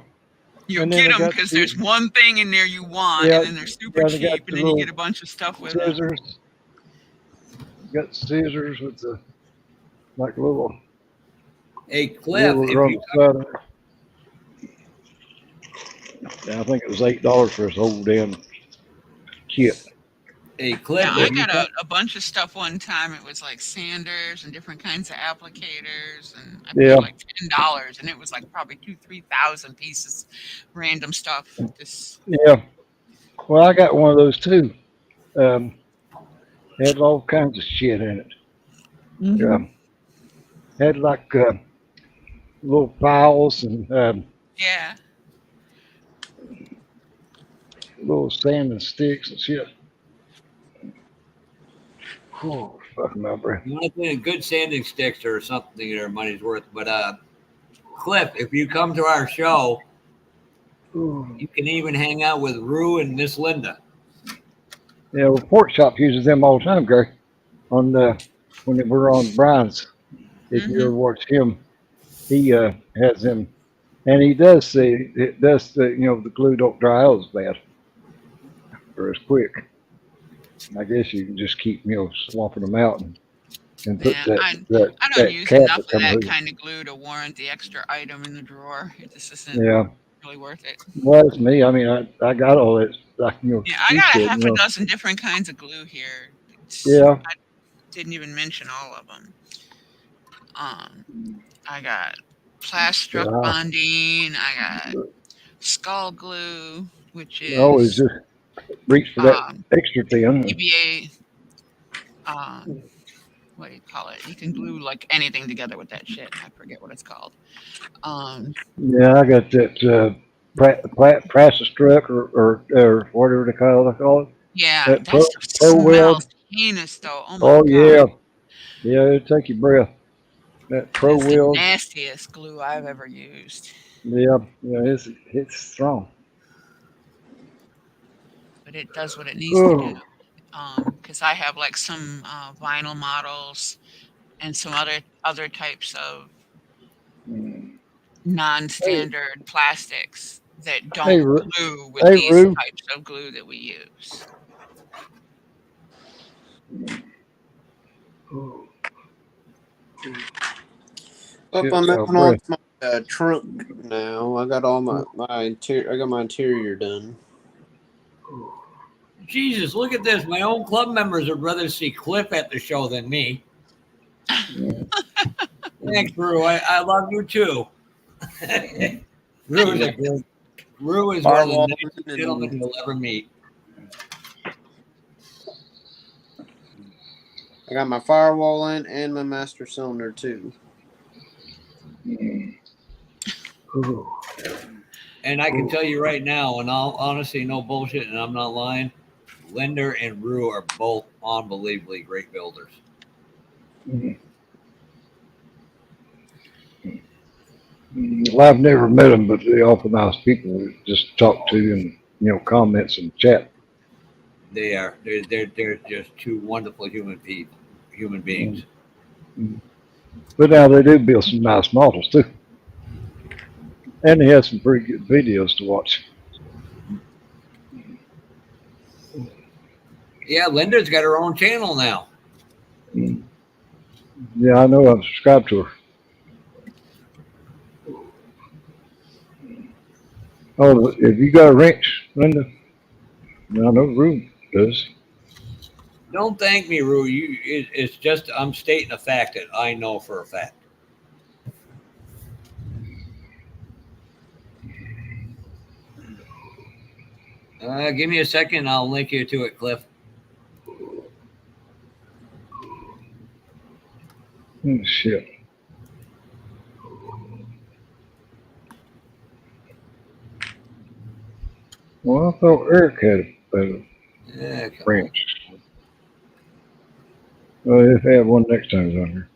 You And then get I them got because the- there's one thing in there you want, Yeah, and then they're super yeah, they got cheap, the and then you little get a bunch of stuff with them. scissors. Got scissors with the like little. Hey, Cliff, little if on you the side of it. Yeah, I think it was $8 for this whole damn kit. Hey, Cliff, Yeah, I got a bunch of stuff one time. It was like sanders and different kinds of applicators, and I paid like $10, and it was like probably 3,000 pieces, random stuff. Yeah. Well, I got one of those too. Had all kinds of shit in it. Mm-hmm. Had like little files and Yeah. little sanding sticks and shit. Oh, fucking my breath. You want to put in good sanding sticks or something their money's worth. But Cliff, if you come to our show, you can even hang out with Rue and Miss Linda. Yeah, well, Pork Chop uses them all the time, Greg. On when we're on Brian's, if you ever watch him, he has them, and he does say it does. The glue don't dry out as bad or as quick. I guess you can just keep swapping them out and put I don't use enough of that kind of glue to warrant the extra item in the drawer. It just isn't really worth it. Well, it's me. I mean, I got all that. Like, yeah, I got a half a dozen different kinds of glue here. Yeah. I didn't even mention all of them. I got Plastruck bonding. I got skull glue, which is always just reach for that extra thin. EVA. What do you call it? You can glue like anything together with that shit. I forget what it's called. Yeah, I got that Prastastruck or whatever they call it. Yeah, that that stuff smells heinous though. Oh my god. Yeah. Yeah, it'll take your breath. That Pro It's Wheel. the nastiest glue I've ever used. Yeah, it's strong. But it does what it needs to do. Because I have like some vinyl models and some other types of non-standard plastics that don't glue with these types of glue that we use. Up, I'm moving on to my trunk now. I got all my interior. I got my interior done. Jesus, look at this. My own club members would rather see Cliff at the show than me. Thanks, Brew. I love you too. Brew is one of the Firewall nicest gentlemen you'll ever meet. I got my firewall in and my master cylinder too. And I can tell you right now, and I'll honestly, no bullshit, and I'm not lying, Linder and Rue are both unbelievably great builders. Well, I've never met them, but they're awful nice people to just talk to and, comments and chat. They are. They're just two wonderful human beings. But now they do build some nice models too. And they have some pretty good videos to watch. Yeah, Linda's got her own channel now. Yeah, I know. I'm subscribed to her. Oh, have you got a wrench, Linda? I know Rue does. Don't thank me, Rue. It's just I'm stating a fact that I know for a fact. Give me a second. I'll link you to it, Cliff. Oh, shit. Well, I thought Eric had a wrench. Well, if they have one next time he's on here.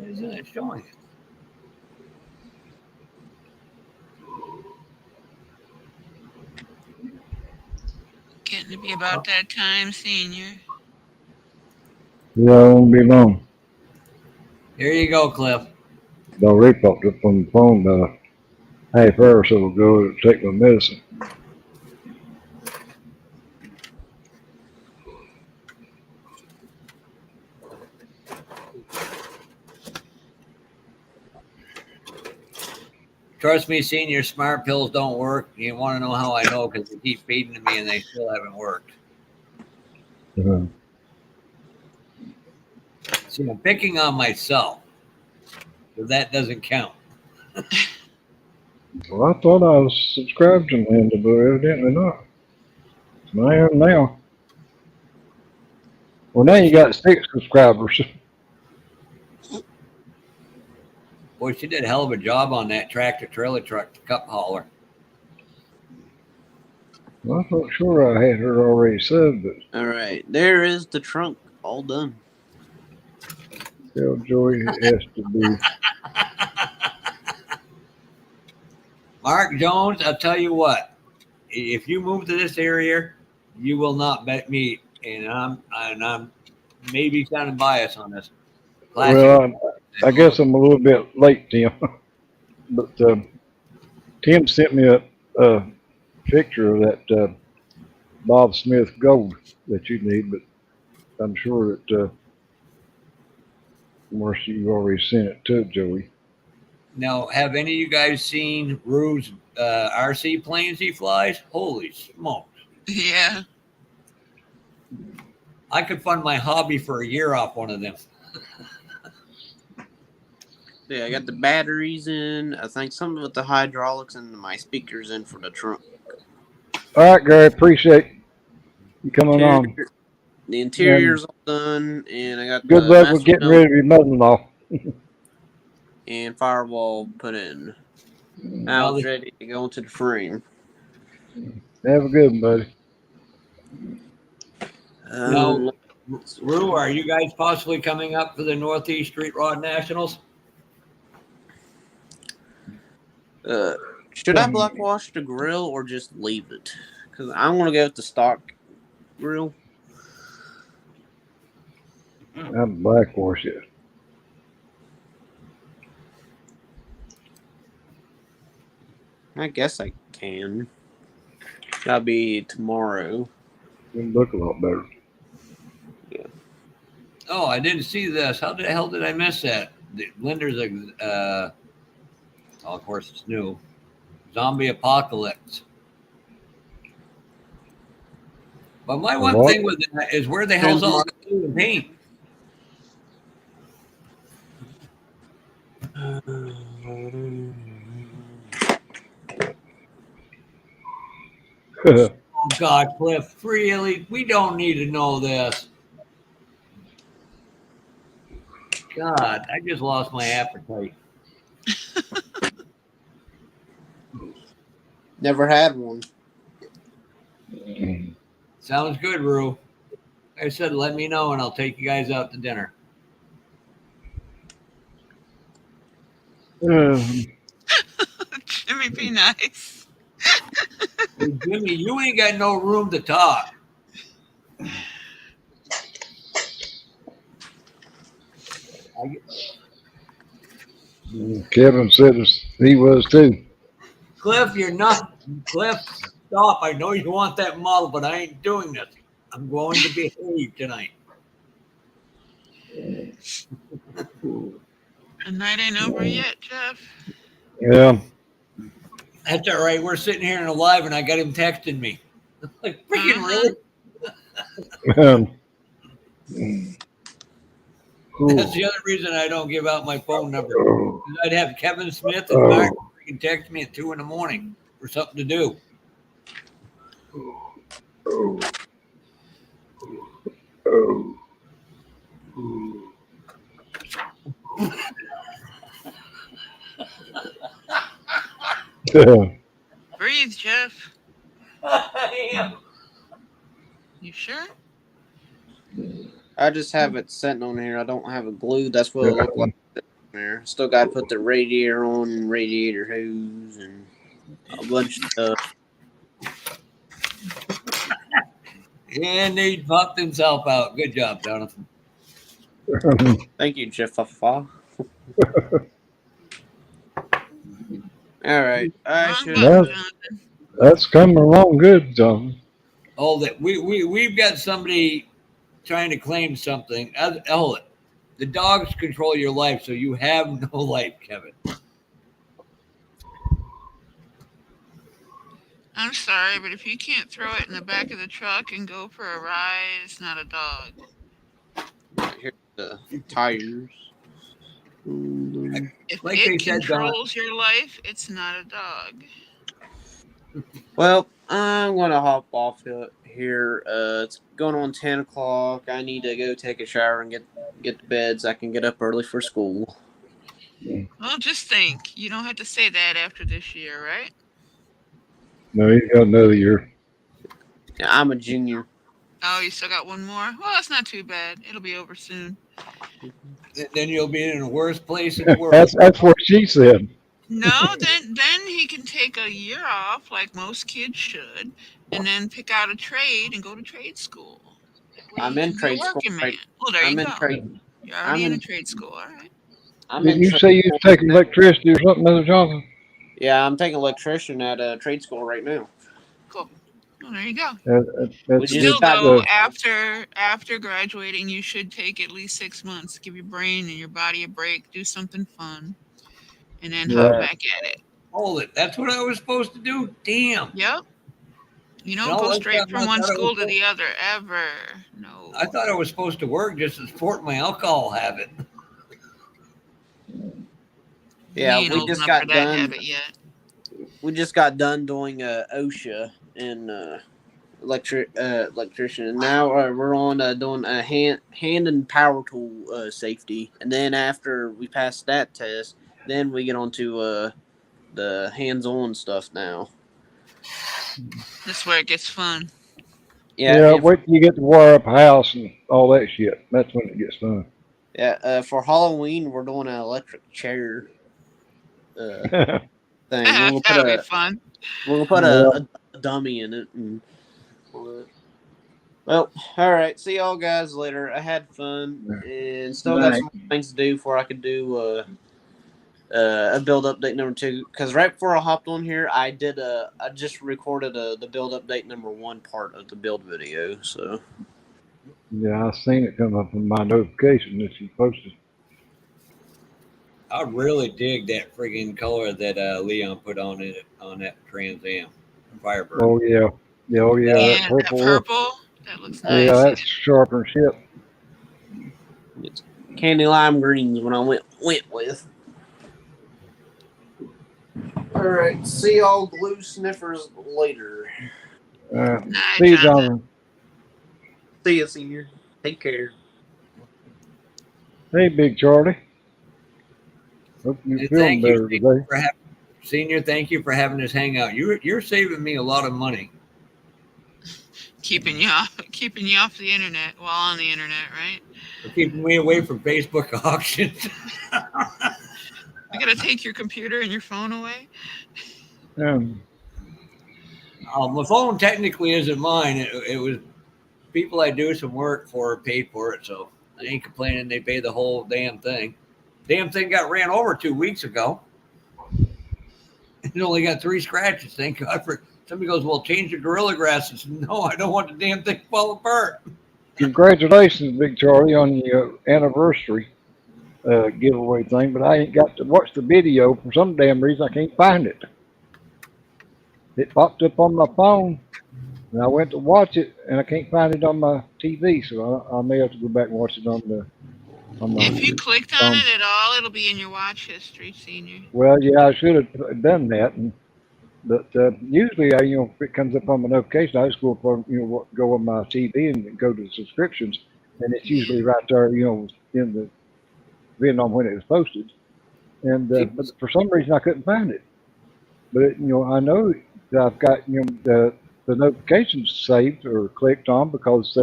Isn't it showing? Getting to be about that time, Senior. Yeah, I won't be long. Here you go, Cliff. Ray popped up on the phone about a half hour or so ago to take my medicine. Trust me, Senior, smart pills don't work. You want to know how I know? Because they keep feeding to me and they still haven't worked. See, I'm picking on myself. So that doesn't count. Well, I thought I was subscribed to Linda, but evidently not. I am now. Well, now you got 6 subscribers. Boy, she did a hell of a job on that tractor trailer truck cup hauler. Well, I thought sure I had her already subbed, but. All right, there is the trunk all done. Tell Joey it has to be. Mark Jones, I'll tell you what. If you move to this area, you will not meet. And I'm maybe sounding biased on this. Classic. Well, I guess I'm a little bit late, Tim. But Tim sent me a picture of that Bob Smith gold that you need, but I'm sure that Marcy, you already sent it to Joey. Now, have any of you guys seen Rue's RC planes he flies? Holy smokes. Yeah. I could fund my hobby for a year off one of them. Yeah, I got the batteries in. I think some of the hydraulics and my speakers in for the trunk. All right, Gary, appreciate you coming on. The interior's all done, and I got good luck with getting rid of your mother-in-law. And firewall put in. Now it's ready to go into the frame. Have a good one, buddy. Now, Rue, are you guys possibly coming up for the Northeast Street Rod Nationals? Should I black wash the grill or just leave it? Because I want to go with the stock grill. I'm black wash it. I guess I can. That'll be tomorrow. It'll look a lot better. Yeah. Oh, I didn't see this. How the hell did I miss that? Linder's of course it's new. Zombie Apocalypse. But my one thing with that is where the hell's all the glue and paint? Oh God, Cliff, really? We don't need to know this. God, I just lost my appetite. Never had one. Sounds good, Rue. I said, let me know and I'll take you guys out to dinner. Jimmy, be nice. Hey, Jimmy, you ain't got no room to talk. Kevin said he was too. Cliff, you're not. Cliff, stop. I know you want that model, but I ain't doing this. I'm going to behave tonight. The night ain't over yet, Jeff. Yeah. That's all right. We're sitting here in a live, and I got him texting me. Like, freaking really? That's the other reason I don't give out my phone number. I'd have Kevin Smith and Mark freaking text me at 2 a.m. for something to do. Breathe, Jeff. I am. You sure? I just have it sitting on here. I don't have it glued. That's what it looked like there. Still got to put the radiator on and radiator hose and a bunch of stuff. And they popped himself out. Good job, Jonathan. Thank you, Jeff. All right. I should. That's coming along good, John. Oh, that we've got somebody trying to claim something. Hold it. The dogs control your life, so you have no life, Kevin. I'm sorry, but if you can't throw it in the back of the truck and go for a ride, it's not a dog. Here's the tires. If Like it they said, controls your life, it's not a dog. Well, I'm going to hop off here. It's going on 10 o'clock. I need to go take a shower and get to bed so I can get up early for school. Well, just think. You don't have to say that after this year, right? No, he's got another year. Yeah, I'm a junior. Oh, you still got one more? Well, that's not too bad. It'll be over soon. Then you'll be in the worst place in the world. That's what she said. No, then he can take a year off like most kids should, and then pick out a trade and go to trade school. I'm in trade school. Man. Well, there you go. You're already in a trade school. All right. Did you say you was taking electricity or something, Mr. Johnson? Yeah, I'm taking electrician at a trade school right now. Cool. Well, there you go. Still though, after graduating, you should take at least 6 months. Give your brain and your body a break. Do something fun, and then hop back at it. Hold it. That's what I was supposed to do? Damn. Yep. You don't go straight from one school to the other, ever. No. I thought I was supposed to work just to support my alcohol habit. Yeah, we just got done. We just got done doing OSHA and electrician, and now we're on doing a hand and power tool safety. And then after we pass that test, then we get on to the hands-on stuff now. That's where it gets fun. Yeah, wait till you get to wire up a house and all that shit. That's when it gets fun. Yeah, for Halloween we're doing an electric chair thing. That'll be fun. We're gonna put a dummy in it. Well, all right. See y'all guys later. I had fun and still got some things to do before I could do a build update number 2. Because right before I hopped on here, I just recorded the build update number 1 part of the build video. So yeah, I seen it come up in my notification that you posted. I really dig that friggin' color that Leon put on it on that Trans Am Firebird. Oh yeah, that purple. That looks Yeah, nice. that's sharper shit. It's candy lime greens when I went with. All right, see y'all glue sniffers later. Night, See you, Jonathan. Jonathan. See you, senior. Take care. Hey, Big Charlie. Hope you're And feeling thank you, better today. for having, Senior. Thank you for having this hangout. You're saving me a lot of money. Keeping you off the internet while on the internet, right? For keeping me away from Facebook auctions. We gotta take your computer and your phone away. My phone technically isn't mine. It was people I do some work for paid for it, so I ain't complaining. They pay the whole damn thing. Damn thing got ran over 2 weeks ago. It only got 3 scratches. Thank God for. Somebody goes, well, change the Gorilla Glass. I said, no, I don't want the damn thing to fall apart. Congratulations, Big Charlie, on your anniversary giveaway thing, but I ain't got to watch the video for some damn reason. I can't find it. It popped up on my phone, and I went to watch it, and I can't find it on my TV, so I may have to go back and watch it on my If you clicked on phone. it at all, it'll be in your watch history, Senior. Well, yeah, I should have done that, but usually, if it comes up on my notification, I just go up on, go on my TV and go to subscriptions, and it's usually right there, in the depending on when it was posted. And but for some reason, I couldn't find it. But I know that I've got the notifications saved or clicked on because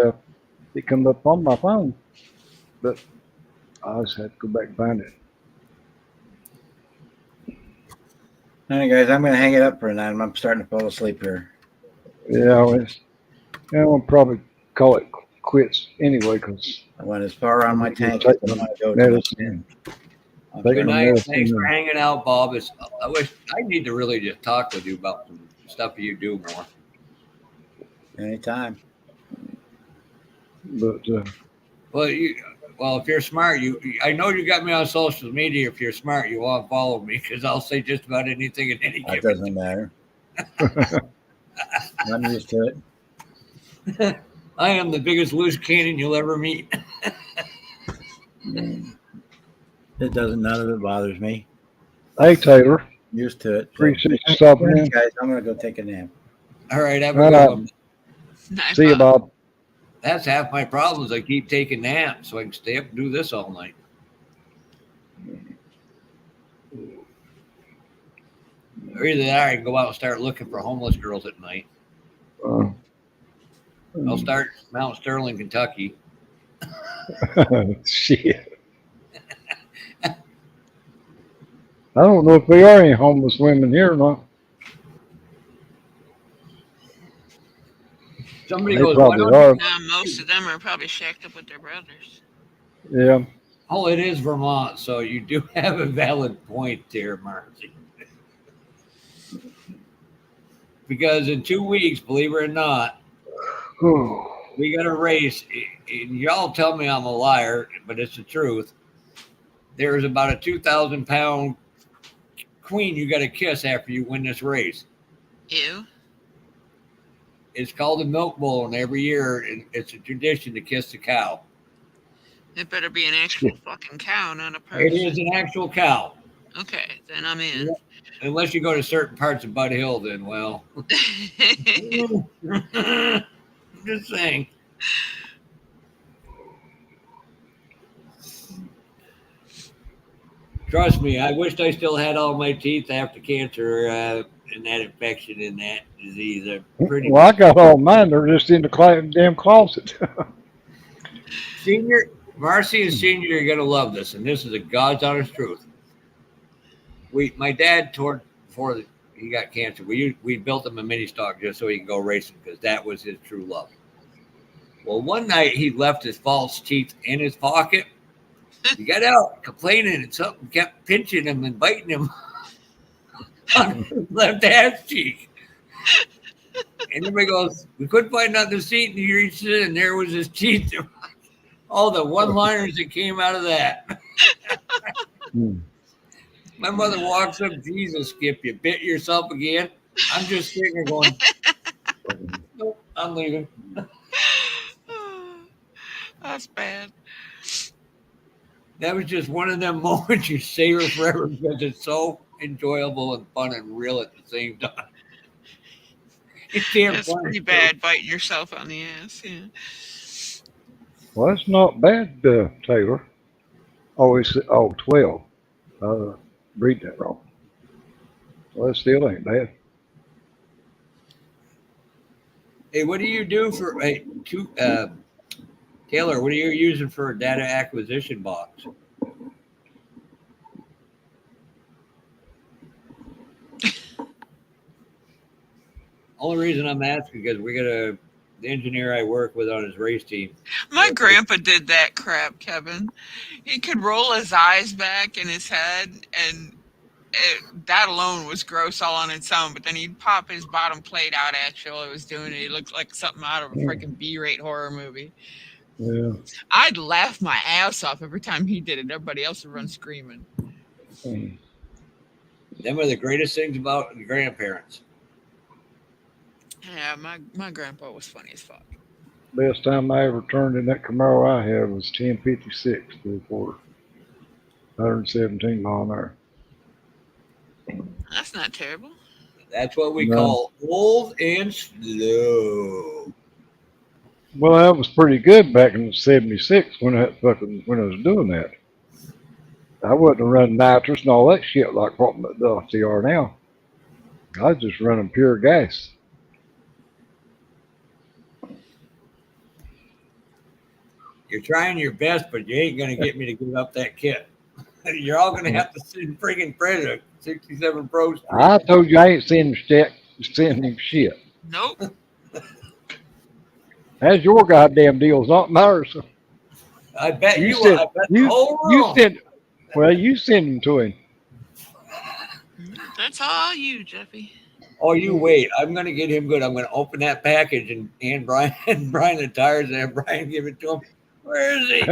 it comes up on my phone. But I just had to go back and find it. All right, guys, I'm going to hang it up for a night. I'm starting to fall asleep here. Yeah, I'll probably call it quits anyway because I went as far on my tank as I want to go. Medicine. Good night. Thanks for hanging out, Bob. I need to really just talk with you about some stuff you do more. Anytime. But well, if you're smart, I know you got me on social media. If you're smart, you won't follow me because I'll say just about anything at any given. That doesn't matter. I'm used to it. I am the biggest loose cannon you'll ever meet. It doesn't. None of it bothers me. Hey, Taylor. Used to it. Appreciate you stopping in. Guys, I'm going to go take a nap. All right. Have a good one. See you, Bob. That's half my problems. I keep taking naps so I can stay up and do this all night. Or either that or I can go out and start looking for homeless girls at night. I'll start Mount Sterling, Kentucky. Shit. I don't know if there are any homeless women here or not. Somebody They goes, probably why don't are. Most of them are probably shacked up with their brothers. Yeah. Oh, it is Vermont, so you do have a valid point there, Marcy. Because in 2 weeks, believe it or not, we got a race. And y'all tell me I'm a liar, but it's the truth. There's about a 2,000-pound queen you got to kiss after you win this race. Ew. It's called the Milk Bowl, and every year it's a tradition to kiss the cow. It better be an actual fucking cow, not a person. It is an actual cow. Okay, then I'm in. Unless you go to certain parts of Bud Hill, then, well. Just saying. Trust me, I wished I still had all my teeth after cancer and that infection and that disease. Well, I got all mine. They're just in the damn closet. Senior, Marcy and Senior, you're going to love this, and this is a God's honest truth. My dad, before he got cancer, we built him a mini stock just so he could go racing because that was his true love. Well, one night he left his false teeth in his pocket. He got out complaining and something kept pinching him and biting him on his left ass cheek. And everybody goes, we couldn't find nothing to see, and he reached in, and there was his teeth. All the one-liners that came out of that. My mother walks up, Jesus, Skip, you bit yourself again. I'm just sitting there going, nope, I'm leaving. That's bad. That was just one of them moments you savor forever because it's so enjoyable and fun and real at the same time. You can't That's find pretty it. bad, biting yourself on the ass. Yeah. Well, that's not bad, Taylor. Always, 12. Read that wrong. Well, it still ain't bad. Hey, what do you do for Taylor? What are you using for a data acquisition box? Only reason I'm asking because the engineer I work with on his race team. My grandpa did that crap, Kevin. He could roll his eyes back in his head, and that alone was gross all on its own. But then he'd pop his bottom plate out at you while he was doing it. He looked like something out of a freaking B-rate horror movie. Yeah. I'd laugh my ass off every time he did it. Everybody else would run screaming. Them are the greatest things about grandparents. Yeah, my grandpa was funny as fuck. Best time I ever turned in that Camaro I had was 10:56 to the quarter. 117 mile an hour. That's not terrible. That's what we No. call old and slow. Well, that was pretty good back in '76 when I was doing that. I wasn't running nitrous and all that shit like what they are now. I was just running pure gas. You're trying your best, but you ain't gonna get me to give up that kit. You're all gonna have to send friggin' Predator 67 Pro. I told you I ain't sending shit. Nope. That's your goddamn deal, it's not mine. I bet you send, I bet the whole room. You send them to him. That's all you, Jeffy. Oh, you wait. I'm gonna get him good. I'm gonna open that package and hand Brian the tires and have Brian give it to him. Where is he?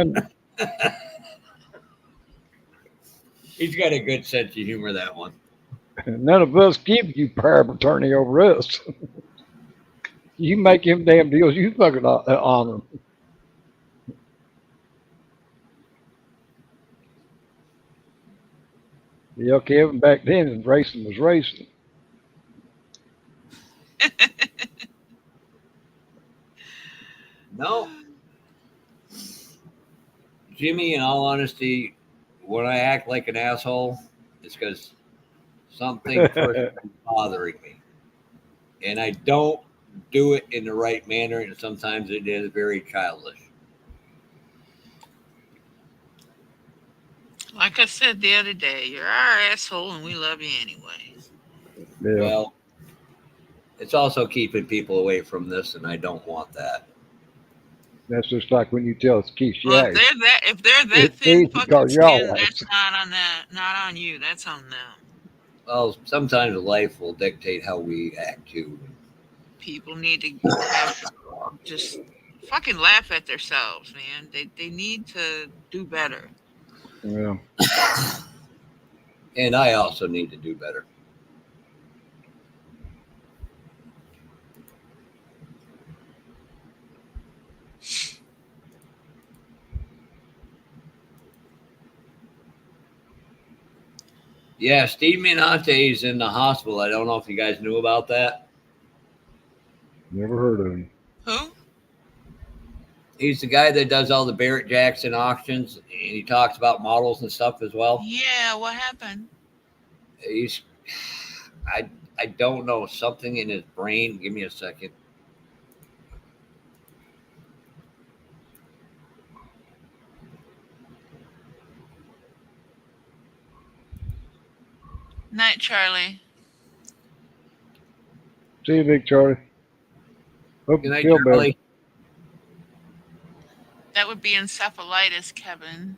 He's got a good sense of humor, that one. None of us give you power of attorney over us. You make him damn deals, you fucking honor him. Yeah, Kevin, back then racing was racing. No. Jimmy, in all honesty, when I act like an asshole, it's because something is bothering me. And I don't do it in the right manner, and sometimes it is very childish. Like I said the other day, you're our asshole and we love you anyway. Yeah. Well, it's also keeping people away from this, and I don't want that. That's just like when you tell us Keisha. Well, if they're that thin fucking skin, that's not on you. That's on them. Well, sometimes life will dictate how we act too. People need to just fucking laugh at themselves, man. They need to do better. Yeah. And I also need to do better. Yeah, Steve Minante is in the hospital. I don't know if you guys knew about that. Never heard of him. Who? He's the guy that does all the Barrett Jackson auctions, and he talks about models and stuff as well. Yeah, what happened? I don't know, something in his brain. Give me a second. Night, Charlie. See you, Big Charlie. Hope Good night, you feel Charlie. better. That would be encephalitis, Kevin.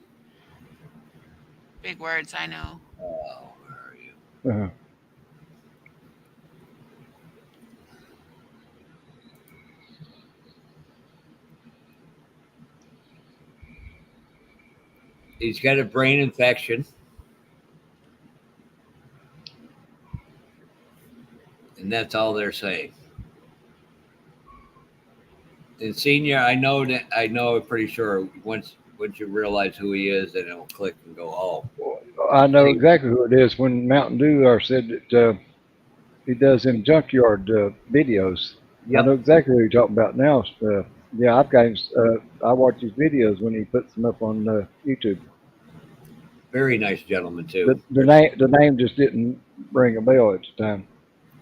Big words, I know. Oh, where are you? Uh-huh. He's got a brain infection. And that's all they're saying. And senior, I know pretty sure once you realize who he is, then it'll click and go, oh. I know exactly who it is. When Mountain Dew said that he does them junkyard videos. Yep. I know exactly who you're talking about now. Yeah, I've got him. I watch his videos when he puts them up on YouTube. Very nice gentleman too. The name just didn't ring a bell at the time.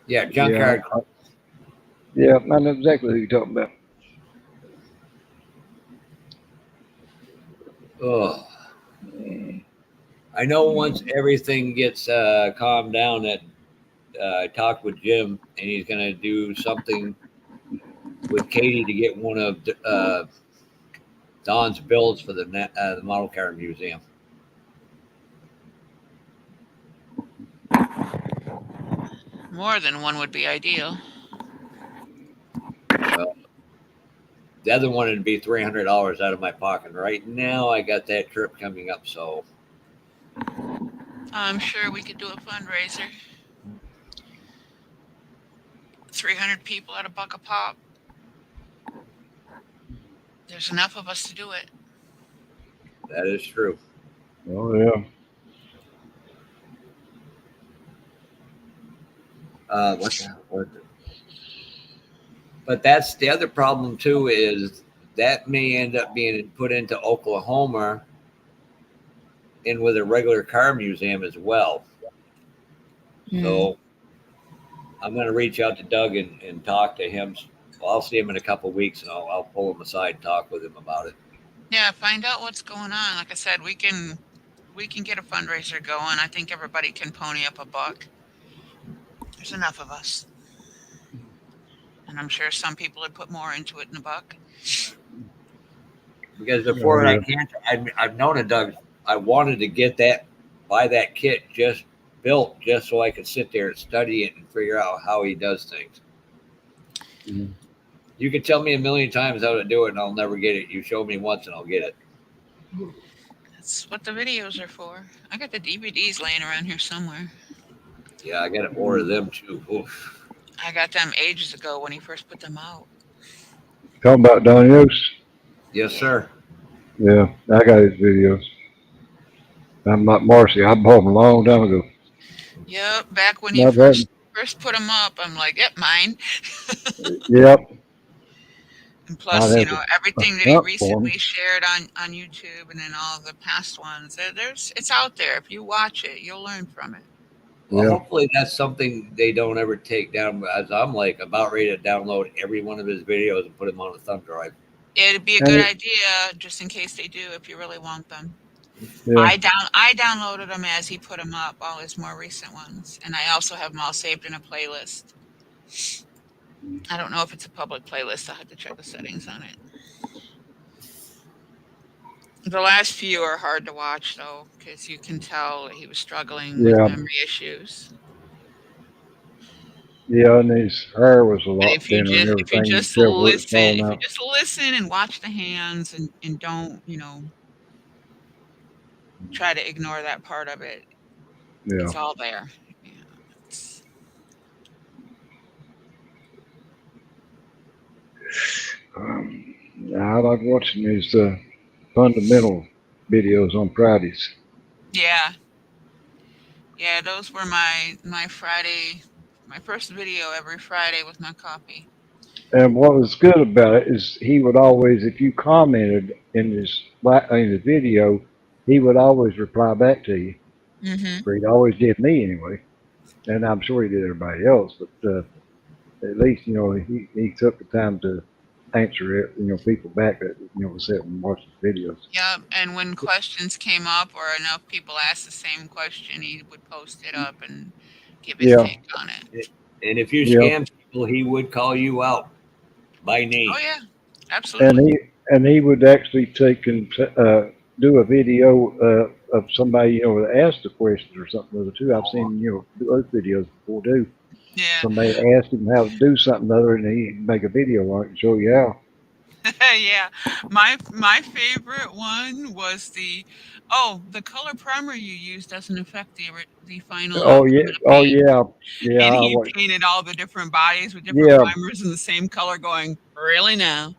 Yeah, junkyard. Yeah, I know exactly who you're talking about. Oh, I know once everything gets calmed down that I talked with Jim and he's going to do something with Katie to get one of Don's builds for the model car museum. More than one would be ideal. Well, the other one would be $300 out of my pocket. Right now, I got that trip coming up, so I'm sure we could do a fundraiser. 300 people at $1 a pop. There's enough of us to do it. that is true. Oh yeah. But that's the other problem too, is that may end up being put into Oklahoma in with a regular car museum as well. So I'm going to reach out to Doug and talk to him. Well, I'll see him in a couple of weeks, and I'll pull him aside and talk with him about it. Yeah, find out what's going on. Like I said, we can get a fundraiser going. I think everybody can pony up $1. There's enough of us. And I'm sure some people would put more into it in $1. Because before I've known it, Doug, I wanted to buy that kit just built just so I could sit there and study it and figure out how he does things. Mm-hmm. You can tell me a million times how to do it and I'll never get it. You show me once and I'll get it. That's what the videos are for. I got the DVDs laying around here somewhere. Yeah, I got to order them too. Oof. I got them ages ago when he first put them out. Talking about Don Yost? Yes, sir. Yeah, I got his videos. I'm not Marcy. I bought them a long time ago. Yep, back when he first put them up, I'm like, yep, mine. Yep. And plus, everything that he recently shared on YouTube and then all the past ones, it's out there. If you watch it, you'll learn from it. Well, hopefully that's something they don't ever take down, as I'm like about ready to download every one of his videos and put them on a thumb drive. It'd be a good idea, just in case they do, if you really want them. Yeah. I downloaded them as he put them up, all his more recent ones, and I also have them all saved in a playlist. I don't know if it's a public playlist. I'll have to check the settings on it. The last few are hard to watch, though, because you can tell he was struggling with memory issues. Yeah, and his hair was a lot thinner and everything. If you just listen and watch the hands and don't, try to ignore that part of it. Yeah. It's all there. I like watching his fundamental videos on Fridays. Yeah. Yeah, those were my Friday, my first video every Friday with my copy. And what was good about it is he would always, if you commented in his video, he would always reply back to you. Mm-hmm. Or he always did me anyway. And I'm sure he did everybody else, but at least, he took the time to answer it, people back that, sit and watch the videos. Yeah, and when questions came up or enough people asked the same question, he would post it up and give his take on it. And if you scam people, he would call you out by name. Oh, yeah, absolutely. And he would actually take and do a video of somebody, that asked a question or something other too. I've seen, those videos before too. Yeah. Somebody asked him how to do something other, and he'd make a video on it and show you how. Yeah, my favorite one was the color primer you used doesn't affect the final Oh outcome yeah, of the oh paint. yeah, yeah. And I he wa- painted all the different bodies with different Yeah, primers in the same color, going, really now?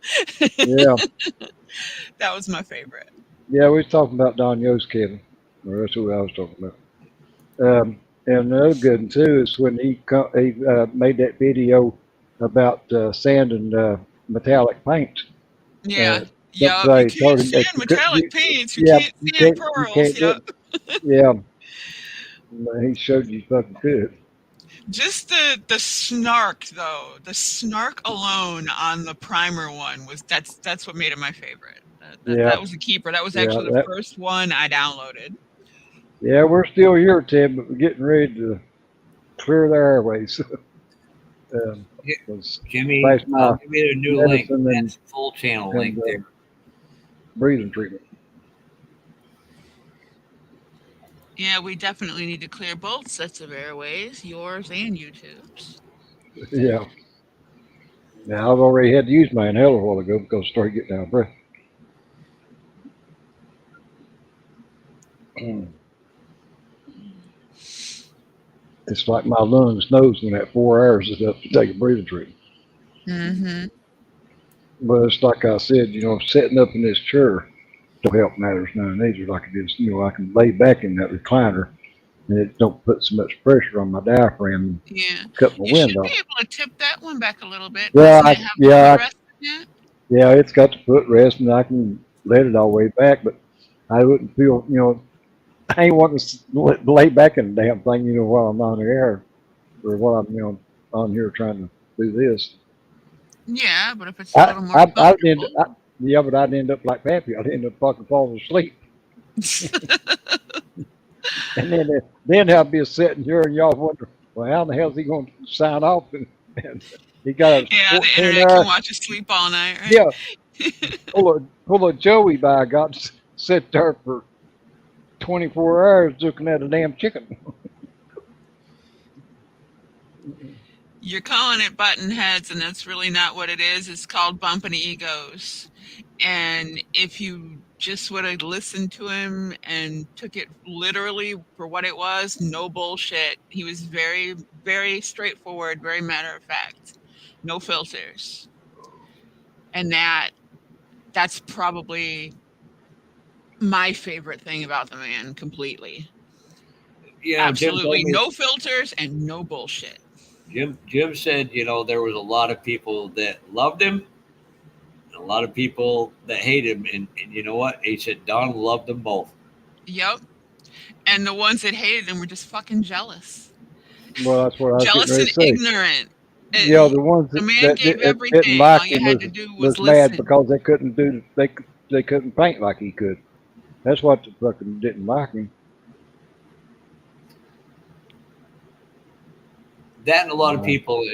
yeah, That was my favorite. yeah. We was talking about Don Yost, Kevin. Well, that's who I was talking about. And another good one too is when he made that video about sanding metallic paint. Yeah, Uh, yup. You somebody can't told him that sand metallic you, paints. You yeah, can't sand pearls. you can't do Yep. it. Yeah, he showed you fucking could. Just the snark though, the snark alone on the primer one that's what made it my favorite. Yeah, That was a keeper. That was yeah, actually the that, first one I downloaded. yeah. We're still here, Ted, but we're getting ready to clear the airways. Yeah, Was Jimmy, past I'll my give you a new link. medicine That's full channel link and there. breathing treatment. Yeah, we definitely need to clear both sets of airways, yours and YouTube's. Yeah. Now I've already had to use my inhaler a while ago because I started getting out of breath. It's like my lungs knows when that 4 hours is up to take a breathing treatment. Mm-hmm. But it's like I said, sitting up in this chair don't help matters none. These are like it is, I can lay back in that recliner and it don't put so much pressure on my diaphragm and Yeah. cut my You should wind be off. able to tip that one back a little bit. Yeah, Doesn't it have the footrest in it? yeah, it's got the footrest and I can let it all the way back, but I wouldn't feel, I ain't wanting to lay back in the damn thing, while I'm on the air or while I'm, on here trying to do this. Yeah, but if it's a little more I'd end, comfortable. yeah, but I'd end up like Pappy. I'd end up fucking falling asleep. And then I'd be sitting here and y'all wonder, well, how the hell's he going to sign off? And he got a Yeah, the 14 internet can hour, watch you sleep all night, right? yeah, pull a Joey by, got to sit there for 24 hours looking at a damn chicken. You're calling it button heads, and that's really not what it is. It's called bumping egos. And if you just would have listened to him and took it literally for what it was, no bullshit. He was very, very straightforward, very matter of fact, no filters. And that's probably my favorite thing about the man completely. Jim told Absolutely me. no filters and no bullshit. Jim said, there was a lot of people that loved him, and a lot of people that hated him, and you know what? He said Don loved them both. Yep. And the ones that hated him were just fucking jealous. Well, that's what I was getting Jealous ready and to say. ignorant. Yeah, the ones The man that gave didn't everything. All like you him had to do was was mad listen. because they couldn't paint like he could. That's what the fucking didn't like him. That and a lot of people,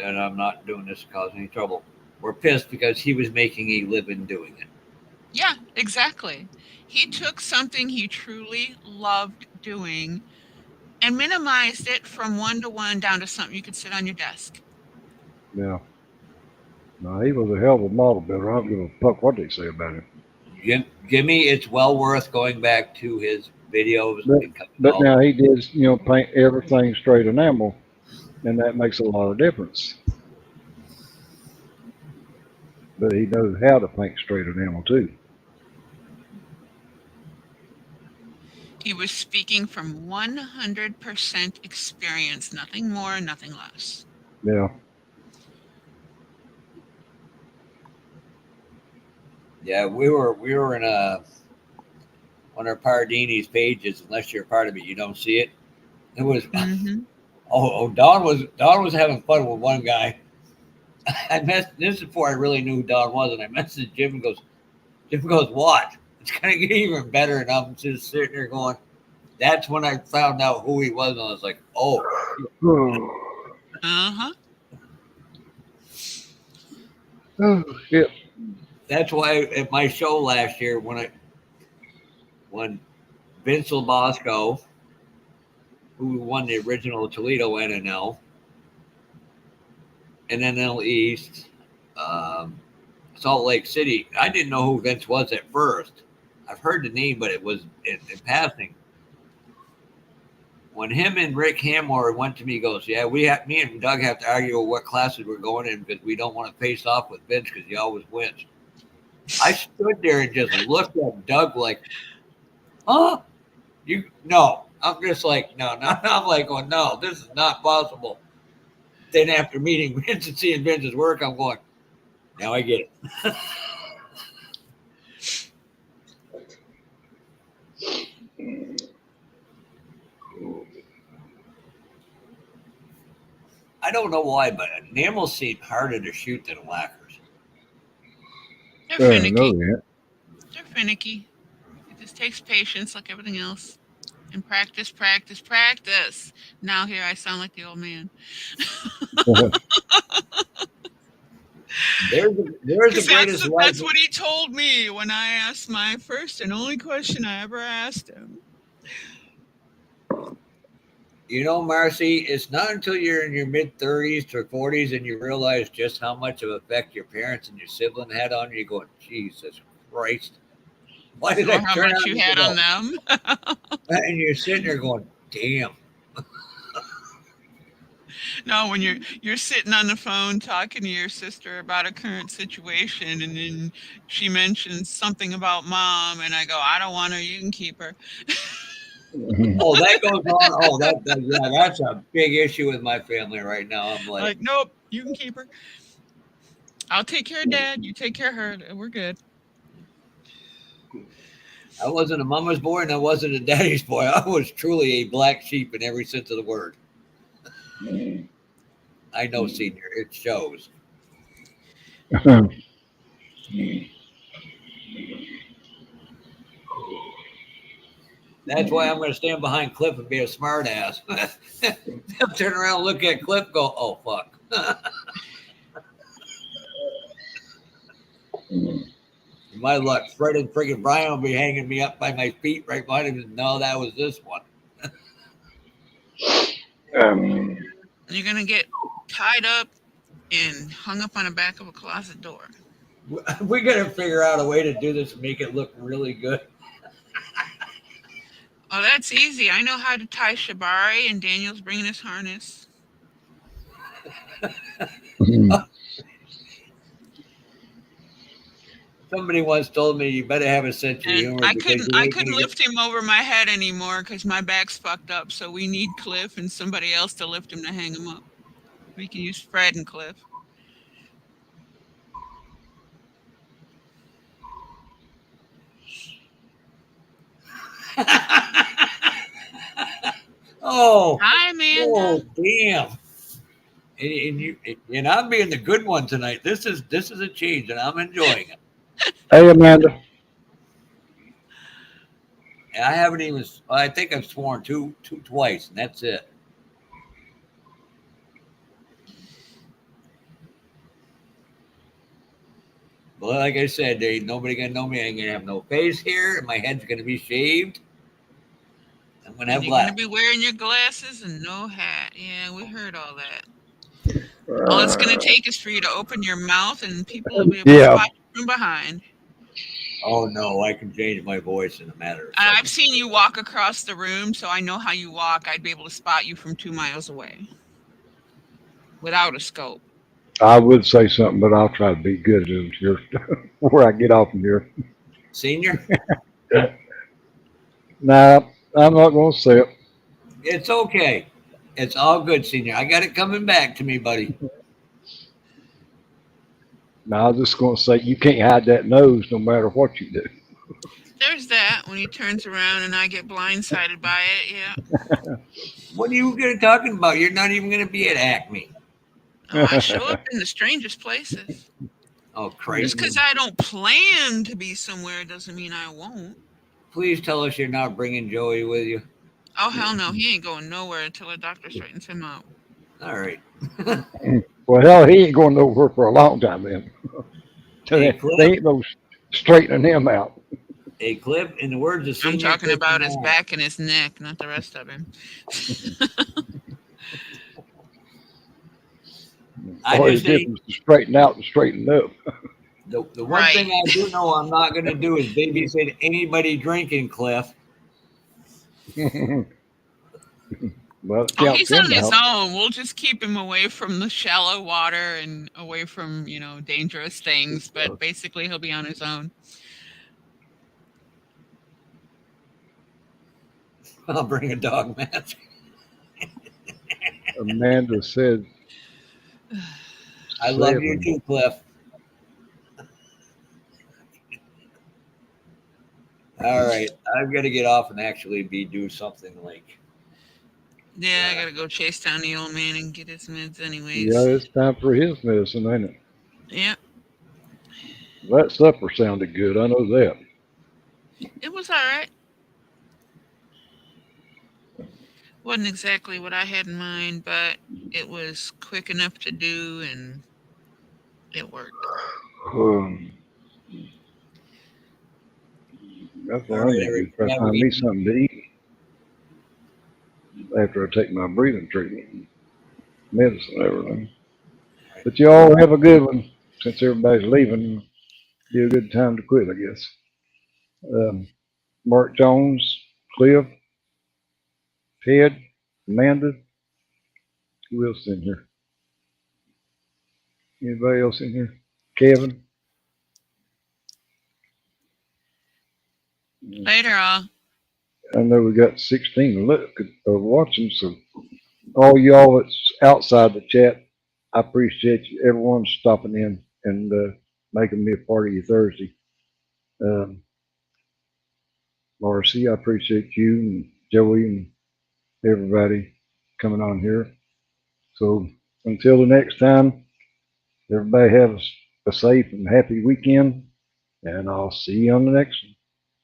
and I'm not doing this to cause any trouble, were pissed because he was making a living doing it. Yeah, exactly. He took something he truly loved doing and minimized it from 1-to-1 down to something you could sit on your desk. Yeah. No, he was a hell of a model builder. I don't give a fuck what they say about him. Jimmy, it's well worth going back to his videos. But now he did, paint everything straight enamel, and that makes a lot of difference. But he knows how to paint straight enamel too. He was speaking from 100% experience, nothing more, nothing less. Yeah. Yeah, we were in one of Pardini's pages. Unless you're a part of it, you don't see it. It was Don was having fun with one guy. This is before I really knew who Don was, and I messaged Jim and Jim goes, what? It's gonna get even better. And I'm just sitting there going, that's when I found out who he was, and I was like, oh. Uh-huh. Oh shit. That's why at my show last year, when Vince Labosco, who won the original Toledo NNL, and NL East, Salt Lake City. I didn't know who Vince was at first. I've heard the name, but it was in passing. When him and Rick Hamore went to me, he goes, yeah, me and Doug have to argue what classes we're going in because we don't want to face off with Vince because he always wins. I stood there and just looked at Doug like, huh? No. I'm just like, no. I'm like, oh, no, this is not possible. Then after meeting Vince and seeing Vince's work, I'm going, now I get it. I don't know why, but enamels seem harder to shoot than lacquers. They're finicky. They're finicky. It just takes patience like everything else. And practice. Now here I sound like the old man. There's the greatest life. That's what he told me when I asked my first and only question I ever asked him. You know, Marcy, it's not until you're in your mid-30s to 40s and you realize just how much of an effect your parents and your sibling had on you. Going, Jesus Christ. Why did I how turn much you had on them? And you're sitting there going, damn. No, when you're sitting on the phone talking to your sister about a current situation, and then she mentions something about mom, and I go, I don't want her. You can keep her. Oh, that goes on. Oh, that's a big issue with my family right now. I'm like, nope, you can keep her. I'll take care of Dad. You take care of her. We're good. I wasn't a mama's boy and I wasn't a daddy's boy. I was truly a black sheep in every sense of the word. I know, Senior. It shows. That's why I'm going to stand behind Cliff and be a smart ass. They'll turn around and look at Cliff go, oh, fuck. My luck, Fred and friggin' Brian will be hanging me up by my feet right behind him. No, that was this one. You're going to get tied up and hung up on the back of a closet door. We got to figure out a way to do this and make it look really good. Oh, that's easy. I know how to tie shibari, and Daniel's bringing his harness. Somebody once told me you better have a sense of humor. I couldn't lift him over my head anymore because my back's fucked up. So we need Cliff and somebody else to lift him to hang him up. We can use Fred and Cliff. Oh, hi, Amanda. Oh, damn! And I'm being the good one tonight. This is a change, and I'm enjoying it. Hey, Amanda. And I haven't even. I think I've sworn twice, and that's it. But like I said, there ain't nobody gonna know me. I ain't gonna have no face hair, and my head's gonna be shaved. I'm gonna have black. You're gonna be wearing your glasses and no hat. Yeah, we heard all that. All it's gonna take is for you to open your mouth, and people will be able to spot you from behind. Oh no, I can change my voice in a matter of seconds. I've seen you walk across the room, so I know how you walk. I'd be able to spot you from 2 miles away without a scope. I would say something, but I'll try to be good here before I get off from here. Senior? Nah, I'm not going to say it. It's okay. It's all good, Senior. I got it coming back to me, buddy. No, I was just going to say you can't hide that nose no matter what you do. There's that when he turns around and I get blindsided by it. Yeah. What are you going to talking about? You're not even going to be at Acme. Oh, I show up in the strangest places. Oh, crazy. Just because I don't plan to be somewhere doesn't mean I won't. Please tell us you're not bringing Joey with you. Oh, hell no. He ain't going nowhere until a doctor straightens him out. All right. Well, hell, he ain't going nowhere for a long time then. Hey, they ain't no straightening him out. Hey, Cliff, in the words of Senior, I'm talking about his back and his neck, not the rest of him. All he did was to straighten out and straighten up. The one Right. thing I do know I'm not going to do is babysit anybody drinking, Cliff. Well, Oh, he's him on his out. own. We'll just keep him away from the shallow water and away from, dangerous things, but basically he'll be on his own. I'll bring a dog mask. Amanda said, I love 7. you too, Cliff. All right, I've got to get off and actually do something like. Yeah, I gotta go chase down the old man and get his meds anyways. Yeah, it's time for his medicine, ain't it? Yep. That supper sounded good. I know that. It was all right. Wasn't exactly what I had in mind, but it was quick enough to do and it worked. That's All what I right, need to do. Try to yeah, find me something to eat after I take my breathing treatment, medicine, and everything. But you all have a good one. Since everybody's leaving, be a good time to quit, I guess. Mark Jones, Cliff, Ted, Amanda. Who else in here? Anybody else in here? Kevin. Later, all. I know we got 16 watching, so all y'all that's outside the chat, I appreciate you, everyone stopping in and making me a part of your Thursday. Marcy, I appreciate you and Joey and everybody coming on here. So until the next time, everybody have a safe and happy weekend, and I'll see you on the next one.